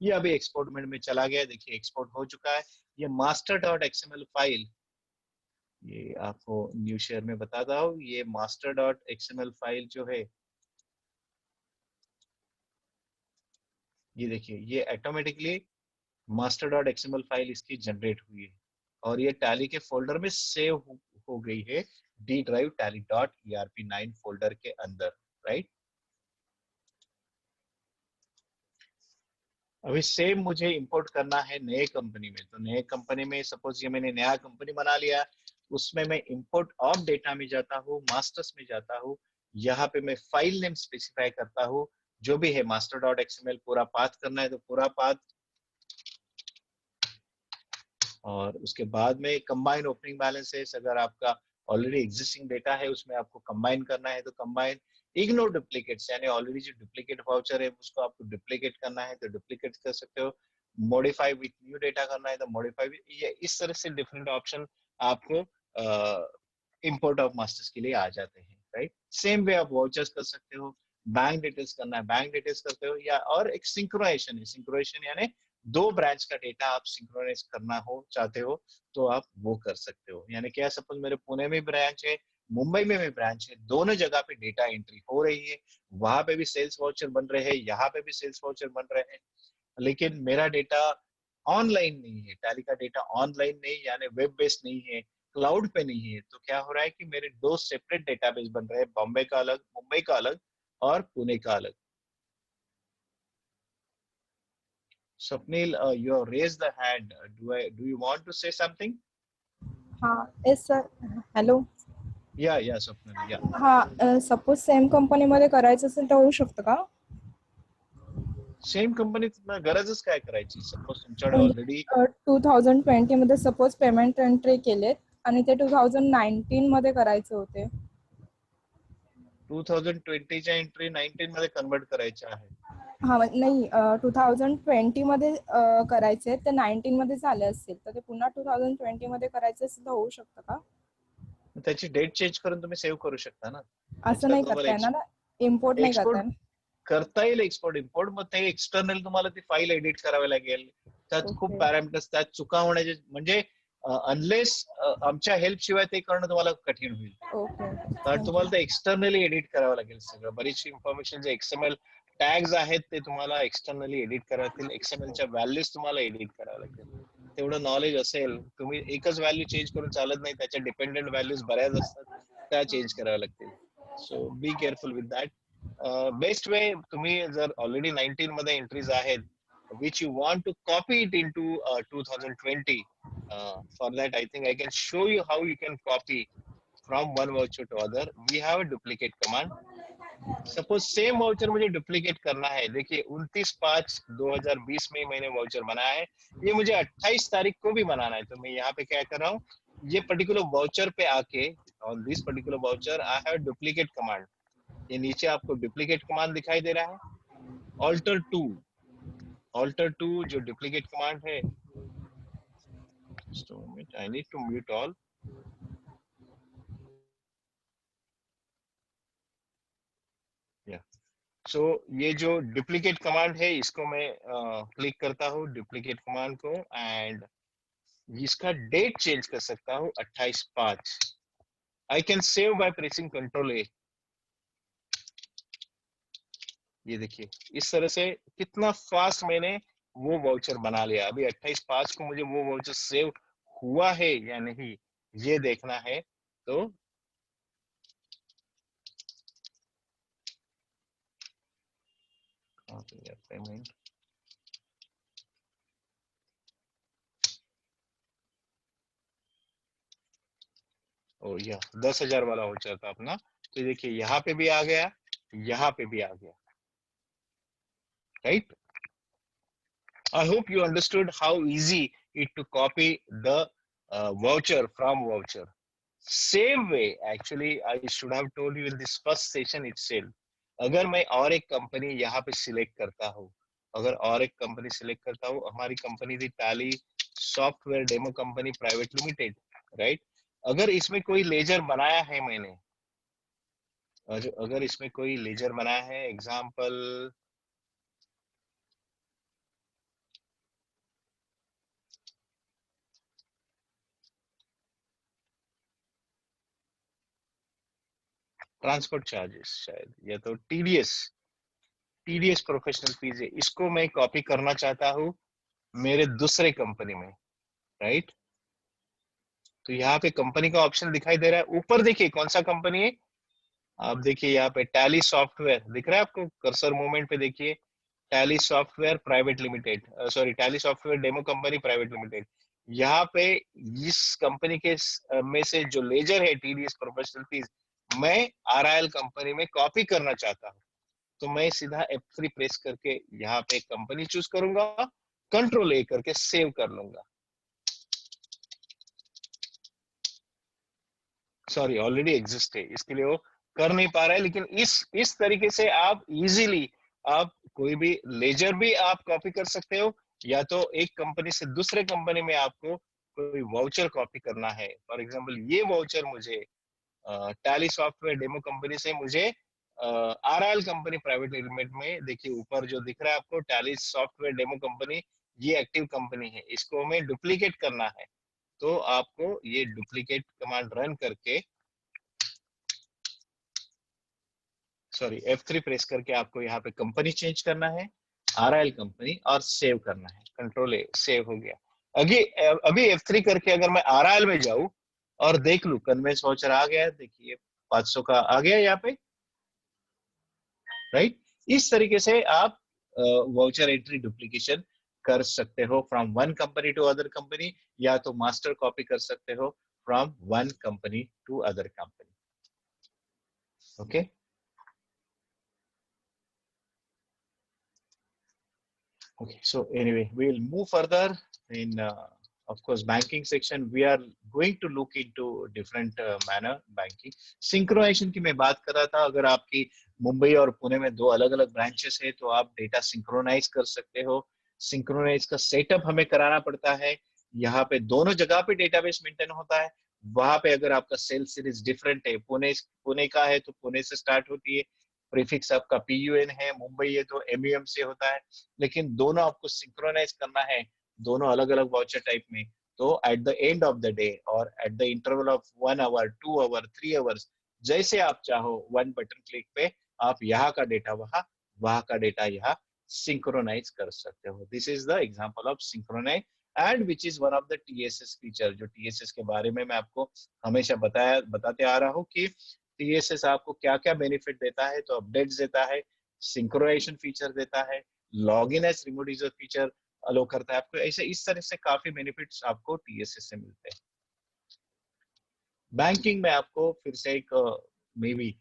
ये अभी एक्सपोर्ट मोड में चला गया, देखिए एक्सपोर्ट हो चुका है। ये मास्टर डॉट एक्सएमएल फाइल, ये आपको न्यू शेयर में बताता हूँ, ये मास्टर डॉट एक्सएमएल फाइल जो है, ये देखिए ये automatically master dot XML file इसकी जनरेट हुई है, और ये टैली के फोल्डर में सेव हो गई है, D drive tally dot ERP9 folder के अंदर, राइट। अभी सेम मुझे इंपोर्ट करना है नए कंपनी में, तो नए कंपनी में सपोज ये मैंने नया कंपनी बना लिया, उसमें मैं इंपोर्ट ऑफ डेटा में जाता हूँ, मास्टर्स में जाता हूँ, यहाँ पे मैं फाइल नेम स्पेसिफाई करता हूँ, जो भी है मास्टर डॉट एक्सएमएल पूरा पाथ करना है तो पूरा पाथ, और उसके बाद में कंबाइन ओपनिंग बैलेंसेस, अगर आपका ऑलरेडी एग्जिस्टिंग डेटा है उसमें आपको कंबाइन करना है तो कंबाइन। इग्नोर डुप्लीकेट्स, यानी ऑलरेडी जो डुप्लीकेट वाउचर है उसको आपको डुप्लीकेट करना है तो डुप्लीकेट कर सकते हो। मॉडिफाई विथ न्यू डेटा करना है तो मॉडिफाई विथ, ये इस तरह से डिफरेंट ऑप्शन आपको इंपोर्ट ऑफ मास्टर्स के लिए आ जाते हैं, राइट। सेम वे आप वाउचर्स कर सकते हो, बैंक डिटेल्स करना है बैंक डिटेल्स करते हो, या और एक सिंक्रोनाइजेशन है, सिंक्रोनाइजेशन यानी दो ब्रांच का डेटा आप सिंक्रोनाइज करना हो चाहते हो तो आप वो कर सकते हो। यानी क्या, सपोज मेरे पुणे में ब्रांच है, मुंबई में भी ब्रांच है, दोनों जगह पे डेटा एंट्री हो रही है, वहां पे भी सेल्स वाउचर बन रहे हैं, यहाँ पे भी सेल्स वाउचर बन रहे हैं, लेकिन मेरा डेटा ऑनलाइन नहीं है, टैली का डेटा ऑनलाइन नहीं, यानी वेब बेस्ड नहीं है, क्लाउड पे नहीं है। तो क्या हो रहा है कि मेरे दो सेपरेट डेटाबेस बन रहे हैं, बॉम्बे का अलग, मुंबई का अलग, और पुणे का अलग। Swapnil, you have raised the hand. Do you want to say something? हाँ yes sir hello Yeah, Swapnil. Yeah. हाँ सपोज सेम कंपनीमध्ये करायचं असेल तर होऊ शकतं का सेम कंपनीत गरजच काय करायची? सपोज तुमच्याकडे म्हणजे ऑलरेडी 2020 मध्ये सपोज पेमेंट एंट्री केलेत आणि ते 2019 मध्ये करायचे होते 2020 च्या एंट्री 19 मध्ये कन्वर्ट करायच्या आहे. हा नाही 2020 मध्ये करायचे ते 19 मध्ये झाले असतील तर ते पुन्हा 2020 मध्ये करायचे असेल तर होऊ शकतं का त्याची डेट चेंज करून तुम्ही सेव्ह करू शकता ना. असं नाही करता येणार ना इम्पोर्ट नाही करता येणार करता येईल एक्सपोर्ट इम्पोर्ट, मग ते एक्सटर्नल तुम्हाला ती फाईल एडिट करावी लागेल. त्यात खूप Okay. पॅरामीटर्स, त्यात चुका होण्याचे म्हणजे अनलेस आमच्या हेल्प शिवाय ते करणं तुम्हाला कठीण होईल. ओके कारण तुम्हाला ते एक्सटर्नली एडिट करावं लागेल सगळं. बरीचशी इन्फॉर्मेशन जे एक्सएमएल टॅग्स आहेत ते तुम्हाला एक्सटर्नली एडिट करावं लागतील. एक्सएमएलच्या व्हॅल्यूज तुम्हाला एडिट करावं लागतील. तेवढं नॉलेज असेल, तुम्ही एकच व्हॅल्यू चेंज करून चालत नाही, त्याच्या डिपेंडंट व्हॅल्यूज बऱ्याच असतात, त्या चेंज कराव्या लागतील. So be careful with that. Best way, तुम्ही जर ऑलरेडी 19 मध्ये एंट्रीज आहेत which you want to copy it into 2020, for that I think I can show you how you can copy from one voucher to other. We have a duplicate command. Suppose same voucher मुझे duplicate करना है, देखिए 29/5/2020 में मैंने voucher बनाया है, ये मुझे 28 तारीख को भी बनाना है. तो मैं यहाँ पे क्या कर रहा हूँ, ये पर्टिकुलर वाउचर पे आके on this particular voucher I have duplicate command. ये नीचे आपको डुप्लीकेट कमांड दिखाई दे रहा है. ऑल्टर टू जो डुप्लीकेट कमांड है, I need to mute all. So ये जो डुप्लीकेट कमांड है इसको मैं क्लिक करता हूँ डुप्लीकेट कमांड को, एंड इसका डेट चेंज कर सकता हूँ 28/5. I can save by pressing Ctrl+A. ये देखिए इस तरह से कितना फास्ट मैंने वो वाउचर बना लिया. अभी 28/5 को मुझे वो वाउचर सेव हुआ है या नहीं ये देखना है. तो पेमेंट ओ या 10,000 वाला वाउचर था अपना. तो देखिए यहाँ पे भी आ गया, यहाँ पे भी आ गया. Right? I hope you understood how easy it to copy the voucher from voucher. Same way, actually, I should have told you in this first session itself. अगर मैं और एक कंपनी यहाँ पे सिलेक्ट करता हूँ, हमारी कंपनी थी tally software demo company private limited, right. अगर इसमें कोई लेजर बनाया है मैंने, अगर इसमें कोई लेजर बनाया है, एग्जाम्पल ट्रांसपोर्ट चार्जेस शायद, या तो टीडीएस प्रोफेशनल फीस है, इसको मैं कॉपी करना चाहता हूँ मेरे दूसरे कंपनी में, राइट. तो यहाँ पे कंपनी का ऑप्शन दिखाई दे रहा है. ऊपर देखिए कौन सा कंपनी है, आप देखिए यहाँ पे टैली सॉफ्टवेयर दिख रहा है आपको, कर्सर मूवमेंट पे देखिए, tally software private limited, sorry tally software demo company private limited. यहाँ पे इस कंपनी के में से जो लेजर है टीडीएस प्रोफेशनल फीस, मैं आरआईएल कंपनी में कॉपी करना चाहता हूँ. तो मैं सीधा F3 प्रेस करके यहाँ पे कंपनी चूज करूंगा, Ctrl+A करके सेव कर लूंगा. सॉरी ऑलरेडी एग्जिस्ट है, इसके लिए वो कर नहीं पा रहा है. लेकिन इस तरीके से आप इजीली आप कोई भी लेजर भी आप कॉपी कर सकते हो, या तो एक कंपनी से दूसरे कंपनी में आपको कोई वाउचर कॉपी करना है. फॉर एग्जांपल ये वाउचर मुझे टैली सॉफ्टवेयर डेमो कंपनी से मुझे आरआईएल कंपनी प्राइवेट लिमिटेड में, देखिए ऊपर जो दिख रहा है आपको टैली सॉफ्टवेयर डेमो कंपनी, ये एक्टिव कंपनी है, इसको हमें डुप्लीकेट करना है. तो आपको ये डुप्लीकेट कमांड रन करके, सॉरी F3 प्रेस करके आपको यहाँ पे कंपनी चेंज करना है, आरआईएल कंपनी, और सेव करना है. Ctrl+A, सेव हो गया. अभी F3 करके अगर मैं आरआईएल में जाऊं और देख लू कन्वेंस वाउचर आ गया, देखिए 500 का आ गया यहाँ पे, राइट. इस तरीके से आप वाउचर एंट्री डुप्लीकेशन कर सकते हो from one company to other company, या तो मास्टर कॉपी कर सकते हो from one company to other company. Okay. Okay, so anyway, we'll move further in, of course, banking section. We are going to look into different manner banking. Synchronization की मैं बात कर रहा था. अगर आपकी मुंबई और पुणे में दो अलग अलग ब्रांचेस है तो आप डेटा सिंक्रोनाइज कर सकते हो. सिंक्रोनाइज का सेटअप हमें कराना पड़ता है. यहाँ पे दोनों जगह पे डेटाबेस मेंटेन होता है. वहां पे अगर आपका सेल सीरीज डिफरेंट है, पुणे का है तो पुणे से स्टार्ट होती है, प्रीफिक्स आपका PUN है, मुंबई है तो MUM से होता है. लेकिन दोनों आपको सिंक्रोनाइज करना है, दोनों अलग अलग वाउचर टाइप में. तो at the end of the day और at the interval of 1 hour, 2 hour, 3 hours, जैसे आप चाहो, वन बटन क्लिक पे आप यहाँ का डेटा वहां का डेटा यहाँ सिंक्रोनाइज कर सकते हो. This is the example of synchronise and which is one of the TSS feature. जो TSS के बारे में मैं आपको हमेशा बताते आ रहा हूँ कि TSS आपको क्या क्या बेनिफिट देता है. तो अपडेट्स देता है, सिंक्रोनाइजेशन फीचर देता है, login as remote user feature allow करता है आपको. ऐसे इस तरह से काफी बेनिफिट्स आपको TSS से मिलते हैं. बैंकिंग में आपको फिर से एक may be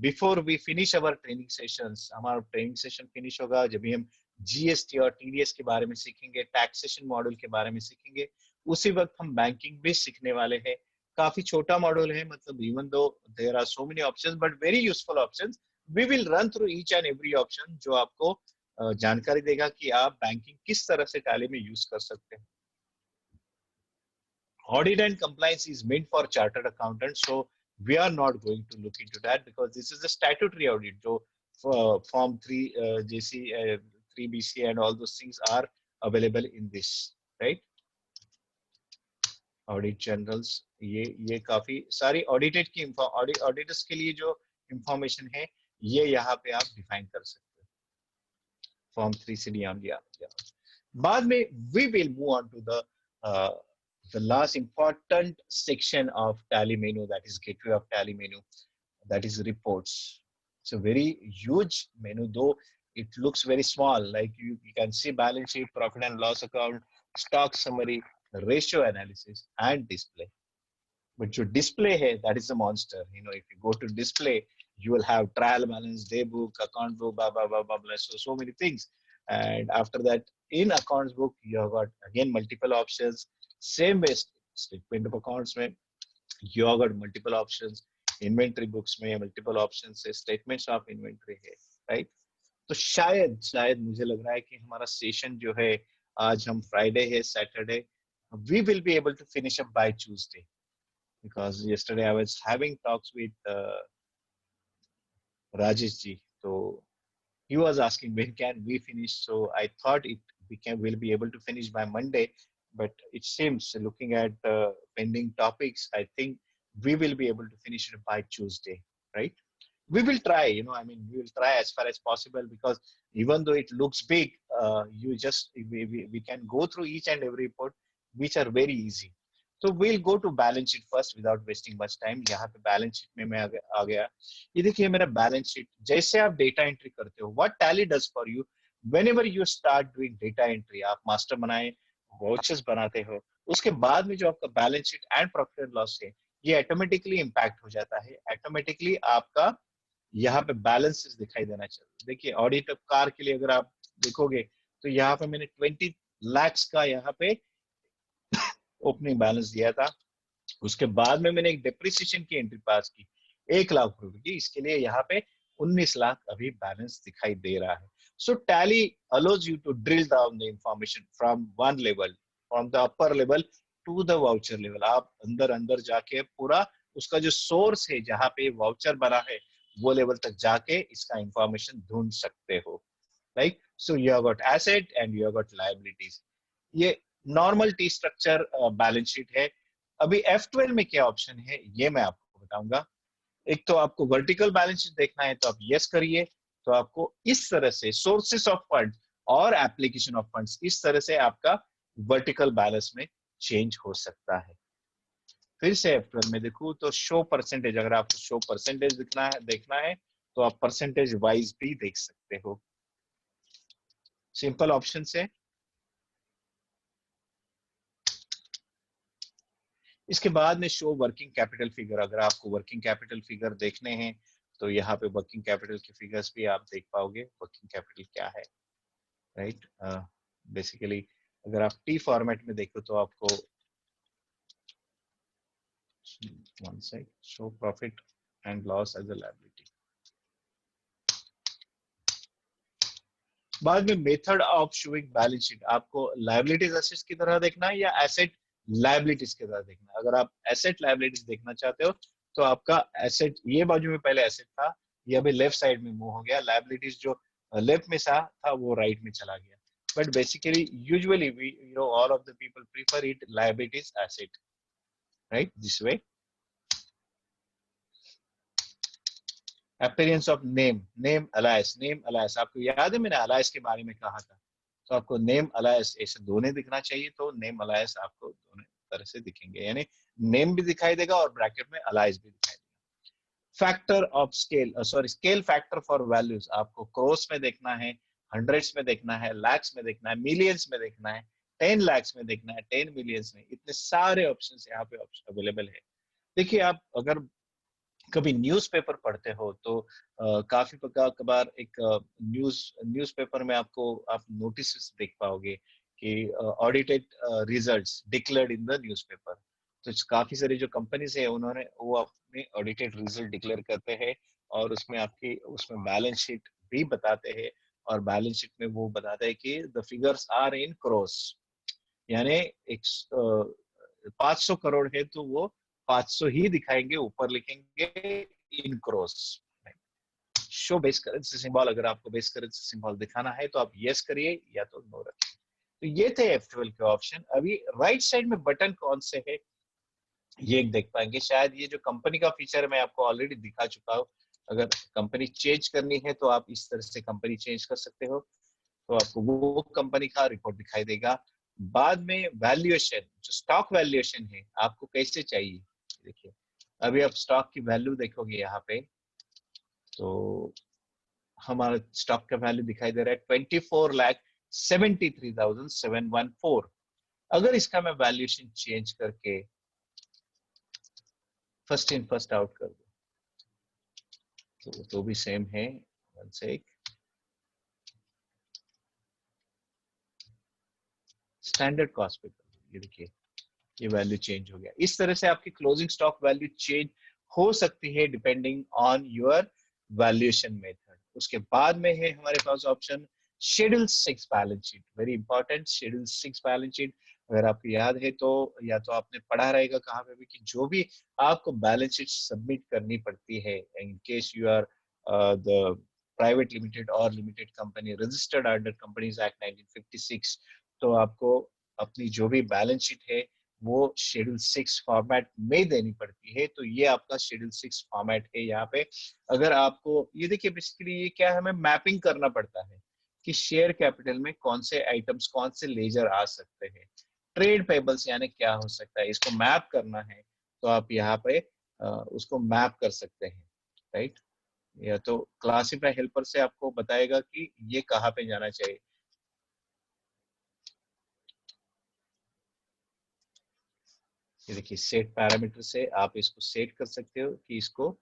before we finish our training sessions, हमारा ट्रेनिंग सेशन फिनिश होगा जब भी हम GST और TDS के बारे में सीखेंगे, टैक्सेशन मॉड्यूल के बारे में सीखेंगे, उसी वक्त हम बैंकिंग भी सीखने वाले हैं. काफी छोटा मॉड्यूल है, मतलब even though there are so many options but very useful options. We will run through each and every option जो आपको जानकारी देगा कि आप बैंकिंग किस तरह से टैली में यूज कर सकते हैं. Audit and compliance is meant for chartered accountants, so we are not going to look into that because this is a statutory audit. So Form 3 JC 3BC and all those things are available in this, right? Audit generals, ये काफी सारी audited की auditors के लिए जो information है ये यहाँ पे आप डिफाइन कर सकते हो. Form 3CD on the बाद में we will move on to the last important section of Tally menu, that is gateway of Tally menu, that is reports. It's a very huge menu, though it looks very small. Like you can see balance sheet, profit and loss account, stock summary, ratio analysis, and display. But your display here, that is a monster. You know, if you go to display, you will have trial balance, day book, account book, blah, blah, blah, blah, blah. So many things. And after that, in accounts book, you have got again multiple options. Same way, statement of accounts में you have got multiple options. Inventory books में multiple options है. Statements of inventory है, right? तो शायद मुझे लग रहा है कि हमारा सेशन जो है आज हम फ्राइडे है, Saturday, we will be able to finish up by Tuesday. Because yesterday I was having talks with Rajesh ji, so he was asking when can we finish. So I thought we'll be able to finish by Monday, but it seems looking at pending topics, I think we will be able to finish it by Tuesday, right? We will try, we will try as far as possible because even though it looks big, we can go through each and every report, which are very easy. So we'll go to balance sheet first without wasting much time. यहाँ पे balance sheet में मैं आ गया. ये देखिए मेरा balance sheet. जैसे आप data entry करते हो, what Tally does for you, whenever you start doing data entry, आप master बनाए, vouchers बनाते हो, उसके बाद में जो आपका balance sheet and profit and loss है, ये automatically impact हो जाता है. Automatically आपका यहाँ पे balances दिखाई देना चाहिए. देखिए audit of car के लिए अगर आप देखोगे, तो यहाँ पे मैंने 20 lakhs का यहाँ पे ओपनिंग बैलेंस दिया था. उसके बाद में मैंने एक डेप्रिसिएशन की एंट्री पास की 1 लाख रुपए की. इसके लिए यहाँ पे 19 लाख अभी बैलेंस दिखाई दे रहा है. So Tally allows you to drill down the information from one level, from the upper level to the voucher level. आप अंदर जाके पूरा उसका जो सोर्स है जहाँ पे वाउचर बना है वो लेवल तक जाके इसका इंफॉर्मेशन ढूंढ सकते हो. Right? So you have got asset and you have got liabilities. ये normal T structure balance sheet है. अभी F12 में क्या ऑप्शन है ये मैं आपको बताऊंगा. एक तो आपको वर्टिकल बैलेंस शीट देखना है तो आप यस करिए. तो आपको इस तरह से सोर्सेस ऑफ फंड्स और एप्लीकेशन ऑफ फंड्स, इस तरह से आपका वर्टिकल बैलेंस में चेंज हो सकता है. फिर से F12 में देखूं तो शो परसेंटेज, अगर आपको शो परसेंटेज देखना है तो आप परसेंटेज वाइज भी देख सकते हो. सिंपल ऑप्शन से इसके बाद में शो वर्किंग कैपिटल फिगर। अगर आपको वर्किंग कैपिटल फिगर देखने हैं तो यहाँ पे वर्किंग कैपिटल के फिगर्स भी आप देख पाओगे, वर्किंग कैपिटल क्या है, राइट। बेसिकली अगर आप टी फॉर्मेट में देखो तो आपको one side show profit and loss as a liability. बाद में method of showing balance sheet, आपको लायबिलिटीज एसेट्स की तरह देखना है या एसेट लायबिलिटीज की तरह देखना है। अगर आप एसेट लायबिलिटीज देखना चाहते हो तो आपका एसेट ये बाजू में पहले एसेट था, ये अभी लेफ्ट साइड में मूव हो गया, लायबिलिटीज जो लेफ्ट में था वो राइट में चला गया। But basically usually we all of the people prefer it liabilities asset, right, this way. Appearance of name alias, आपको याद है मैंने अलायस के बारे में कहा था, तो आपको नेम अलायस ऐसे दोनों दिखना चाहिए, तो नेम अलायस आपको दोनों तरह से दिखेंगे, यानी नेम भी दिखाई देगा और ब्रैकेट में अलायस भी दिखाई देगा। Factor of scale, scale factor for values, आपको क्रोस में देखना है, हंड्रेड्स में देखना है, लैक्स में देखना है, मिलियंस में देखना है, 10 लाख में देखना है, 10 मिलियंस में, इतने सारे ऑप्शंस यहाँ पे अवेलेबल है। देखिए आप अगर कभी न्यूज़पेपर पढ़ते हो तो काफी कबार एक न्यूज़पेपर में आपको आप नोटिस देख पाओगे कि audited results declared in the newspaper. तो काफी सारी जो कंपनीज है उन्होंने वो अपने ऑडिटेड रिजल्ट डिक्लेयर करते हैं और उसमें बैलेंस शीट भी बताते हैं, और बैलेंस शीट में वो बताते हैं कि the figures are in crores, यानी एक 500 करोड़ है तो वो 500 ही दिखाएंगे, ऊपर लिखेंगे in crores. Show base currency symbol, अगर आपको बेस करेंसी सिंबल दिखाना है तो आप यस करिए या तो नो रखिए। तो ये थे F12 के ऑप्शन। अभी राइट साइड में बटन कौन से है ये देख पाएंगे, शायद ये जो कंपनी का फीचर मैं आपको ऑलरेडी दिखा चुका हूँ। अगर कंपनी चेंज करनी है तो आप इस तरह से कंपनी चेंज कर सकते हो, तो आपको वो कंपनी का रिपोर्ट दिखाई देगा। बाद में वैल्यूएशन, जो स्टॉक वैल्यूएशन है आपको कैसे चाहिए, देखिए अभी आप स्टॉक की वैल्यू देखोगे यहाँ पे तो हमारा स्टॉक का वैल्यू दिखाई दे रहा है 24,73,714। अगर इसका मैं वैल्यूएशन चेंज करके फर्स्ट इन फर्स्ट आउट कर दूं तो भी सेम है, वन सेक, स्टैंडर्ड कॉस्ट पे, ये देखिए ये वैल्यू चेंज हो गया। इस तरह से आपकी क्लोजिंग स्टॉक वैल्यू चेंज हो सकती है depending on your valuation method. उसके बाद में है हमारे पास option schedule 6 balance sheet, very important schedule 6 balance sheet. अगर आपको याद है तो या तो आपने पढ़ा रहेगा कहाँ पे भी कि जो भी आपको बैलेंस शीट सबमिट करनी पड़ती है in case you are the private limited और limited company registered under companies act 1956, तो आपको अपनी जो भी बैलेंस शीट है वो शेड्यूल 6 फॉर्मेट में देनी पड़ती है। तो ये आपका शेड्यूल 6 फॉर्मेट है। यहाँ पे अगर आपको ये देखिए बेसिकली ये क्या है, हमें मैपिंग करना पड़ता है कि शेयर कैपिटल में कौन से आइटम्स, कौन से लेजर आ सकते हैं, ट्रेड पेबल्स यानी क्या हो सकता है, इसको मैप करना है तो आप यहाँ पे उसको मैप कर सकते हैं, राइट। या तो क्लासीफाई हेल्पर से आपको बताएगा कि ये कहाँ पे जाना चाहिए। ये देखिए सेट पैरामीटर से आप इसको सेट कर सकते हो कि इसको,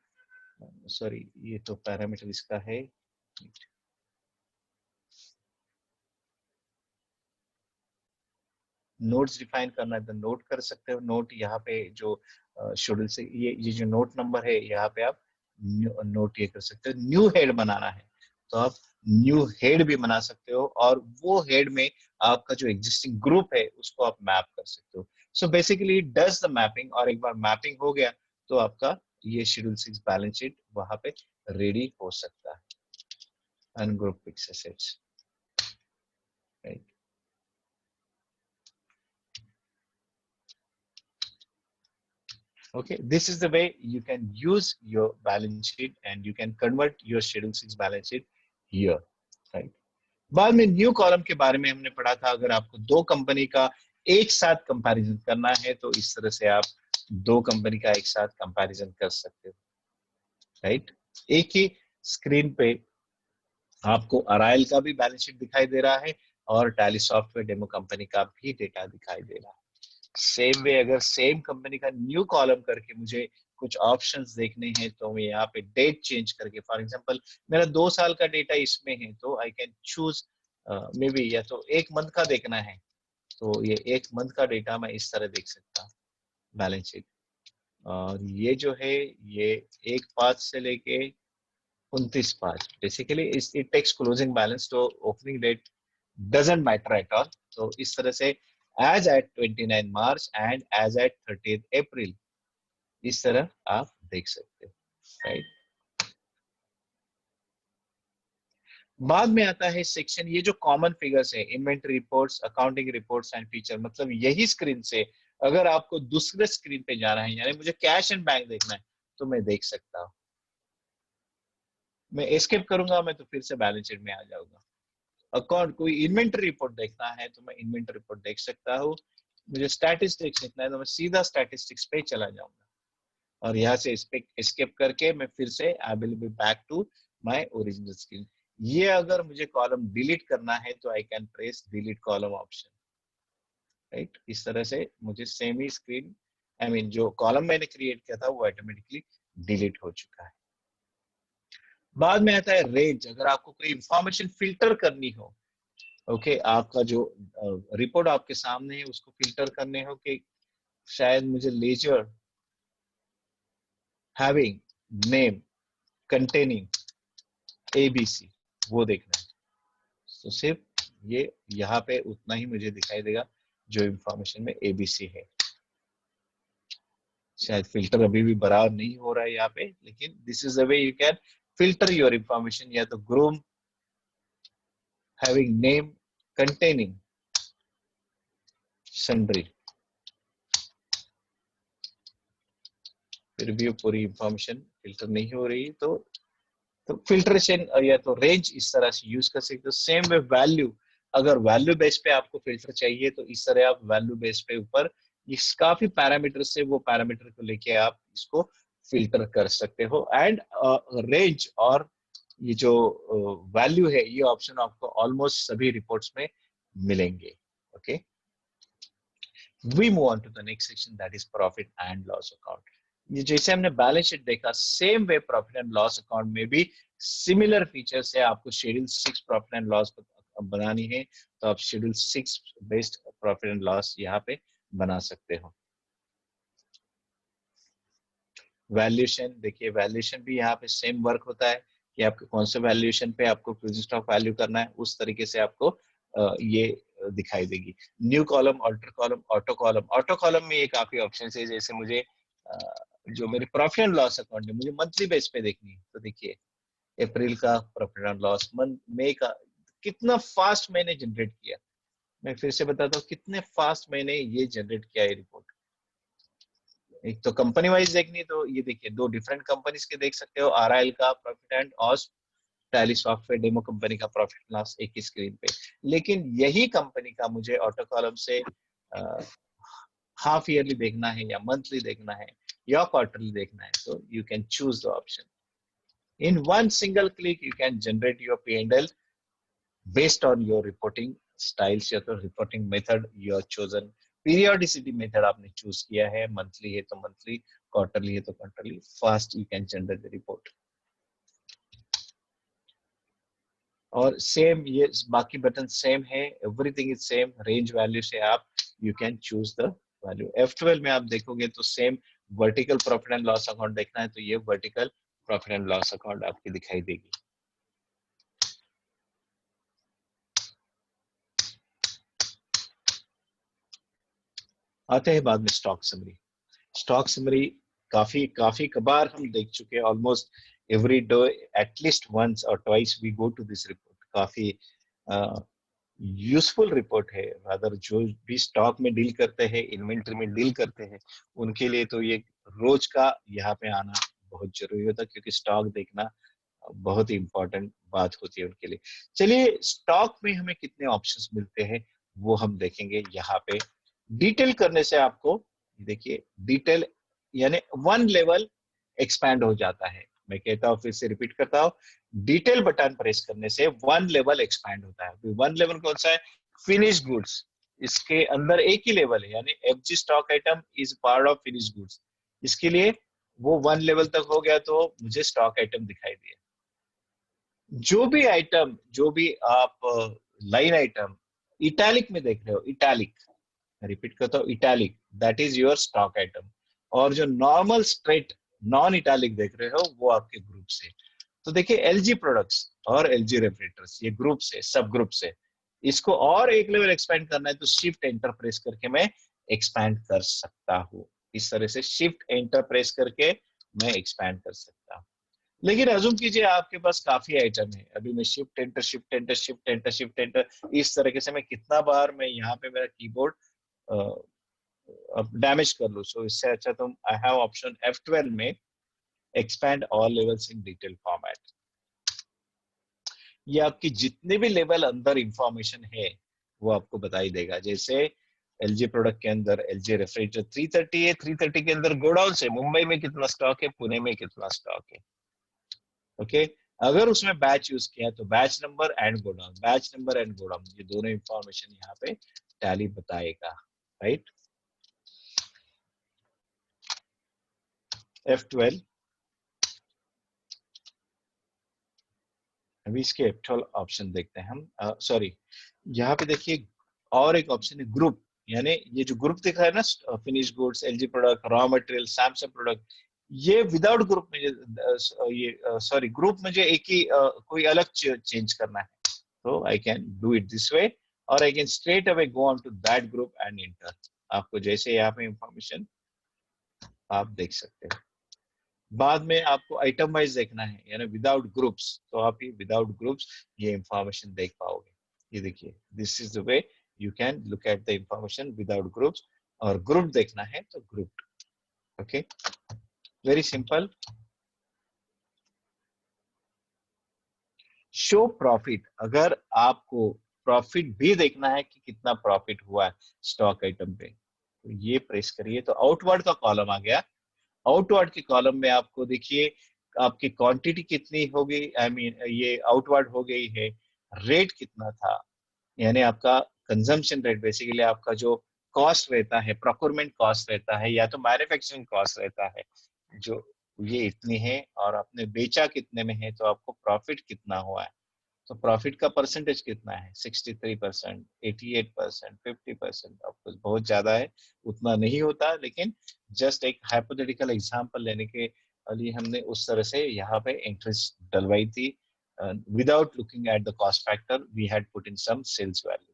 सॉरी ये तो पैरामीटर इसका है, नोट्स डिफाइन करना है तो नोट कर सकते हो। नोट यहाँ पे जो शेड्यूल से ये जो नोट नंबर है यहाँ पे आप नोट ये कर सकते हो। न्यू हेड बनाना है तो आप न्यू हेड भी बना सकते हो, और वो हेड में आपका जो एग्जिस्टिंग ग्रुप है उसको आप मैप कर सकते हो। So basically it does the mapping, और एक बार मैपिंग हो गया तो आपका ये शेड्यूल 6 बैलेंस शीट वहां पे रेडी हो सकता है। Ungroup fixed assets, right. Okay, this is the way you can use your balance sheet and you can convert your schedule 6 balance sheet here, right? बाद में न्यू कॉलम के बारे में हमने पढ़ा था। अगर आपको दो कंपनी का एक साथ कंपैरिजन करना है तो इस तरह से आप दो कंपनी का एक साथ कंपैरिजन कर सकते हो, राइट। एक ही स्क्रीन पे आपको अराइल का भी बैलेंस शीट दिखाई दे रहा है और टैली सॉफ्टवेयर डेमो कंपनी का भी डेटा दिखाई दे रहा है। सेम वे अगर सेम कंपनी का न्यू कॉलम करके मुझे कुछ ऑप्शंस देखने हैं तो मैं यहाँ पे डेट चेंज करके, फॉर एग्जांपल मेरा 2 साल का डेटा इसमें है तो I can choose may be, या तो 1 मंथ का देखना है तो ये 1 मंथ का डेटा मैं इस तरह देख सकता हूँ बैलेंस शीट। और ये जो है ये 1/5 से लेके 29/5 basically it takes closing balance, तो opening date doesn't matter at all. तो इस तरह से as at 29 March and as at 30 April इस तरह आप देख सकते हो, राइट। बाद में आता है सेक्शन, ये जो कॉमन फिगर्स है, inventory reports, accounting reports and feature, मतलब यही स्क्रीन से अगर आपको दूसरे स्क्रीन पे जाना है, यानी मुझे कैश एंड बैंक देखना है तो मैं देख सकता हूँ। मैं एस्केप करूंगा मैं तो फिर से बैलेंस शीट में आ जाऊंगा। अकाउंट कोई इन्वेंटरी रिपोर्ट देखना है तो मैं इन्वेंटरी रिपोर्ट देख सकता हूँ। मुझे स्टैटिस्टिक्स देखना है तो मैं सीधा स्टैटिस्टिक्स पे चला जाऊंगा और यहाँ से एस्केप करके मैं फिर से I will be back to my original screen. ये अगर मुझे कॉलम डिलीट करना है तो I can press delete column option, right. इस तरह से मुझे सेम ही स्क्रीन, आई मीन जो कॉलम मैंने क्रिएट किया था वो ऑटोमेटिकली डिलीट हो चुका है। बाद में आता है रेंज, अगर आपको कोई इंफॉर्मेशन फिल्टर करनी हो, ओके, आपका जो रिपोर्ट आपके सामने है उसको फिल्टर करने हो कि शायद मुझे ledger having name containing ABC वो देखना है, तो सिर्फ ये यहाँ पे उतना ही मुझे दिखाई देगा जो इंफॉर्मेशन में ABC है। शायद फिल्टर अभी भी बराबर नहीं हो रहा है यहाँ पे, लेकिन this is the way you can filter your information. या तो groom having name containing sundry, फिर भी पूरी इंफॉर्मेशन फिल्टर नहीं हो रही तो फिल्ट्रेशन या तो रेंज इस तरह से यूज कर सकते हो। सेम वे वैल्यू, अगर वैल्यू बेस पे आपको फिल्टर चाहिए तो इस तरह आप वैल्यू बेस पे ऊपर इस काफी पैरामीटर से वो पैरामीटर को लेके आप इसको फिल्टर कर सकते हो। एंड रेंज और ये जो वैल्यू है ये ऑप्शन आपको ऑलमोस्ट सभी रिपोर्ट्स में मिलेंगे। Okay, we move on to the next section that is profit and loss account. ये जैसे हमने बैलेंस शीट देखा, same way profit and loss account में भी सिमिलर फीचर्स है। आपको शेड्यूल 6 प्रॉफिट एंड लॉस बनानी है तो आप schedule 6 based profit and loss यहाँ पे बना सकते हो। वैल्यूएशन देखिए, वैल्यूएशन भी यहाँ पे सेम वर्क होता है कि आपको कौन से वैल्यूएशन पे आपको क्लोजिंग स्टॉक वैल्यू करना है, उस तरीके से आपको ये दिखाई देगी। New column, alter column, auto column. Auto column में ये काफी ऑप्शन है, जैसे मुझे जो मेरे प्रॉफिट एंड लॉस अकाउंट है मुझे मंथली बेस पे देखनी है तो देखिए अप्रैल का प्रॉफिट एंड लॉस, मई का, कितना फास्ट मैंने जनरेट किया। मैं फिर से बताता हूँ कितने फास्ट मैंने ये जनरेट किया है रिपोर्ट। एक तो कंपनी वाइज देखनी तो ये देखिए दो डिफरेंट कंपनीज के देख सकते हो, RIL का profit and loss, tally software demo company का प्रॉफिट लॉस एक ही स्क्रीन पे। लेकिन यही कंपनी का मुझे ऑटो कॉलम से हाफ ईयरली देखना है या मंथली देखना है या क्वार्टरली देखना है तो you can choose the option. In one single click you can generate your P&L based on your reporting styles या तो reporting method you are chosen. Periodicity method आपने चूज किया है, मंथली है तो मंथली, क्वार्टरली है तो quarterly, fast you can generate the report. और सेम ये बाकी बटन सेम है, everything is same. Range value से आप you can choose the value. F12 में आप देखोगे तो same vertical profit and loss account देखना है तो ये vertical profit and loss account आपकी दिखाई देगी। आते हैं बाद में स्टॉक समरी। स्टॉक समरी काफी कबार हम देख चुके हैं, almost every day at least once और twice we go to this report. काफी यूजफुल रिपोर्ट है। रादर जो भी स्टॉक में डील करते हैं, इन्वेंटरी में डील करते हैं, उनके लिए तो ये रोज का यहाँ पे आना बहुत जरूरी होता है क्योंकि स्टॉक देखना बहुत ही इंपॉर्टेंट बात होती है उनके लिए। चलिए स्टॉक में हमें कितने ऑप्शंस मिलते हैं वो हम देखेंगे यहाँ पे। डिटेल करने से आपको देखिए डिटेल यानी वन लेवल एक्सपैंड हो जाता है। मैं कहता हूँ, फिर से रिपीट करता हूँ, डिटेल बटन प्रेस करने से वन लेवल एक्सपैंड होता है। वन लेवल कौन सा है? Finish goods. इसके अंदर एक ही लेवल है, यानी FG stock item is part of finish goods. इसके लिए वो 1 लेवल तक हो गया तो मुझे स्टॉक आइटम दिखाई दिया। जो भी आइटम, जो भी आप लाइन आइटम इटैलिक में देख रहे हो, इटैलिक, रिपीट करता हूँ, italic, that is your stock item. और जो नॉर्मल स्ट्रेट नॉन इटैलिक देख रहे हो वो आपके ग्रुप से। तो देखिए एलजी प्रोडक्ट्स और एलजी रेफ्रिजरेटर्स ये ग्रुप से, सब ग्रुप से। इसको और एक लेवल एक्सपेंड करना है तो शिफ्ट एंटर प्रेस करके मैं एक्सपैंड कर सकता हूँ। इस तरह से शिफ्ट एंटर प्रेस करके मैं एक्सपैंड कर सकता हूँ। लेकिन अजूम कीजिए आपके पास काफी आइटम है, अभी मैं shift enter shift enter shift enter shift enter इस तरीके से मैं कितना बार मैं यहाँ पे मेरा कीबोर्ड डैमेज कर लूं। सो इससे अच्छा तुम आई हैव ऑप्शन F12 में expand all levels in detail format. ये आपकी जितने भी लेवल अंदर इंफॉर्मेशन है वो आपको बताई देगा। जैसे एलजी प्रोडक्ट के अंदर एलजी रेफ्रिजरेटर 330 है, 330 के अंदर गोडाउन से मुंबई में कितना स्टॉक है, पुणे में कितना स्टॉक है। ओके अगर उसमें बैच यूज किया तो batch number and godown, batch number and godown ये दोनों इंफॉर्मेशन यहाँ पे टैली बताएगा, राइट। F12 अभी इसके F12 ऑप्शन देखते हैं हम। सॉरी यहाँ पे देखिए और एक ऑप्शन है ग्रुप, यानी ये जो ग्रुप दिख रहा है ना, finish goods, LG product, raw material, Samsung product, ये विदाउट ग्रुप में ये सॉरी ग्रुप मुझे एक ही कोई अलग चेंज करना है तो I can do it this way और I can straight away go on to that group and enter. आपको जैसे यहाँ पे इंफॉर्मेशन आप देख सकते हैं। बाद में आपको आइटम वाइज देखना है यानी विदाउट ग्रुप्स, तो आप ये विदाउट ग्रुप्स ये इंफॉर्मेशन देख पाओगे। ये देखिए this is the way you can look at the information without groups, और ग्रुप देखना है तो group. Okay very simple. Show profit, अगर आपको प्रॉफिट भी देखना है कि कितना प्रॉफिट हुआ है स्टॉक आइटम पे तो ये प्रेस करिए तो आउटवर्ड का कॉलम आ गया। आउटवर्ड के कॉलम में आपको देखिए आपकी क्वांटिटी कितनी होगी, आई मीन ये आउटवर्ड हो गई है, रेट कितना था, यानी आपका कंजम्पशन रेट, बेसिकली आपका जो कॉस्ट रहता है, प्रोक्योरमेंट कॉस्ट रहता है या तो मैन्युफैक्चरिंग कॉस्ट रहता है, जो ये इतनी है और आपने बेचा कितने में है तो आपको प्रॉफिट कितना हुआ है। तो प्रॉफिट का परसेंटेज कितना है, 63%, 88%, 50%। ऑफकोर्स बहुत ज्यादा है, उतना नहीं होता, लेकिन जस्ट एक हाइपोथेटिकल एग्जांपल लेने के लिए हमने उस तरह से यहाँ पे एंट्रीज डलवाई थी। Without looking at the cost factor we had put in some sales value.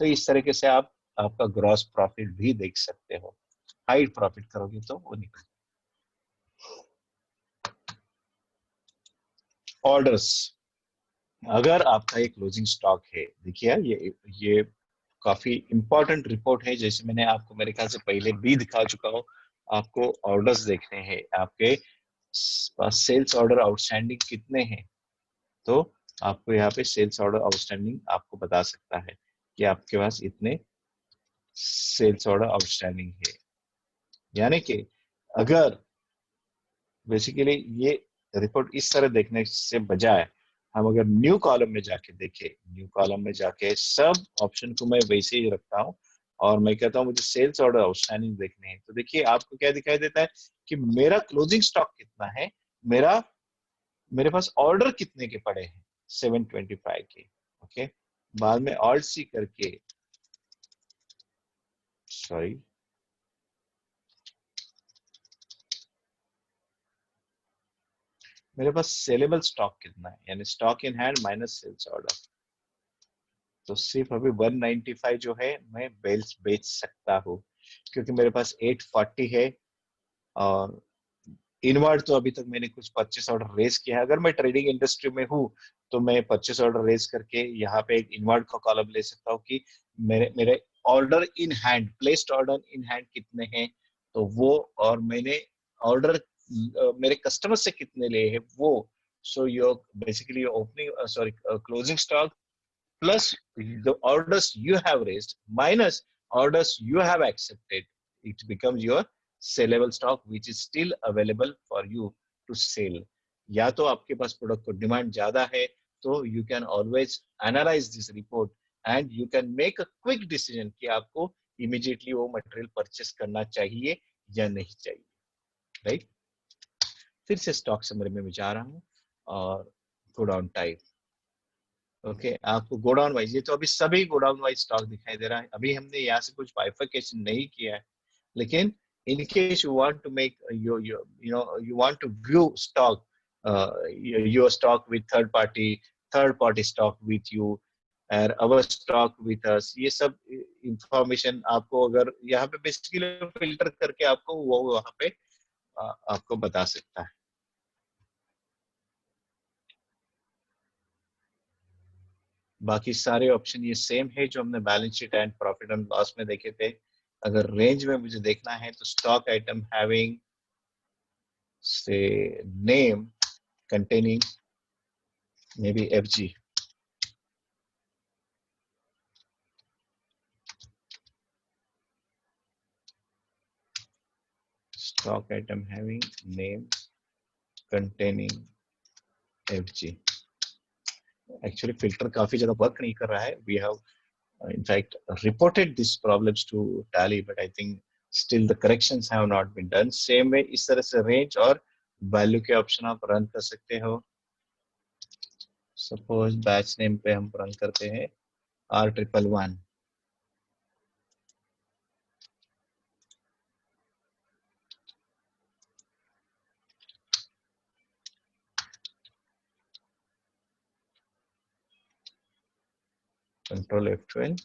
तो इस तरीके से आप आपका ग्रॉस प्रॉफिट भी देख सकते हो। हाइड प्रॉफिट करोगे तो वो निकल। ऑर्डर्स, अगर आपका एक क्लोजिंग स्टॉक है, देखिए ये काफी इंपॉर्टेंट रिपोर्ट है, जैसे मैंने आपको मेरे ख्याल से पहले भी दिखा चुका हूँ। आपको ऑर्डर्स देखने हैं, आपके पास सेल्स ऑर्डर आउटस्टैंडिंग कितने हैं, तो आपको यहाँ पे सेल्स ऑर्डर आउटस्टैंडिंग आपको बता सकता है कि आपके पास इतने सेल्स ऑर्डर आउटस्टैंडिंग है। यानी कि अगर बेसिकली ये रिपोर्ट इस तरह देखने से बजाय हम अगर न्यू कॉलम में जाके देखें, न्यू कॉलम में जाके सब ऑप्शन को मैं वैसे ही रखता हूँ और मैं कहता हूँ मुझे सेल्स ऑर्डर आउटस्टैंडिंग देखने हैं, तो देखिए आपको क्या दिखाई देता है कि मेरा क्लोजिंग स्टॉक कितना है, मेरे पास ऑर्डर कितने के पड़े हैं, 725 के। ओके बाद में ऑल्ट सी करके, सॉरी मेरे पास सेलेबल स्टॉक कितना है, यानी stock in hand minus sales order, तो सिर्फ अभी 195 जो है मैं बेल्स बेच सकता हूँ क्योंकि मेरे पास 840 है। और इनवर्ड तो अभी तक मैंने कुछ परचेस ऑर्डर रेज किया है। अगर मैं ट्रेडिंग इंडस्ट्री में हूँ तो मैं परचेस ऑर्डर रेज करके यहाँ पे एक इनवर्ड का कॉलम ले सकता हूँ कि मेरे order in hand, placed order in hand कितने हैं, तो वो, और मैंने ऑर्डर मेरे कस्टमर से कितने लिए हैं वो। So your basically opening sorry closing stock plus the orders you have raised minus orders you have accepted, it becomes your sellable stock which is still available for you to sell। या तो आपके पास product को demand ज्यादा है तो you can always analyze this report and you can make a quick decision कि आपको immediately वो मटेरियल परचेस करना चाहिए या नहीं चाहिए, राइट। फिर से स्टॉक समरी में मैं जा रहा हूँ और गोडाउन टाइप, ओके आपको गोडाउन वाइज, ये तो अभी सभी गोडाउन वाइज स्टॉक दिखाई दे रहा है, अभी हमने यहाँ से कुछ बाइफरकेशन नहीं किया है, लेकिन in case you want to make you want to view stock, your stock with third party stock with you and our stock with us, ये सब इंफॉर्मेशन आपको अगर यहाँ पे बेसिकली फिल्टर करके आपको वो वहाँ पे आपको बता सकता है। बाकी सारे ऑप्शन ये सेम है जो हमने balance sheet and profit and loss में देखे थे। अगर रेंज में मुझे देखना है तो स्टॉक आइटम हैविंग से name containing maybe FG, stock item having name containing FG। Actually filter काफी ज्यादा वर्क नहीं कर रहा है, we have in fact reported these problems to Tally, but I think still the corrections have not been done। same way इस तरह से range और value के ऑप्शन आप रन कर सकते हो। सपोज बैच नेम पे हम रन करते हैं R111, control F12,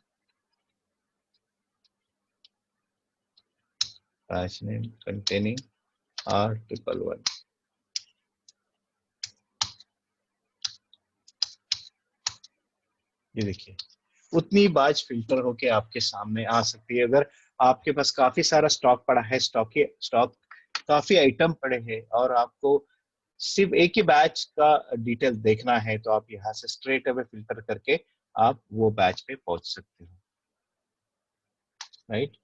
batch name containing R111। ये देखिए उतनी बाज फिल्टर होके आपके सामने आ सकती है। अगर आपके पास काफी सारा स्टॉक पड़ा है, स्टॉक काफी आइटम पड़े हैं और आपको सिर्फ एक ही बैच का डिटेल देखना है, तो आप यहाँ से स्ट्रेट अवे फिल्टर करके आप वो बैच पे पहुंच सकते हो, right.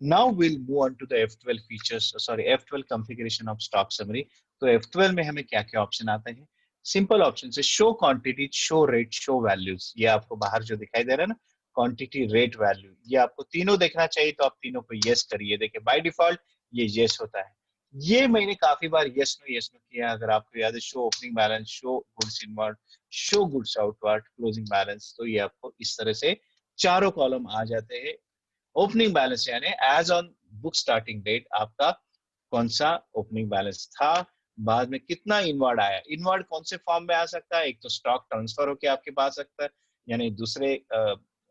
Now will move on to the F12 features, sorry F12 configuration of stock summary. तो F12 में हमें क्या क्या ऑप्शन आते हैं? सिंपल ऑप्शन से show quantity, show rate, show values, ये आपको बाहर जो दिखाई दे रहा है ना, क्वांटिटी, रेट, वैल्यू, ये आपको तीनों देखना चाहिए, तो आप तीनों को यस करिए। देखिए बाय डिफॉल्ट ये यस होता है। ये मैंने काफी बार यस नो किया, अगर आपको याद है, show opening balance, show goods inward, show goods outward, closing balance, तो ये आपको इस तरह से चारों कॉलम आ जाते हैं। ओपनिंग बैलेंस यानी as on book starting date आपका कौन सा ओपनिंग बैलेंस था, बाद में कितना इनवर्ड आया। इनवर्ड कौन से फॉर्म में आ सकता है? एक तो स्टॉक ट्रांसफर होके आपके पास आ सकता है, यानी दूसरे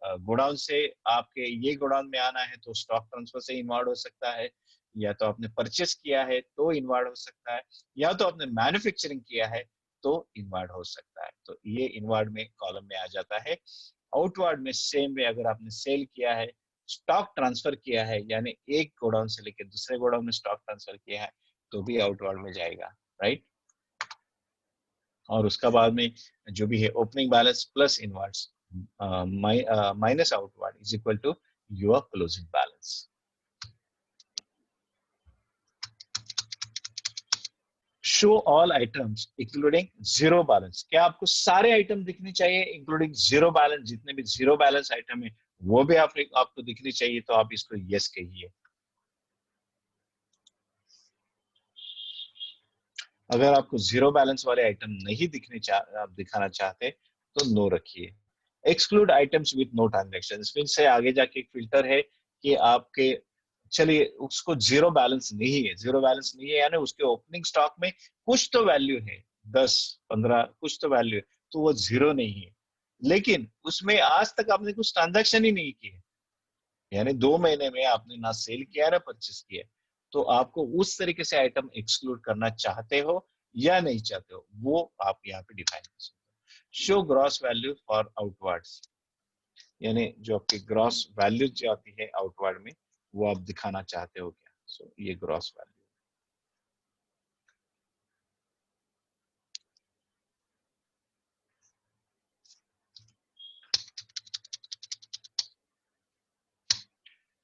गोडाउन से आपके ये गोडाउन में आना है तो स्टॉक ट्रांसफर से इनवर्ड हो सकता है, या तो आपने परचेस किया है तो इनवर्ड हो सकता है, या तो आपने मैन्युफैक्चरिंग किया है तो इनवर्ड हो सकता है। तो ये इनवर्ड में कॉलम में आ जाता है। आउटवर्ड में सेम वे, अगर आपने सेल किया है, स्टॉक ट्रांसफर किया है, यानी एक गोडाउन से लेकर दूसरे गोडाउन में स्टॉक ट्रांसफर किया है, तो भी आउटवर्ड में जाएगा, राइट। और उसका बाद में जो भी है opening balance plus inwards minus outward is equal to your closing balance. Show all items including zero balance, क्या आपको सारे आइटम दिखने चाहिए इंक्लूडिंग जीरो बैलेंस? जितने भी जीरो बैलेंस आइटम है वो भी आपको दिखनी चाहिए, तो आप इसको यस कहिए। अगर आपको जीरो बैलेंस वाले आइटम नहीं आप दिखाना चाहते तो नो रखिए। Exclude items with no transaction, फिर से आगे जाके एक फिल्टर है कि आपके, चलिए उसको जीरो बैलेंस नहीं है, जीरो बैलेंस नहीं है यानी उसके ओपनिंग स्टॉक में कुछ तो वैल्यू है, 10 15 कुछ तो वैल्यू है, तो वो जीरो नहीं है, लेकिन उसमें आज तक आपने कुछ ट्रांजैक्शन ही नहीं किए, यानी 2 महीने में आपने ना सेल किया ना परचेस किया, तो आपको उस तरीके से आइटम एक्सक्लूड करना चाहते हो या नहीं चाहते हो, वो आप यहाँ पे डिफाइन कर सकते हो। Show gross value for outwards, यानी जो आपकी ग्रॉस वैल्यू जो आती है आउटवर्ड में, वो आप दिखाना चाहते हो क्या? सो ये gross value.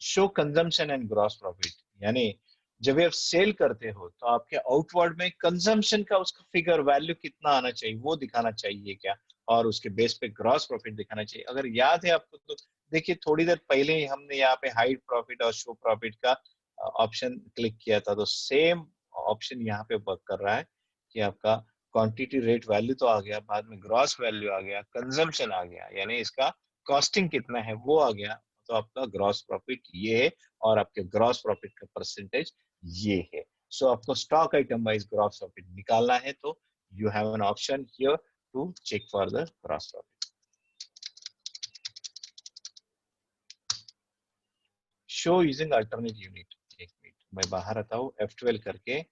Show consumption and gross profit, यानी जब आप सेल करते हो तो आपके आउटवर्ड में कंजम्पशन का उसका फिगर वैल्यू कितना आना चाहिए वो दिखाना चाहिए क्या? और उसके बेस पे ग्रॉस प्रॉफिट दिखाना चाहिए। अगर याद है आपको तो देखिए थोड़ी देर पहले ही हमने यहाँ पे हाइड प्रॉफिट और शो प्रॉफिट का ऑप्शन क्लिक किया था, तो सेम ऑप्शन यहाँ पे वर्क कर रहा है कि आपका क्वांटिटी रेट वैल्यू तो आ गया, बाद में ग्रॉस वैल्यू आ गया, कंजम्पशन आ गया, यानी इसका कॉस्टिंग कितना है वो आ गया, तो आपका ग्रॉस प्रॉफिट ये है और आपके ग्रॉस प्रॉफिट का परसेंटेज ये है। सो आपको stock item wise gross profit निकालना है, तो you have an option here to check for the gross profit. Show using alternate unit. एक मिनट मैं बाहर आता हूँ F12 करके।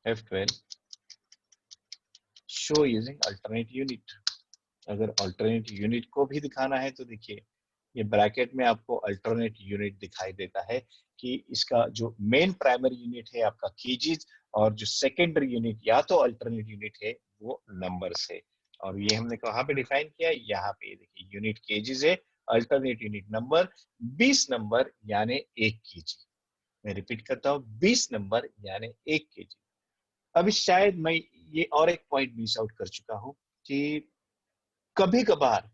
F12 show using alternate unit. अगर अल्टरनेट यूनिट को भी दिखाना है तो देखिए ये ब्रैकेट में आपको अल्टरनेट यूनिट दिखाई देता है कि इसका जो मेन प्राइमरी यूनिट है आपका केजीज, और जो सेकेंडरी यूनिट या तो अल्टरनेट यूनिट है वो नंबर्स है। और ये हमने कहाँ पे डिफाइन किया है, यहाँ पे देखिए यूनिट केजीज है, अल्टरनेट यूनिट नंबर 20 नंबर यानी 1 केजी। मैं रिपीट करता हूँ 20 नंबर यानी 1 केजी। अभी शायद मैं ये और एक पॉइंट मिस आउट कर चुका हूँ कि कभी कभार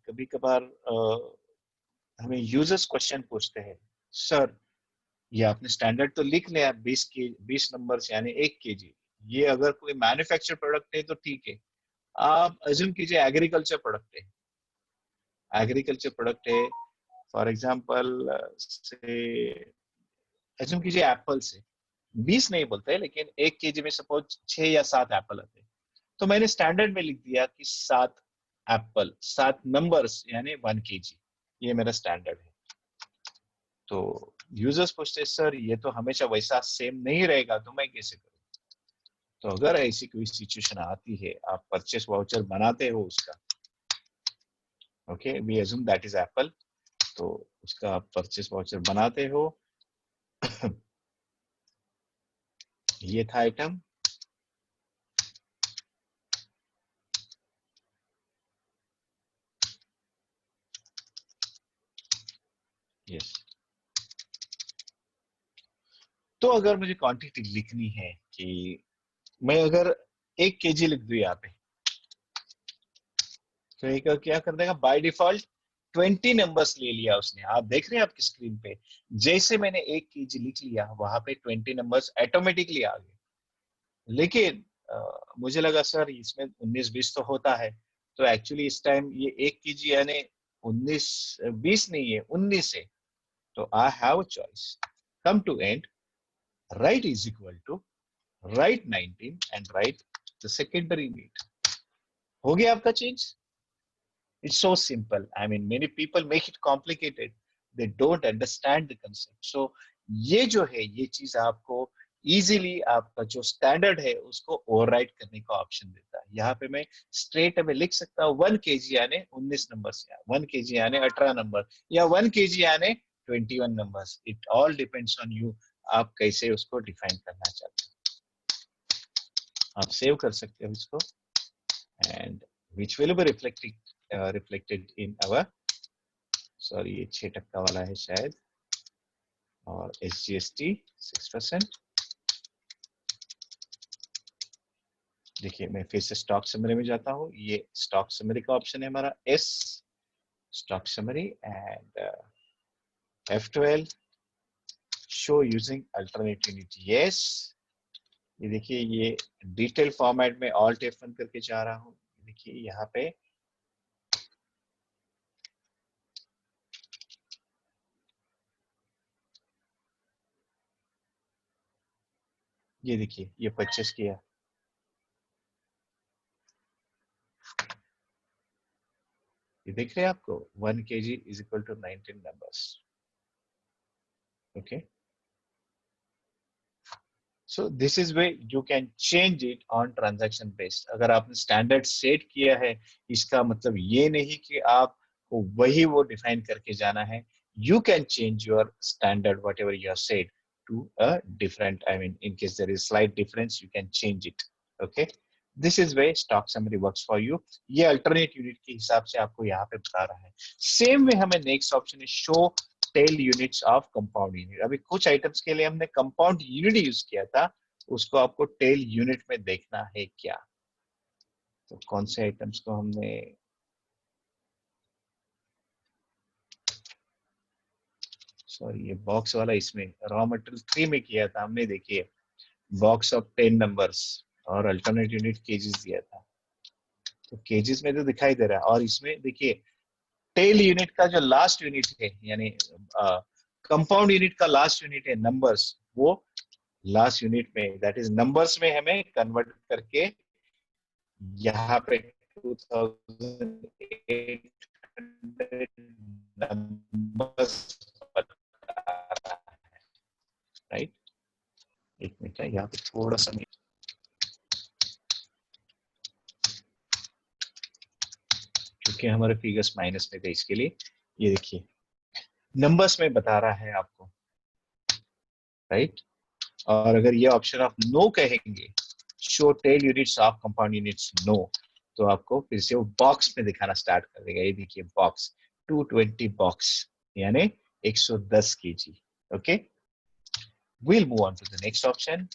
हमें यूजर्स क्वेश्चन पूछते हैं, सर ये आपने स्टैंडर्ड तो लिख लिया 20 नंबर यानी 1 केजी, ये अगर कोई मैन्युफैक्चर प्रोडक्ट है तो ठीक है, आप अज्यूम कीजिए एग्रीकल्चर प्रोडक्ट है, एग्रीकल्चर प्रोडक्ट है फॉर एग्जांपल से अज्यूम कीजिए एप्पल से 20 नहीं बोलते लेकिन 1 केजी में सपोज 6 या 7 एप्पल आते हैं, तो मैंने स्टैंडर्ड में लिख दिया कि 7 एप्पल 7 नंबर्स यानी 1 केजी, ये मेरा स्टैंडर्ड है। तो यूजर्स पूछते सर ये तो हमेशा वैसा सेम नहीं रहेगा, तो मैं कैसे करूं? तो अगर ऐसी कोई सिचुएशन आती है, आप परचेस वाउचर बनाते हो उसका, okay we assume that is apple, तो उसका आप परचेस वाउचर बनाते हो ये था आइटम, यस। तो अगर मुझे क्वांटिटी लिखनी है कि मैं अगर 1 केजी लिख दूं यहाँ पे, तो एक क्या कर देगा बाय डिफॉल्ट 20 नंबर्स ले लिया उसने। आप देख रहे हैं आपकी स्क्रीन पे, जैसे मैंने 1 केजी लिख लिया वहां पे 20 नंबर्स ऑटोमेटिकली आ गए। लेकिन मुझे लगा सर इसमें 19-20 तो होता है, तो एक्चुअली इस टाइम ये 1 केजी यानी 19-20 नहीं है 19 है, तो I have choice come to and right is equal to right 19 and right the secondary need. हो गया आपका change. It's so simple. I mean, many people make it complicated. They don't understand the concept. So, ये जो है ये चीज आपको easily आपका जो स्टैंडर्ड है उसको ओवरराइड करने का ऑप्शन देता है। यहाँ पे मैं स्ट्रेट अवे लिख सकता हूँ 1 केजी यानी 19 नंबर, 1 केजी यानी 18 नंबर, या 1 केजी यानी 21 numbers. It all depends on you, आप कैसे उसको डिफाइन करना चाहते हैं। आप सेव कर सकते हो इसको, and which will be reflected in our, sorry ये 6% वाला है शायद, और SGST 6%। देखिए मैं फिर से स्टॉक समरी में जाता हूँ, ये स्टॉक समरी का ऑप्शन है हमारा S, stock summary, and F12 show using alternate unit, yes. ये देखिए ये डिटेल फॉर्मेट में ऑल्ट F1 करके जा रहा हूँ। देखिए यहाँ पे ये देखिए ये 25 किया, ये देख रहे हैं आपको 1 kg is equal to 19 numbers, okay? So this is where you can change it on transaction based. अगर आपने स्टैंडर्ड सेट किया है, इसका मतलब ये नहीं कि आप वही वो डिफाइन करके जाना है। You can change your standard whatever you have said to a different, I mean in case there is slight difference you can change it, okay? This is where stock summary works for you. ये alternate unit के हिसाब से आपको यहाँ पे बता रहा है। Same way हमें next option है show tail units of compound unit. अभी कुछ आइटम्स के लिए हमने कंपाउंड यूनिट यूज किया था, उसको आपको टेल यूनिट में देखना है क्या। तो कौन से आइटम्स को हमने सॉरी ये बॉक्स वाला इसमें रॉ मटेरियल 3 में किया था हमने, देखिए बॉक्स ऑफ 10 नंबर्स और अल्टरनेट यूनिट केजीस दिया था, तो केजीस में तो दिखाई दे रहा है। और इसमें देखिए टेल यूनिट का जो लास्ट यूनिट है, यानी कंपाउंड यूनिट का लास्ट यूनिट है नंबर्स, वो लास्ट यूनिट में दैट इज नंबर्स में हमें कन्वर्ट करके यहाँ पे 2800 नंबर्स राइट। एक मिनट है, यहाँ पे थोड़ा सा क्योंकि हमारे फिगर्स माइनस में थे, इसके लिए ये देखिए नंबर्स में बता रहा है आपको, राइट। और अगर ये ऑप्शन आप नो कहेंगे, show tail units of compound units no, तो आपको फिर से वो बॉक्स में दिखाना स्टार्ट कर देगा। ये देखिए बॉक्स 220 बॉक्स यानी 110 KG. Okay, we'll move on to the next option,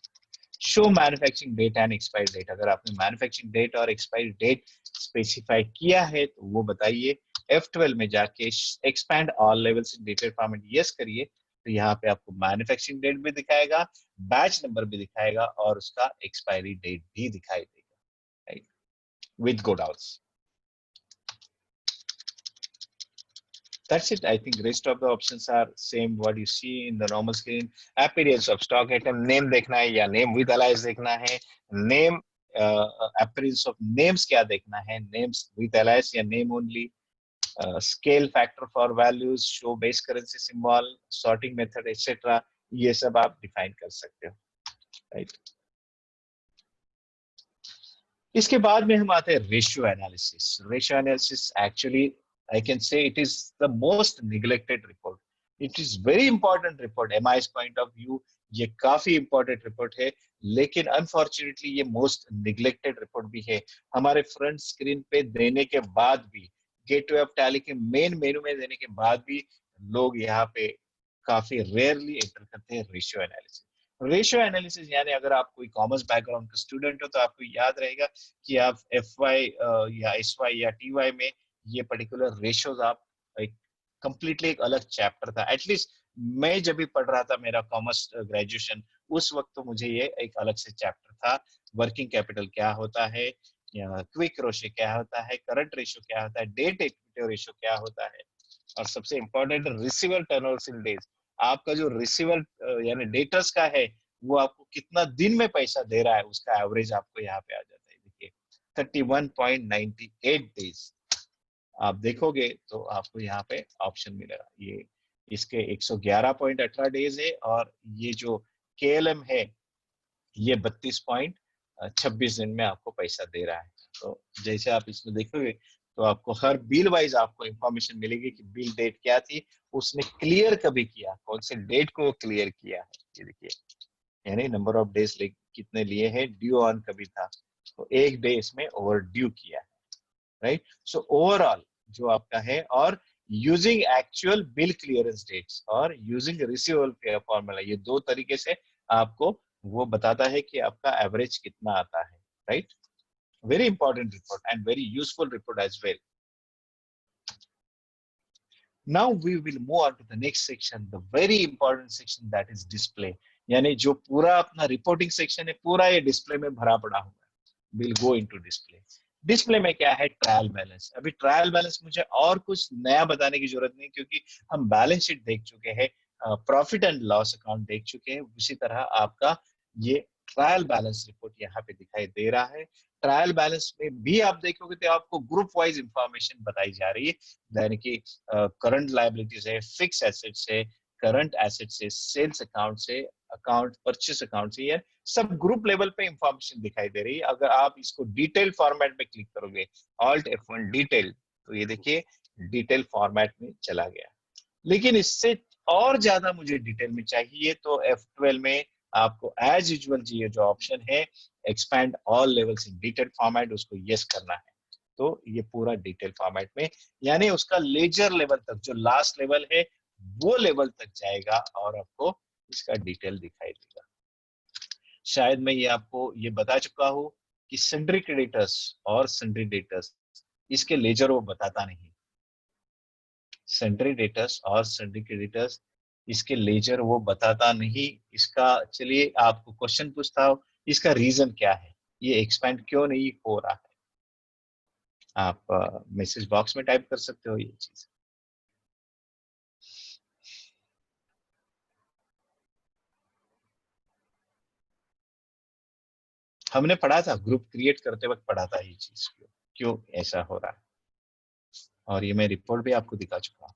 show manufacturing date and expiry date। अगर आपने मैन्युफैक्चरिंग डेट और एक्सपायरी डेट स्पेसिफाई किया है तो वो बताइए। F12 में जाके expand all levels in dated format yes करिए, तो यहाँ पे आपको मैन्युफैक्चरिंग डेट भी दिखाएगा, बैच नंबर भी दिखाएगा और उसका एक्सपायरी डेट भी दिखाई देगा, right, with good outs. That's it. I think rest of the options are same what you see in the normal screen. Appearance of stock item, name देखना है या name with alias देखना है, name appearance of names क्या देखना है, names with alias या name only, scale factor for values, show base currency symbol, sorting method etc. ये सब आप define कर सकते हो, right? इसके बाद में हम आते हैं ratio analysis. Ratio analysis actually I can say it is the most neglected report. It is very important report. MI's point of view, ये काफी important report है, लेकिन unfortunately ये most neglected report भी है। हमारे front screen पे देने के बाद भी, Gateway of Tally के main menu में देने के बाद भी लोग यहाँ पे काफी rarely enter करते हैं रेशियो एनालिसिस। रेशियो एनालिसिस यानी अगर आप कोई कॉमर्स बैकग्राउंड का स्टूडेंट हो तो आपको याद रहेगा कि आप FY या SY या TY में ये पर्टिकुलर रेशियोज आप एक कंप्लीटली एक अलग चैप्टर था। एटलीस्ट मैं जब भी पढ़ रहा था मेरा कॉमर्स ग्रेजुएशन, उस वक्त तो मुझे ये एक अलग से चैप्टर था। वर्किंग कैपिटल क्या होता है, क्विक रेशियो क्या होता है, करंट रेशियो क्या होता है, डेट इक्विटी रेशियो क्या होता है, और सबसे important receiver turnover in days. आपका जो रिसीवर यानी डेटर्स का है वो आपको कितना दिन में पैसा दे रहा है, उसका एवरेज आपको यहाँ पे आ जाता है। देखिए 31.98 डेज आप देखोगे तो आपको यहाँ पे ऑप्शन मिलेगा। ये इसके 111.18 डेज है और ये जो KLM है ये 32.26 दिन में आपको पैसा दे रहा है। तो जैसे आप इसमें देखोगे तो आपको हर बिल वाइज आपको इंफॉर्मेशन मिलेगी कि बिल डेट क्या थी, उसने क्लियर कभी किया, कौन से डेट को क्लियर किया है। ये देखिए यानी नंबर ऑफ डेज कितने लिए हैं, ड्यू ऑन कभी था तो एक डे इसमें ओवर ड्यू किया है, राइट। सो ओवरऑल जो आपका है, और using actual bill clearance dates और यूजिंग रिसीवेबल फॉर्मूला, ये दो तरीके से आपको वो बताता है कि आपका एवरेज कितना आता है, right. Very important report and very useful report as well. Now we will move on to the next section, the very important section, that is display। यानी जो पूरा अपना रिपोर्टिंग सेक्शन है पूरा ये डिस्प्ले में भरा पड़ा हुआ है। We'll go into display। Display में क्या है, ट्रायल बैलेंस। अभी ट्रायल बैलेंस मुझे और कुछ नया बताने की जरूरत नहीं, क्योंकि हम बैलेंस शीट देख चुके हैं, प्रॉफिट एंड लॉस अकाउंट देख चुके हैं। उसी तरह आपका ये ट्रायल बैलेंस रिपोर्ट यहाँ पे दिखाई दे रहा है। ट्रायल बैलेंस में भी आप देखोगे तो आपको ग्रुप वाइज इंफॉर्मेशन बताई जा रही है, यानी कि करंट लायबिलिटीज है, फिक्स एसेट्स है, करंट एसेट्स है, सेल्स अकाउंट से, अकाउंट परचेस अकाउंट से, ये सब ग्रुप लेवल पे इंफॉर्मेशन दिखाई दे रही है। अगर आप इसको डिटेल फॉर्मेट में क्लिक करोगे, ऑल्ट F1 डिटेल, तो ये देखिए डिटेल फॉर्मेट में चला गया। लेकिन इससे और ज्यादा मुझे डिटेल में चाहिए तो F12 में आपको एज यूजुअल ये जो ऑप्शन है expand all levels in detail format, उसको यस करना है। तो ये पूरा डिटेल फॉर्मेट में, यानी उसका लेजर लेवल तक, जो लास्ट लेवल है वो लेवल तक जाएगा और आपको इसका डिटेल दिखाई देगा। शायद मैं ये आपको ये बता चुका हूं कि सन्ड्री क्रेडिटर्स और सन्ड्री डेटर्स, इसके लेजर वो बताता नहीं। सन्ड्री डेटर्स और सन्ड्री क्रेडिटर्स, इसके लेजर वो बताता नहीं। इसका चलिए आपको क्वेश्चन पूछता हूं, इसका रीजन क्या है, ये एक्सपेंड क्यों नहीं हो रहा है? आप मैसेज बॉक्स में टाइप कर सकते हो ये चीज। हमने पढ़ा था, ग्रुप क्रिएट करते वक्त पढ़ा था ये चीज, क्यों ऐसा हो रहा है, और ये मैं रिपोर्ट भी आपको दिखा चुका हूं।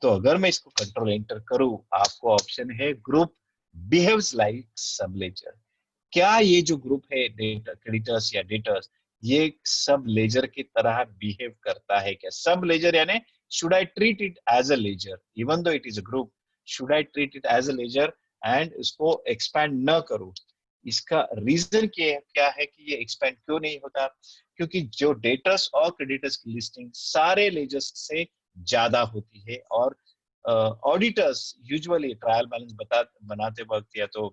तो अगर मैं इसको कंट्रोल एंटर करूं, आपको ऑप्शन है group behaves like sub laser. क्या ये जो ग्रुप है क्रेडिटर्स या डेटर्स, ये सब लेजर की तरह बिहेव करता है क्या? सब लेजर यानी should I treat it as a ledger even though it is a group? Should I treat it as a ledger and इसको एक्सपैंड न करूं? इसका रीजन क्या है कि ये एक्सपेंड क्यों नहीं होता? क्योंकि जो डेटर्स और क्रेडिटर्स की लिस्टिंग सारे लेजर्स से ज्यादा होती है, और ऑडिटर्स यूजुअली ट्रायल बैलेंस बनाते वक्त या तो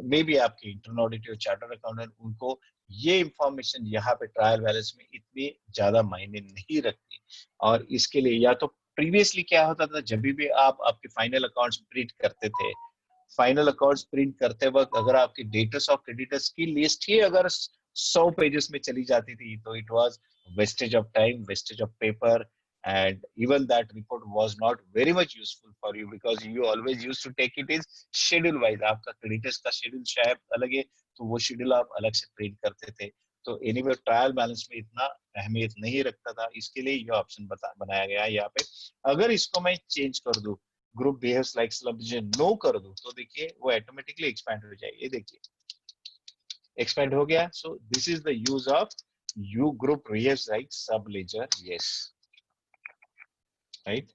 मे बी आपके इंटरनल ऑडिटर चार्टर्ड अकाउंटेंट, उनको ये इंफॉर्मेशन यहाँ पे ट्रायल बैलेंस में इतनी ज्यादा मायने नहीं रखती। और इसके लिए या तो प्रीवियसली क्या होता था, जब भी आप आपके फाइनल अकाउंट्स प्रिंट करते थे, फाइनल अकाउंट्स प्रिंट करते वक्त अगर आपकी डेटर्स और क्रेडिटर्स की लिस्ट ही अगर 100 पेजेस में चली जाती थी, तो it was wastage of time, wastage of paper, and even that report was not very much useful for you because you always used to take it is schedule wise। आपका creditors का schedule शायद अलग है, तो वो schedule आप अलग से प्रिंट करते थे। तो एनीवे ट्रायल बैलेंस में इतना अहमियत नहीं रखता था, इसके लिए ये ऑप्शन बनाया गया है यहाँ पे। अगर इसको मैं चेंज कर दूं, group behaves like sub laser no कर दूं, तो देखिए वो ऑटोमेटिकली एक्सपैंड हो जाएगी। ये देखिए एक्सपैंड हो गया। So this is the use of you group behaves like sub ledger, yes, right.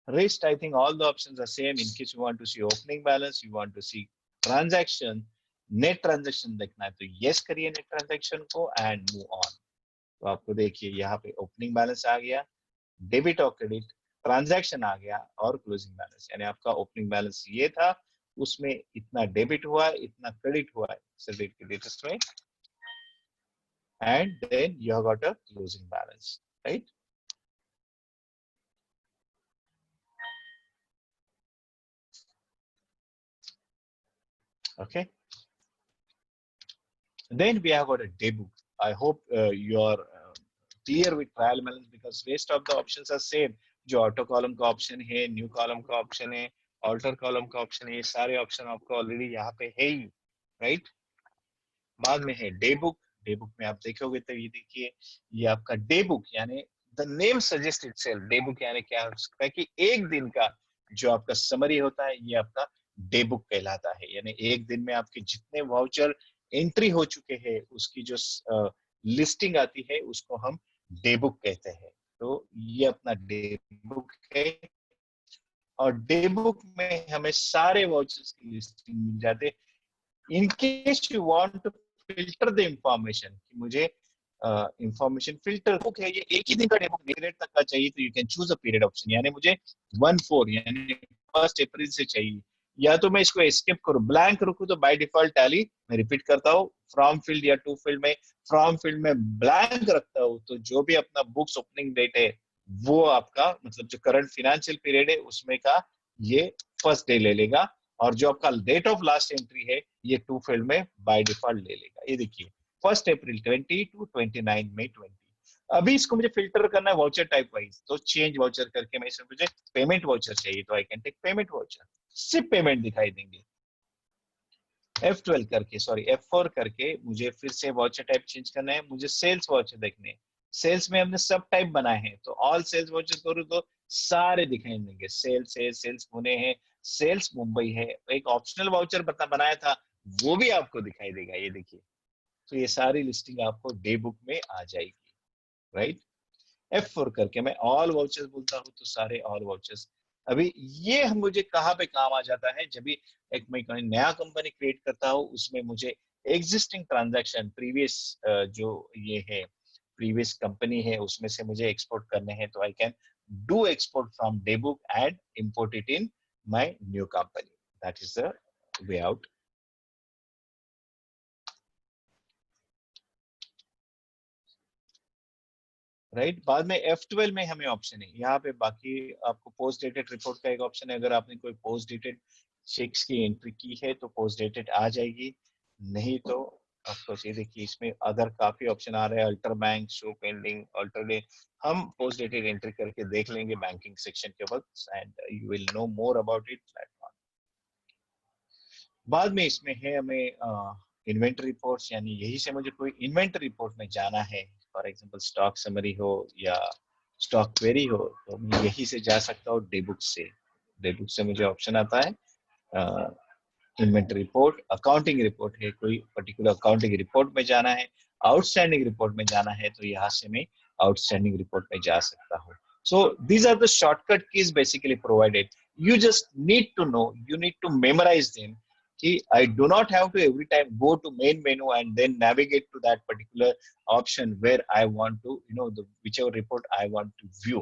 Rest, I think all the options are same. In case you want to see opening balance, you want to see transaction, net transaction देखना है तो yes करिए net transaction को and move on। तो आपको देखिए यहाँ पे ओपनिंग बैलेंस आ गया, डेबिट और क्रेडिट, ट्रांजैक्शन आ गया, और क्लोजिंग बैलेंस। यानी आपका ओपनिंग बैलेंस ये था, उसमें इतना डेबिट हुआ है, इतना क्रेडिट हुआ है क्रेडिटर्स में, and then you have got a closing balance, right. Okay, then we have got a day book। I hope you are clear with trial balance because rest of the options are same। जो auto column का option है, new column का option है, alter column का option है, ये सारे option आपको ऑलरेडी यहाँ पे है ही, राइट। बाद में है डे बुक। डे बुक में आप देखोगे तो ये देखिए, ये आपका डे बुक यानी the name suggest itself, day book यानी क्या हो सकता है कि एक दिन का जो आपका समरी होता है, ये आपका डे बुक कहलाता है। यानी एक दिन में आपके जितने वाउचर एंट्री हो चुके हैं, उसकी जो लिस्टिंग आती है, उसको हम डे बुक कहते हैं। तो ये अपना डे बुक है, और डे बुक में हमें सारे वाउचर्स की लिस्टिंग मिल जाते। In case you want to filter the information, कि मुझे इंफॉर्मेशन फिल्टर बुक है, ये एक ही दिन का डेमो पीरियड तक का चाहिए, तो you can choose a period option. यानी मुझे 1/4 यानी 1 अप्रैल से चाहिए, या तो मैं इसको एस्केप करूं, ब्लैंक रखूं, तो बाय डिफॉल्ट टैली, मैं रिपीट करता हूं, फ्रॉम फील्ड या टू फील्ड में, फ्रॉम फील्ड में ब्लैंक रखता हूं, तो जो भी अपना बुक्स ओपनिंग डेट है, वो आपका मतलब जो करंट फाइनेंशियल पीरियड है उसमें का ये फर्स्ट डे ले लेगा, और जो आपका डेट ऑफ लास्ट एंट्री है, ये टू फील्ड में बाय डिफॉल्ट ले लेगा। ये देखिए 1 अप्रैल 20 टू 29 मई 20। अभी इसको मुझे फिल्टर करना है वाउचर टाइप वाइज, तो चेंज वाउचर करके मैं इसमें मुझे पेमेंट वाउचर चाहिए, तो I can take payment voucher, सिर्फ पेमेंट दिखाई देंगे। F12 करके, सॉरी F4 करके मुझे फिर से वाउचर टाइप चेंज करना है, मुझे सेल्स वाउचर देखने हैं। सेल्स में हमने सब टाइप बनाए हैं, तो ऑल सेल्स वाउचर करूँ तो सारे दिखाई देंगे। सेल्स है, सेल्स पुणे है, सेल्स मुंबई है, एक ऑप्शनल वाउचर बनाया था, वो भी आपको दिखाई देगा। ये देखिए, तो ये सारी लिस्टिंग आपको डे बुक में आ जाएगी, राइट। F4 करके मैं ऑल वाउचर्स बोलता हूँ, तो सारे ऑल वाउचर्स। अभी ये मुझे कहाँ पे काम आ जाता है, जब भी एक मैं नया कंपनी क्रिएट करता हूँ, उसमें मुझे एग्जिस्टिंग ट्रांजैक्शन प्रीवियस जो ये है प्रीवियस कंपनी है उसमें से मुझे एक्सपोर्ट करने हैं तो I can do export from day book and import it in my new company. That is the way out. Right. बाद में F12 में हमें ऑप्शन है यहाँ पे. बाकी आपको पोस्ट डेटेड रिपोर्ट का एक ऑप्शन है. अगर आपने कोई पोस्ट डेटेड चेक्स की एंट्री की है तो पोस्ट डेटेड आ जाएगी, नहीं तो आपको ये देखिए इसमें अदर काफी ऑप्शन आ रहे हैं. Alter bank, show pending, alter day. हम पोस्ट डेटेड एंट्री करके देख लेंगे बैंकिंग सेक्शन के वक्त and you will know more about it. बाद में इसमें है हमें इन्वेंटरी रिपोर्ट्स, यानी यही से मुझे कोई इन्वेंटरी रिपोर्ट में जाना है, फॉर एग्जांपल स्टॉक समरी हो या स्टॉक क्वेरी हो, तो मैं यही से जा सकता हूँ डे बुक से. डे बुक से मुझे ऑप्शन आता है इन्वेंटरी रिपोर्ट. अकाउंटिंग रिपोर्ट है, कोई पर्टिकुलर अकाउंटिंग रिपोर्ट में जाना है, आउटस्टैंडिंग रिपोर्ट में जाना है तो यहाँ से मैं आउटस्टैंडिंग रिपोर्ट में जा सकता हूँ. So these are the shortcut keys basically provided. You just need to know, you need to memorize them. I do not have to every time go to main menu and then navigate to that particular option where I want to, whichever report I want to view.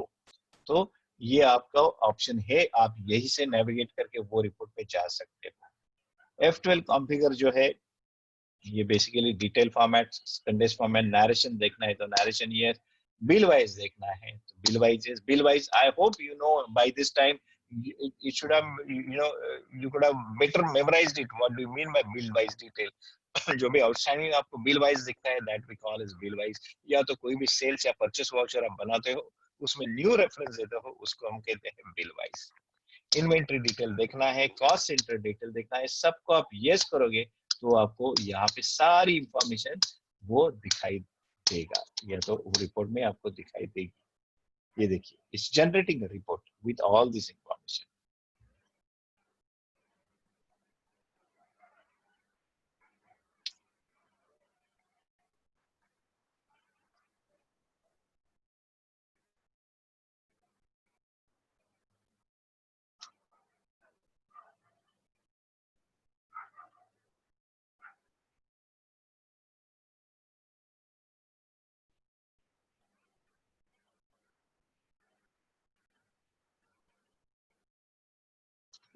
तो ये आपका option है, आप यही से navigate करके वो report पे जा सकते हो. F12 कॉन्फ़िगर जो है ये basically detail format, condense format, narration देखना है तो नरेशन ये, बिल वाइज देखना है तो bill wise I hope you know by this time you should have you could have better memorized it. What do you mean by bill wise detail? जो भी outstanding आपको बिल वाइज दिखता है that we call as bill wise. या तो कोई भी sales या परचेस वाउचर आप बनाते हो उसमें न्यू रेफरेंस देते हो उसको हम कहते हैं बिल वाइज. इन्वेंटरी डिटेल देखना है, कॉस्ट सेंटर डिटेल देखना है, सबको आप यस करोगे तो आपको यहाँ पे सारी इंफॉर्मेशन वो दिखाई देगा, या तो वो रिपोर्ट में आपको दिखाई देगी. ये देखिए it's generating a report with all this information.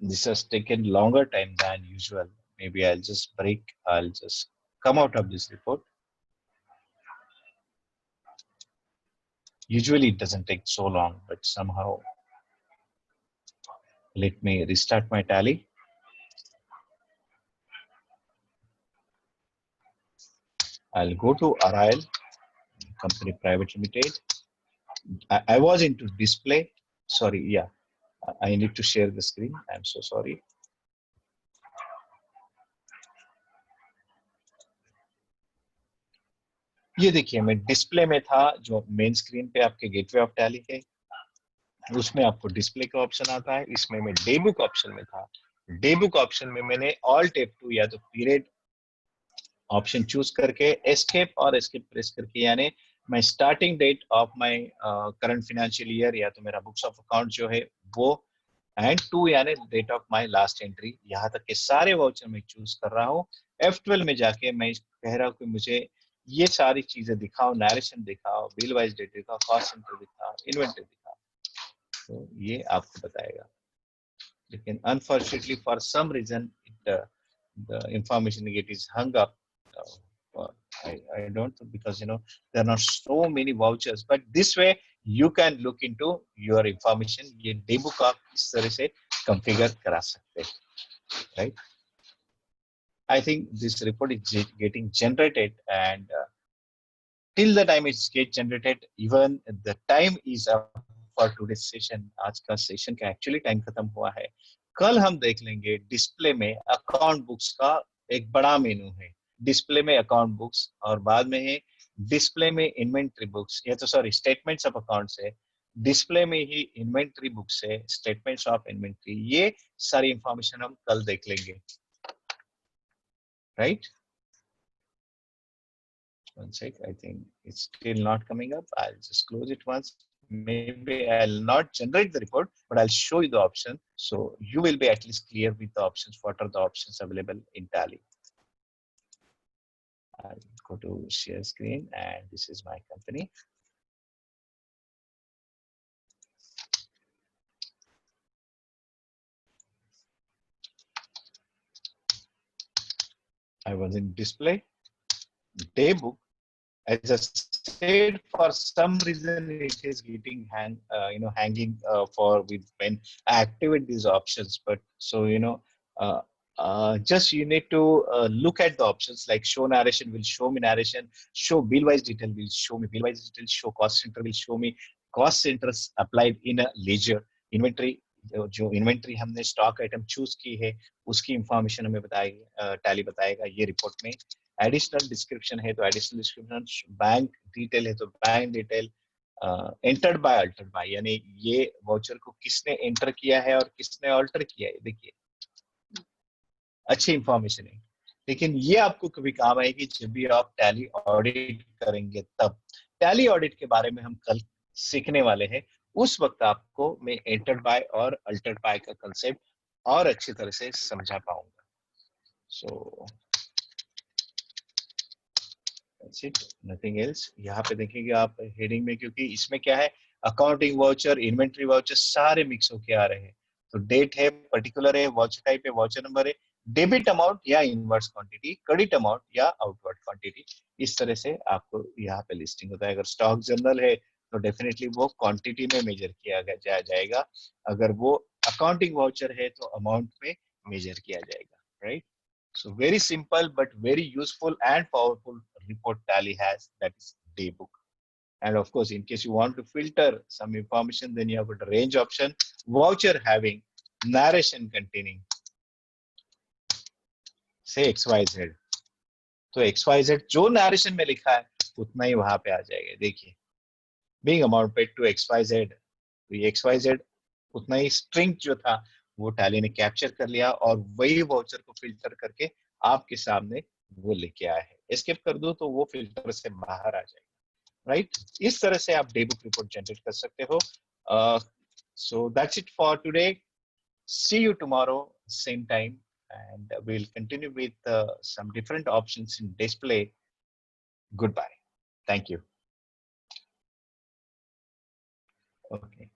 This has taken longer time than usual. Maybe I'll just come out of this report. Usually it doesn't take so long, but somehow let me restart my tally. I'll go to RIL, company private limited. I was into display. Sorry, yeah. I need to share the screen. I'm so sorry. ये देखिए मैं display में था, जो main screen पे आपके gateway of tally है उसमें आपको डिस्प्ले का ऑप्शन आता है. इसमें मैं डे बुक ऑप्शन में था. डे बुक ऑप्शन में मैंने ऑल्ट F2 या तो पीरियड ऑप्शन चूज करके एस्केप और एस्केप प्रेस करके, यानी मैं starting date of my current financial year या तो मेरा बुक्स ऑफ अकाउंट जो है वो, एंड 2 यानी date of my last entry, यहाँ तक के सारे वाउचर में चूज कर रहा हूँ. F12 में जाके मैं कह रहा हूँ कि मुझे ये सारी चीजें दिखाओ, नरेशन दिखाओ, बिल वाइज डेट दिखाओ, कॉस्ट सेंटर दिखाओ, इन्वेंटरी दिखाओ, तो ये आपको बताएगा. लेकिन unfortunately for some reason the information it is hung up. I don't know, because there are not so many vouchers, but this way you can look into your information. ये day book आप इस तरह से configure करा सकते हैं, right? I think this report is getting generated, and till the time it's get generated, even the time is up for today's session. आज का सेशन का एक्चुअली टाइम खत्म हुआ है. कल हम देख लेंगे डिस्प्ले में अकाउंट बुक्स का एक बड़ा मेनू है. डिस्प्ले में अकाउंट बुक्स और बाद में है डिस्प्ले में इन्वेंटरी बुक्स, या तो सॉरी स्टेटमेंट्स ऑफ अकाउंट्स है. डिस्प्ले में ही इन्वेंटरी बुक्स है, स्टेटमेंट्स ऑफ इन्वेंटरी. ये सारी इंफॉर्मेशन हम कल देख लेंगे, right? One sec, I think it's still not coming up. I'll just close it once. Maybe I'll not generate the report, but I'll show you the option, so you will be at least clear with the options. What are the options available in Tally? I'll go to share screen, and this is my company. I was in display, day book. As I said, for some reason it is getting hanging for with when I activate these options. But so just you need to look at the options like show narration will show me narration, show bill wise detail will show me bill wise detail, show cost center will show me cost centers applied in a ledger, inventory जो inventory हमने stock item choose की है उसकी information हमें बताएगा, tally बताएगा ये report में. एडिशनल डिस्क्रिप्शन है तो एडिशनल डिस्क्रिप्शन, बैंक डिटेल है तो bank detail, entered by altered by यानी ये वाउचर को किसने एंटर किया है और किसने अल्टर किया है. देखिए अच्छी इंफॉर्मेशन है, लेकिन ये आपको कभी काम आएगी जब भी आप टैली ऑडिट करेंगे. तब टैली ऑडिट के बारे में हम कल सीखने वाले हैं. उस वक्त आपको मैं एंटर्ड बाय और अल्टर्ड बाय का कंसेप्ट और अच्छी तरह से समझा पाऊंगा. सो That's it, nothing else. यहाँ पे देखेंगे आप हेडिंग में, क्योंकि इसमें क्या है अकाउंटिंग वाउचर, इन्वेंट्री वाउचर सारे मिक्स होके आ रहे हैं. तो डेट है, पर्टिकुलर है, वाउचर टाइप है, वाउचर नंबर है, डेबिट अमाउंट या इनवर्स क्वांटिटी, क्रेडिट अमाउंट या आउटवर्ड क्वांटिटी. इस तरह से आपको यहाँ पे लिस्टिंग होता है. अगर स्टॉक जनरल है तो डेफिनेटली वो क्वांटिटी में मेजर किया जाएगा. अगर वो अकाउंटिंग वाउचर है तो अमाउंट में मेजर किया जाएगा. Right. So very simple but very useful and powerful report Tally has, that is daybook. And of course, in case you want to filter some information, then you have got a range option, voucher having narration containing say XYZ. तो XYZ जो narration में लिखा है उतना ही वहां पे आ जाएगा. देखिए being amount paid to XYZ, तो ये XYZ उतना ही string जो था वो टैली ने कैप्चर कर लिया और वही वाउचर को फिल्टर करके आपके सामने वो लेके आया है. एस्केप कर दो तो वो फिल्टर से बाहर आ जाएगा. राइट. इस तरह से आप डेबुक रिपोर्ट जनरेट कर सकते हो. So that's it for today. See you tomorrow same time and we'll continue with some different options in display. Goodbye. Thank you. Okay.